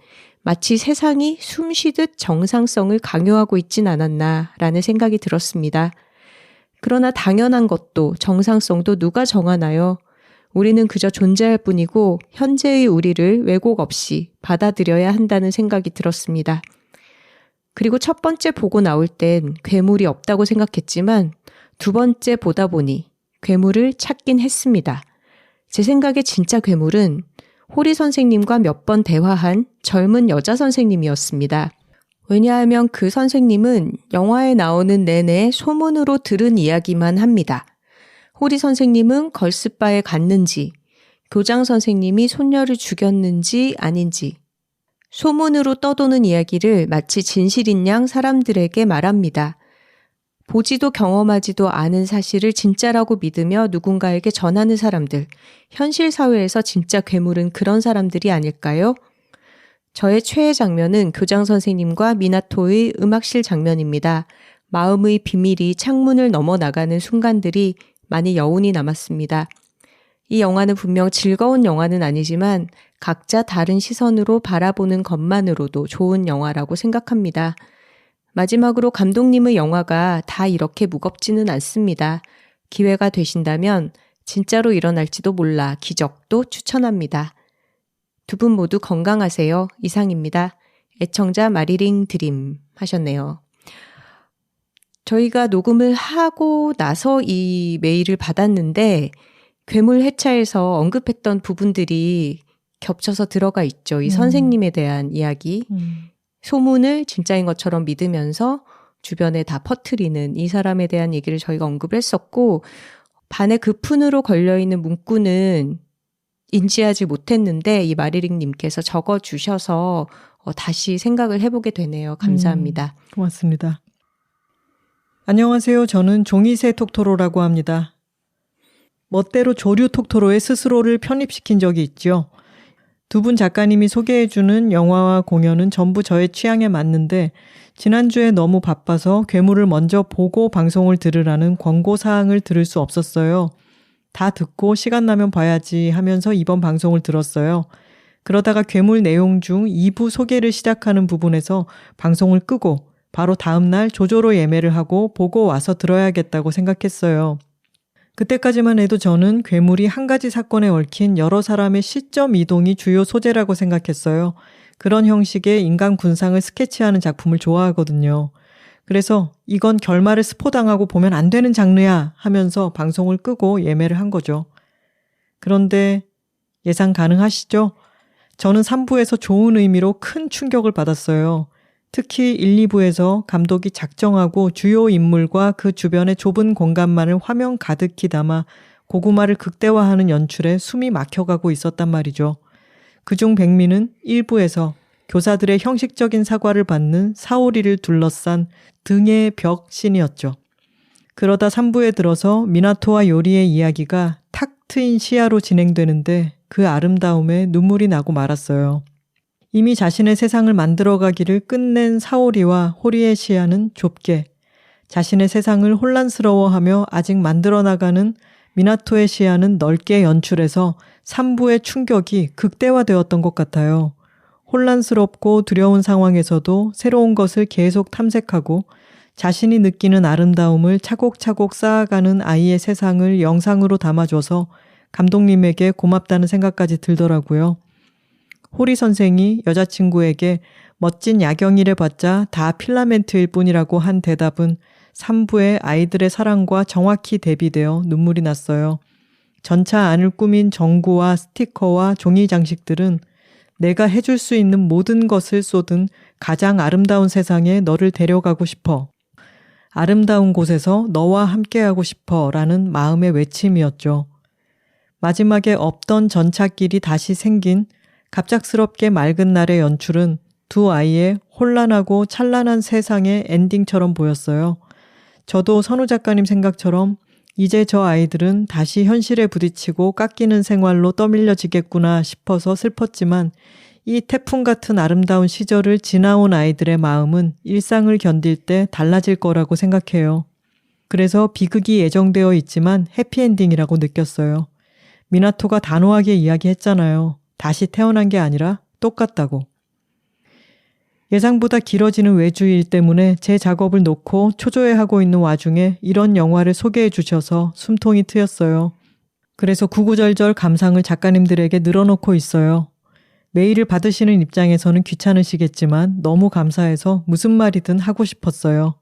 마치 세상이 숨쉬듯 정상성을 강요하고 있진 않았나라는 생각이 들었습니다. 그러나 당연한 것도 정상성도 누가 정하나요? 우리는 그저 존재할 뿐이고 현재의 우리를 왜곡 없이 받아들여야 한다는 생각이 들었습니다. 그리고 첫 번째 보고 나올 땐 괴물이 없다고 생각했지만 두 번째 보다 보니 괴물을 찾긴 했습니다. 제 생각에 진짜 괴물은 호리 선생님과 몇 번 대화한 젊은 여자 선생님이었습니다. 왜냐하면 그 선생님은 영화에 나오는 내내 소문으로 들은 이야기만 합니다. 호리 선생님은 걸스바에 갔는지, 교장 선생님이 손녀를 죽였는지 아닌지, 소문으로 떠도는 이야기를 마치 진실인 양 사람들에게 말합니다. 보지도 경험하지도 않은 사실을 진짜라고 믿으며 누군가에게 전하는 사람들, 현실 사회에서 진짜 괴물은 그런 사람들이 아닐까요? 저의 최애 장면은 교장 선생님과 미나토의 음악실 장면입니다. 마음의 비밀이 창문을 넘어 나가는 순간들이 많이 여운이 남았습니다. 이 영화는 분명 즐거운 영화는 아니지만 각자 다른 시선으로 바라보는 것만으로도 좋은 영화라고 생각합니다. 마지막으로 감독님의 영화가 다 이렇게 무겁지는 않습니다. 기회가 되신다면 진짜로 일어날지도 몰라 기적도 추천합니다. 두 분 모두 건강하세요. 이상입니다. 애청자 마리링 드림 하셨네요. 저희가 녹음을 하고 나서 이 메일을 받았는데 괴물 해차에서 언급했던 부분들이 겹쳐서 들어가 있죠. 이 선생님에 대한 이야기. 소문을 진짜인 것처럼 믿으면서 주변에 다 퍼뜨리는 이 사람에 대한 얘기를 저희가 언급을 했었고 반의 급푼으로 걸려있는 문구는 인지하지 못했는데 이 마리링님께서 적어주셔서 다시 생각을 해보게 되네요. 감사합니다. 고맙습니다. 안녕하세요. 저는 종이새 톡토로라고 합니다. 멋대로 조류 톡토로에 스스로를 편입시킨 적이 있죠. 두 분 작가님이 소개해주는 영화와 공연은 전부 저의 취향에 맞는데 지난주에 너무 바빠서 괴물을 먼저 보고 방송을 들으라는 권고사항을 들을 수 없었어요. 다 듣고 시간 나면 봐야지 하면서 이번 방송을 들었어요. 그러다가 괴물 내용 중 2부 소개를 시작하는 부분에서 방송을 끄고 바로 다음날 조조로 예매를 하고 보고 와서 들어야겠다고 생각했어요. 그때까지만 해도 저는 괴물이 한 가지 사건에 얽힌 여러 사람의 시점 이동이 주요 소재라고 생각했어요. 그런 형식의 인간 군상을 스케치하는 작품을 좋아하거든요. 그래서 이건 결말을 스포당하고 보면 안 되는 장르야 하면서 방송을 끄고 예매를 한 거죠. 그런데 예상 가능하시죠? 저는 3부에서 좋은 의미로 큰 충격을 받았어요. 특히 1, 2부에서 감독이 작정하고 주요 인물과 그 주변의 좁은 공간만을 화면 가득히 담아 고구마를 극대화하는 연출에 숨이 막혀가고 있었단 말이죠. 그중 백미는 1부에서 교사들의 형식적인 사과를 받는 사오리를 둘러싼 등의 벽 씬이었죠. 그러다 3부에 들어서 미나토와 요리의 이야기가 탁 트인 시야로 진행되는데 그 아름다움에 눈물이 나고 말았어요. 이미 자신의 세상을 만들어가기를 끝낸 사오리와 호리의 시야는 좁게, 자신의 세상을 혼란스러워하며 아직 만들어나가는 미나토의 시야는 넓게 연출해서 3부의 충격이 극대화되었던 것 같아요. 혼란스럽고 두려운 상황에서도 새로운 것을 계속 탐색하고 자신이 느끼는 아름다움을 차곡차곡 쌓아가는 아이의 세상을 영상으로 담아줘서 감독님에게 고맙다는 생각까지 들더라고요. 호리 선생이 여자친구에게 멋진 야경이래 봤자 다 필라멘트일 뿐이라고 한 대답은 3부의 아이들의 사랑과 정확히 대비되어 눈물이 났어요. 전차 안을 꾸민 전구와 스티커와 종이 장식들은 내가 해줄 수 있는 모든 것을 쏟은 가장 아름다운 세상에 너를 데려가고 싶어. 아름다운 곳에서 너와 함께하고 싶어 라는 마음의 외침이었죠. 마지막에 없던 전차길이 다시 생긴 갑작스럽게 맑은 날의 연출은 두 아이의 혼란하고 찬란한 세상의 엔딩처럼 보였어요. 저도 선우 작가님 생각처럼 이제 저 아이들은 다시 현실에 부딪히고 깎이는 생활로 떠밀려지겠구나 싶어서 슬펐지만 이 태풍 같은 아름다운 시절을 지나온 아이들의 마음은 일상을 견딜 때 달라질 거라고 생각해요. 그래서 비극이 예정되어 있지만 해피엔딩이라고 느꼈어요. 미나토가 단호하게 이야기했잖아요. 다시 태어난 게 아니라 똑같다고. 예상보다 길어지는 외주일 때문에 제 작업을 놓고 초조해하고 있는 와중에 이런 영화를 소개해 주셔서 숨통이 트였어요. 그래서 구구절절 감상을 작가님들에게 늘어놓고 있어요. 메일을 받으시는 입장에서는 귀찮으시겠지만 너무 감사해서 무슨 말이든 하고 싶었어요.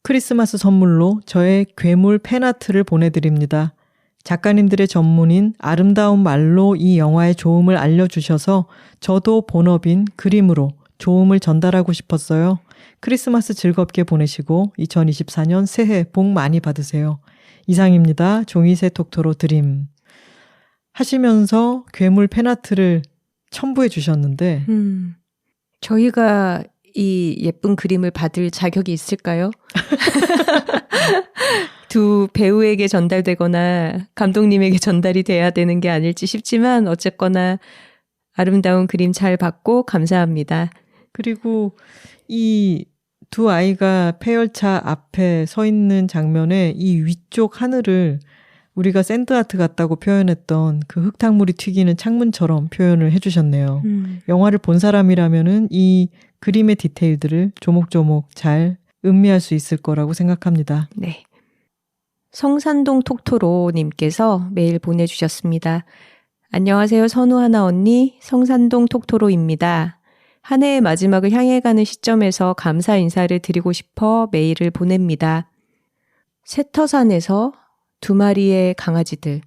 크리스마스 선물로 저의 괴물 팬아트를 보내드립니다. 작가님들의 전문인 아름다운 말로 이 영화의 좋음을 알려주셔서 저도 본업인 그림으로 좋음을 전달하고 싶었어요. 크리스마스 즐겁게 보내시고 2024년 새해 복 많이 받으세요. 이상입니다. 종이새 톡토로 드림. 하시면서 괴물 팬아트를 첨부해 주셨는데 저희가 이 예쁜 그림을 받을 자격이 있을까요? 두 배우에게 전달되거나 감독님에게 전달이 돼야 되는 게 아닐지 싶지만 어쨌거나 아름다운 그림 잘 받고 감사합니다. 그리고 이 두 아이가 폐열차 앞에 서 있는 장면에 이 위쪽 하늘을 우리가 샌드아트 같다고 표현했던 그 흙탕물이 튀기는 창문처럼 표현을 해주셨네요. 영화를 본 사람이라면은 이 그림의 디테일들을 조목조목 잘 음미할 수 있을 거라고 생각합니다. 네. 성산동 톡토로님께서 메일 보내주셨습니다. 안녕하세요. 선우하나 언니, 성산동 톡토로입니다. 한 해의 마지막을 향해 가는 시점에서 감사 인사를 드리고 싶어 메일을 보냅니다. 세터산에서 두 마리의 강아지들,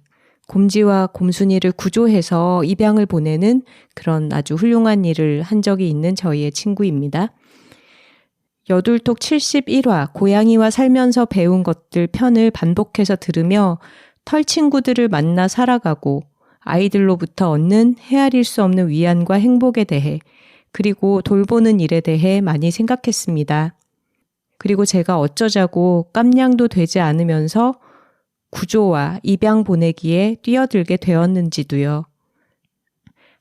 곰지와 곰순이를 구조해서 입양을 보내는 그런 아주 훌륭한 일을 한 적이 있는 저희의 친구입니다. 여둘톡 71화 고양이와 살면서 배운 것들 편을 반복해서 들으며 털 친구들을 만나 살아가고 아이들로부터 얻는 헤아릴 수 없는 위안과 행복에 대해 그리고 돌보는 일에 대해 많이 생각했습니다. 그리고 제가 어쩌자고 깜냥도 되지 않으면서 구조와 입양 보내기에 뛰어들게 되었는지도요.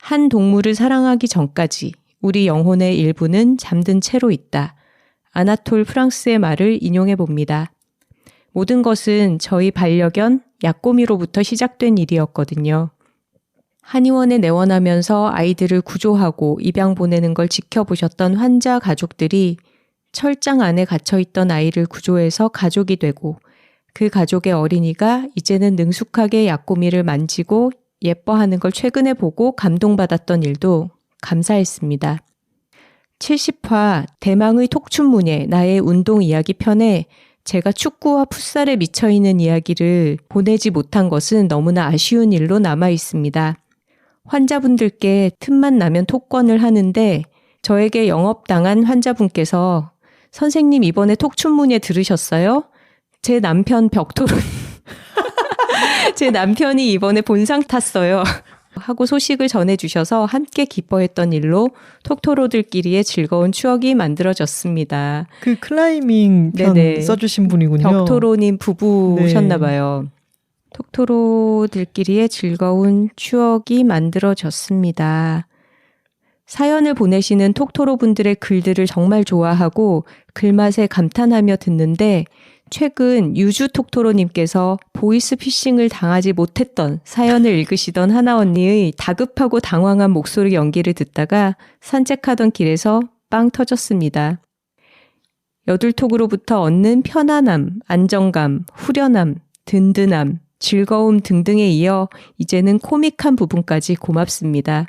한 동물을 사랑하기 전까지 우리 영혼의 일부는 잠든 채로 있다. 아나톨 프랑스의 말을 인용해 봅니다. 모든 것은 저희 반려견 야꼬미로부터 시작된 일이었거든요. 한의원에 내원하면서 아이들을 구조하고 입양 보내는 걸 지켜보셨던 환자 가족들이 철장 안에 갇혀있던 아이를 구조해서 가족이 되고 그 가족의 어린이가 이제는 능숙하게 야꼬미를 만지고 예뻐하는 걸 최근에 보고 감동받았던 일도 감사했습니다. 70화 대망의 톡춘문예 나의 운동 이야기 편에 제가 축구와 풋살에 미쳐있는 이야기를 보내지 못한 것은 너무나 아쉬운 일로 남아있습니다. 환자분들께 틈만 나면 톡권을 하는데 저에게 영업당한 환자분께서 선생님 이번에 톡춘문예 들으셨어요? 제 남편 벽토론 제 남편이 이번에 본상 탔어요. 하고 소식을 전해주셔서 함께 기뻐했던 일로 톡토로들끼리의 즐거운 추억이 만들어졌습니다. 그 클라이밍 편 네네. 써주신 분이군요. 벽토로님 부부셨나 봐요. 톡토로들끼리의 즐거운 추억이 만들어졌습니다. 사연을 보내시는 톡토로 분들의 글들을 정말 좋아하고 글맛에 감탄하며 듣는데 최근 유주 톡토로님께서 보이스피싱을 당하지 못했던 사연을 읽으시던 하나 언니의 다급하고 당황한 목소리 연기를 듣다가 산책하던 길에서 빵 터졌습니다. 여둘톡으로부터 얻는 편안함, 안정감, 후련함, 든든함, 즐거움 등등에 이어 이제는 코믹한 부분까지 고맙습니다.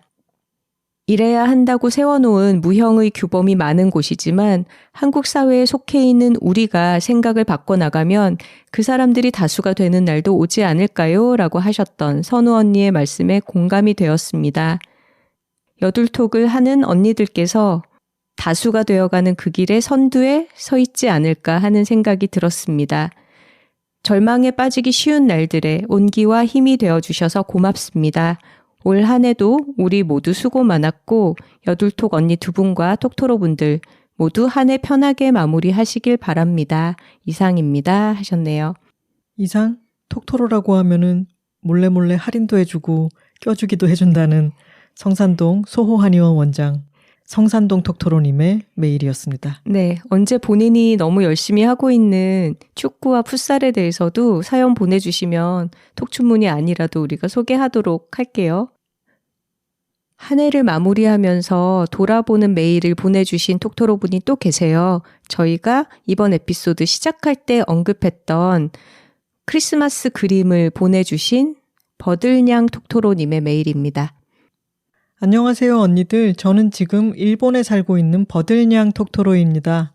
이래야 한다고 세워놓은 무형의 규범이 많은 곳이지만 한국 사회에 속해 있는 우리가 생각을 바꿔나가면 그 사람들이 다수가 되는 날도 오지 않을까요? 라고 하셨던 선우 언니의 말씀에 공감이 되었습니다. 여둘톡을 하는 언니들께서 다수가 되어가는 그 길의 선두에 서 있지 않을까 하는 생각이 들었습니다. 절망에 빠지기 쉬운 날들에 온기와 힘이 되어주셔서 고맙습니다. 올 한 해도 우리 모두 수고 많았고 여둘톡 언니 두 분과 톡토로 분들 모두 한 해 편하게 마무리하시길 바랍니다. 이상입니다. 하셨네요. 이상? 톡토로라고 하면은 몰래 할인도 해주고 껴주기도 해준다는 성산동 소호한의원 원장. 성산동 톡토로님의 메일이었습니다. 네, 언제 본인이 너무 열심히 하고 있는 축구와 풋살에 대해서도 사연 보내주시면 톡춘문이 아니라도 우리가 소개하도록 할게요. 한 해를 마무리하면서 돌아보는 메일을 보내주신 톡토로 분이 또 계세요. 저희가 이번 에피소드 시작할 때 언급했던 크리스마스 그림을 보내주신 버들냥 톡토로님의 메일입니다. 안녕하세요, 언니들. 저는 지금 일본에 살고 있는 버들냥 톡토로입니다.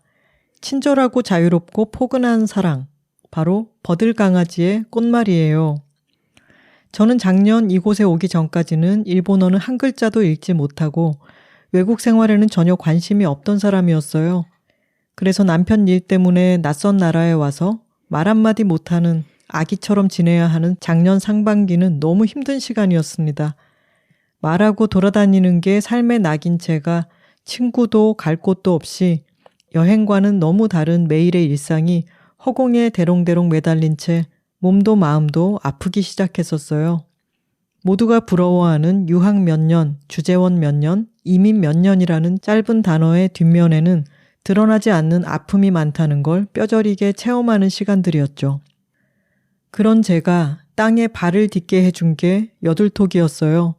친절하고 자유롭고 포근한 사랑, 바로 버들강아지의 꽃말이에요. 저는 작년 이곳에 오기 전까지는 일본어는 한 글자도 읽지 못하고 외국 생활에는 전혀 관심이 없던 사람이었어요. 그래서 남편 일 때문에 낯선 나라에 와서 말 한마디 못하는 아기처럼 지내야 하는 작년 상반기는 너무 힘든 시간이었습니다. 말하고 돌아다니는 게 삶의 낙인 채가 친구도 갈 곳도 없이 여행과는 너무 다른 매일의 일상이 허공에 대롱대롱 매달린 채 몸도 마음도 아프기 시작했었어요. 모두가 부러워하는 유학 몇 년, 주재원 몇 년, 이민 몇 년이라는 짧은 단어의 뒷면에는 드러나지 않는 아픔이 많다는 걸 뼈저리게 체험하는 시간들이었죠. 그런 제가 땅에 발을 딛게 해준 게 여둘톡이었어요.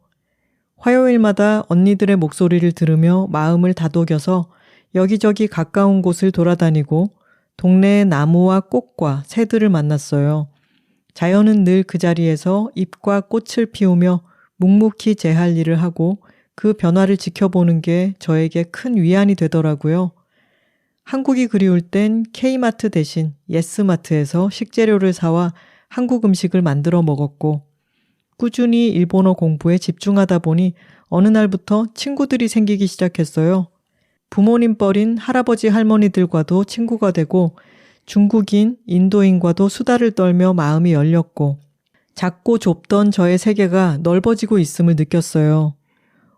화요일마다 언니들의 목소리를 들으며 마음을 다독여서 여기저기 가까운 곳을 돌아다니고 동네의 나무와 꽃과 새들을 만났어요. 자연은 늘 그 자리에서 잎과 꽃을 피우며 묵묵히 제 할 일을 하고 그 변화를 지켜보는 게 저에게 큰 위안이 되더라고요. 한국이 그리울 땐 K마트 대신 예스마트에서 식재료를 사와 한국 음식을 만들어 먹었고 꾸준히 일본어 공부에 집중하다 보니 어느 날부터 친구들이 생기기 시작했어요. 부모님 뻘인 할아버지 할머니들과도 친구가 되고 중국인, 인도인과도 수다를 떨며 마음이 열렸고 작고 좁던 저의 세계가 넓어지고 있음을 느꼈어요.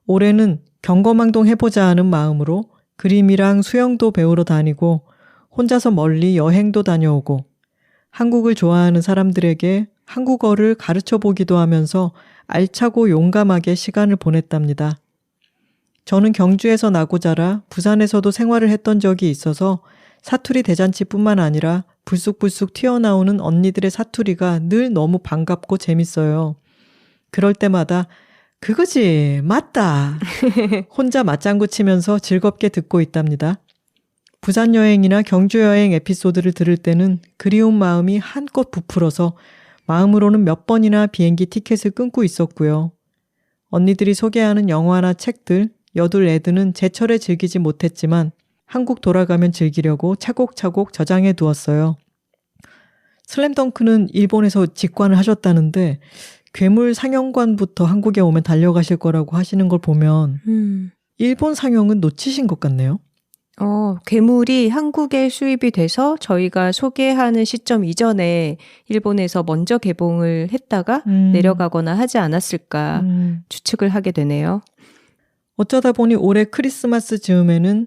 올해는 경거망동 해보자 하는 마음으로 그림이랑 수영도 배우러 다니고 혼자서 멀리 여행도 다녀오고 한국을 좋아하는 사람들에게 한국어를 가르쳐 보기도 하면서 알차고 용감하게 시간을 보냈답니다. 저는 경주에서 나고 자라 부산에서도 생활을 했던 적이 있어서 사투리 대잔치뿐만 아니라 불쑥불쑥 튀어나오는 언니들의 사투리가 늘 너무 반갑고 재밌어요. 그럴 때마다 그거지 맞다 혼자 맞장구 치면서 즐겁게 듣고 있답니다. 부산 여행이나 경주 여행 에피소드를 들을 때는 그리운 마음이 한껏 부풀어서 마음으로는 몇 번이나 비행기 티켓을 끊고 있었고요. 언니들이 소개하는 영화나 책들, 여둘 애드는 제철에 즐기지 못했지만 한국 돌아가면 즐기려고 차곡차곡 저장해 두었어요. 슬램덩크는 일본에서 직관을 하셨다는데 괴물 상영관부터 한국에 오면 달려가실 거라고 하시는 걸 보면 일본 상영은 놓치신 것 같네요. 괴물이 한국에 수입이 돼서 저희가 소개하는 시점 이전에 일본에서 먼저 개봉을 했다가 내려가거나 하지 않았을까 추측을 하게 되네요. 어쩌다 보니 올해 크리스마스 즈음에는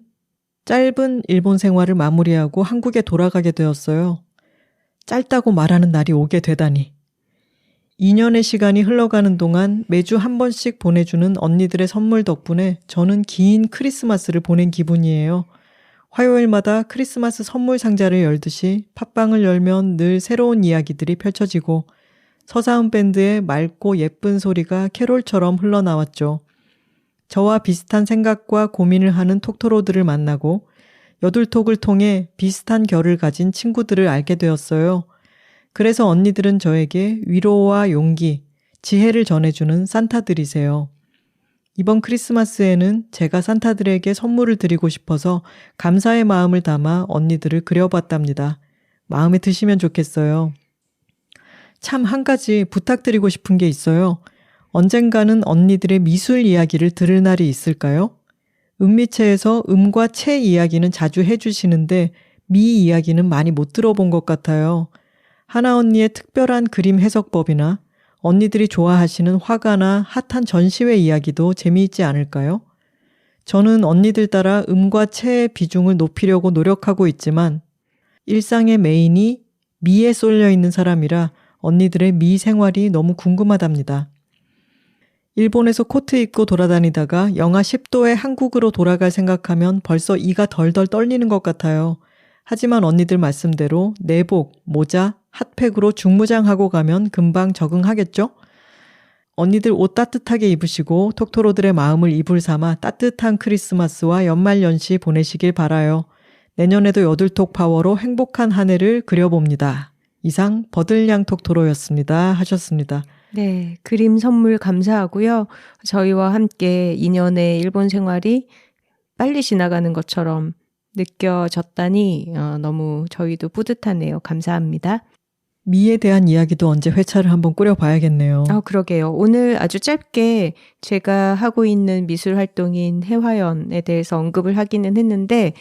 짧은 일본 생활을 마무리하고 한국에 돌아가게 되었어요. 짧다고 말하는 날이 오게 되다니. 2년의 시간이 흘러가는 동안 매주 한 번씩 보내주는 언니들의 선물 덕분에 저는 긴 크리스마스를 보낸 기분이에요. 화요일마다 크리스마스 선물 상자를 열듯이 팟빵을 열면 늘 새로운 이야기들이 펼쳐지고 서사음 밴드의 맑고 예쁜 소리가 캐롤처럼 흘러나왔죠. 저와 비슷한 생각과 고민을 하는 톡토로들을 만나고 여둘톡을 통해 비슷한 결을 가진 친구들을 알게 되었어요. 그래서 언니들은 저에게 위로와 용기, 지혜를 전해주는 산타들이세요. 이번 크리스마스에는 제가 산타들에게 선물을 드리고 싶어서 감사의 마음을 담아 언니들을 그려봤답니다. 마음에 드시면 좋겠어요. 참 한 가지 부탁드리고 싶은 게 있어요. 언젠가는 언니들의 미술 이야기를 들을 날이 있을까요? 음미체에서 음과 체 이야기는 자주 해주시는데 미 이야기는 많이 못 들어본 것 같아요. 하나 언니의 특별한 그림 해석법이나 언니들이 좋아하시는 화가나 핫한 전시회 이야기도 재미있지 않을까요? 저는 언니들 따라 음과 체의 비중을 높이려고 노력하고 있지만 일상의 메인이 미에 쏠려 있는 사람이라 언니들의 미 생활이 너무 궁금하답니다. 일본에서 코트 입고 돌아다니다가 영하 10도에 한국으로 돌아갈 생각하면 벌써 이가 덜덜 떨리는 것 같아요. 하지만 언니들 말씀대로 내복, 모자, 핫팩으로 중무장하고 가면 금방 적응하겠죠? 언니들 옷 따뜻하게 입으시고 톡토로들의 마음을 이불 삼아 따뜻한 크리스마스와 연말연시 보내시길 바라요. 내년에도 여둘톡 파워로 행복한 한 해를 그려봅니다. 이상 버들냥 톡토로였습니다. 하셨습니다. 네, 그림 선물 감사하고요. 저희와 함께 2년의 일본 생활이 빨리 지나가는 것처럼 느껴졌다니 너무 저희도 뿌듯하네요. 감사합니다. 미에 대한 이야기도 언제 회차를 한번 꾸려봐야겠네요. 그러게요. 오늘 아주 짧게 제가 하고 있는 미술 활동인 해화연에 대해서 언급을 하기는 했는데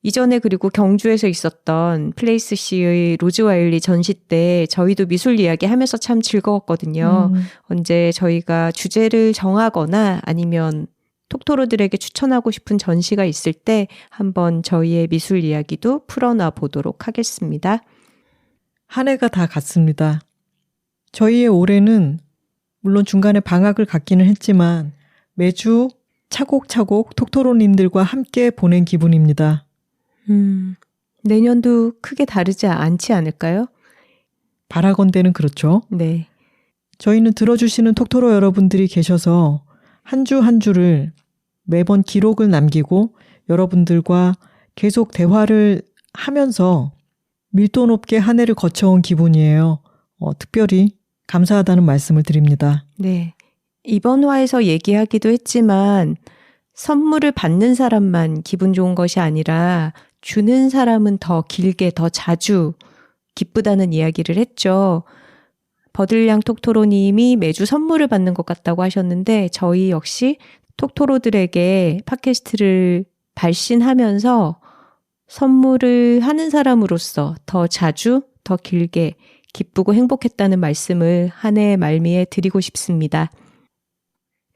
이전에 그리고 경주에서 있었던 플레이스 C의 로즈 와일리 전시 때 저희도 미술 이야기 하면서 참 즐거웠거든요. 언제 저희가 주제를 정하거나 아니면 톡토로들에게 추천하고 싶은 전시가 있을 때 한번 저희의 미술 이야기도 풀어놔 보도록 하겠습니다. 한 해가 다 갔습니다. 저희의 올해는 물론 중간에 방학을 갖기는 했지만 매주 차곡차곡 톡토로님들과 함께 보낸 기분입니다. 내년도 크게 다르지 않지 않을까요? 바라건대는 그렇죠. 네. 저희는 들어주시는 톡토로 여러분들이 계셔서 한 주 한 주를 매번 기록을 남기고 여러분들과 계속 대화를 하면서 밀도 높게 한 해를 거쳐온 기분이에요. 특별히 감사하다는 말씀을 드립니다. 네. 이번 화에서 얘기하기도 했지만 선물을 받는 사람만 기분 좋은 것이 아니라 주는 사람은 더 길게 더 자주 기쁘다는 이야기를 했죠. 버들량 톡토로님이 매주 선물을 받는 것 같다고 하셨는데 저희 역시 톡토로들에게 팟캐스트를 발신하면서 선물을 하는 사람으로서 더 자주 더 길게 기쁘고 행복했다는 말씀을 한 해 말미에 드리고 싶습니다.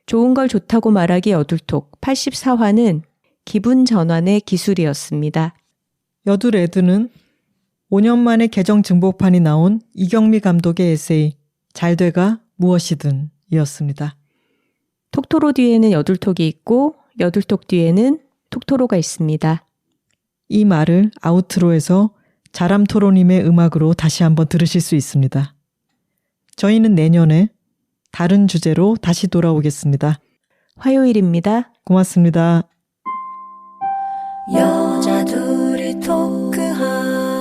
좋은 걸 좋다고 말하기 여둘톡 84화는 기분 전환의 기술이었습니다. 여둘레드는 5년 만에 개정 증복판이 나온 이경미 감독의 에세이 잘 돼가 무엇이든 이었습니다. 톡토로 뒤에는 여둘톡이 있고 여둘톡 뒤에는 톡토로가 있습니다. 이 말을 아우트로에서 자람토로님의 음악으로 다시 한번 들으실 수 있습니다. 저희는 내년에 다른 주제로 다시 돌아오겠습니다. 화요일입니다. 고맙습니다. 여자 둘이 토크하고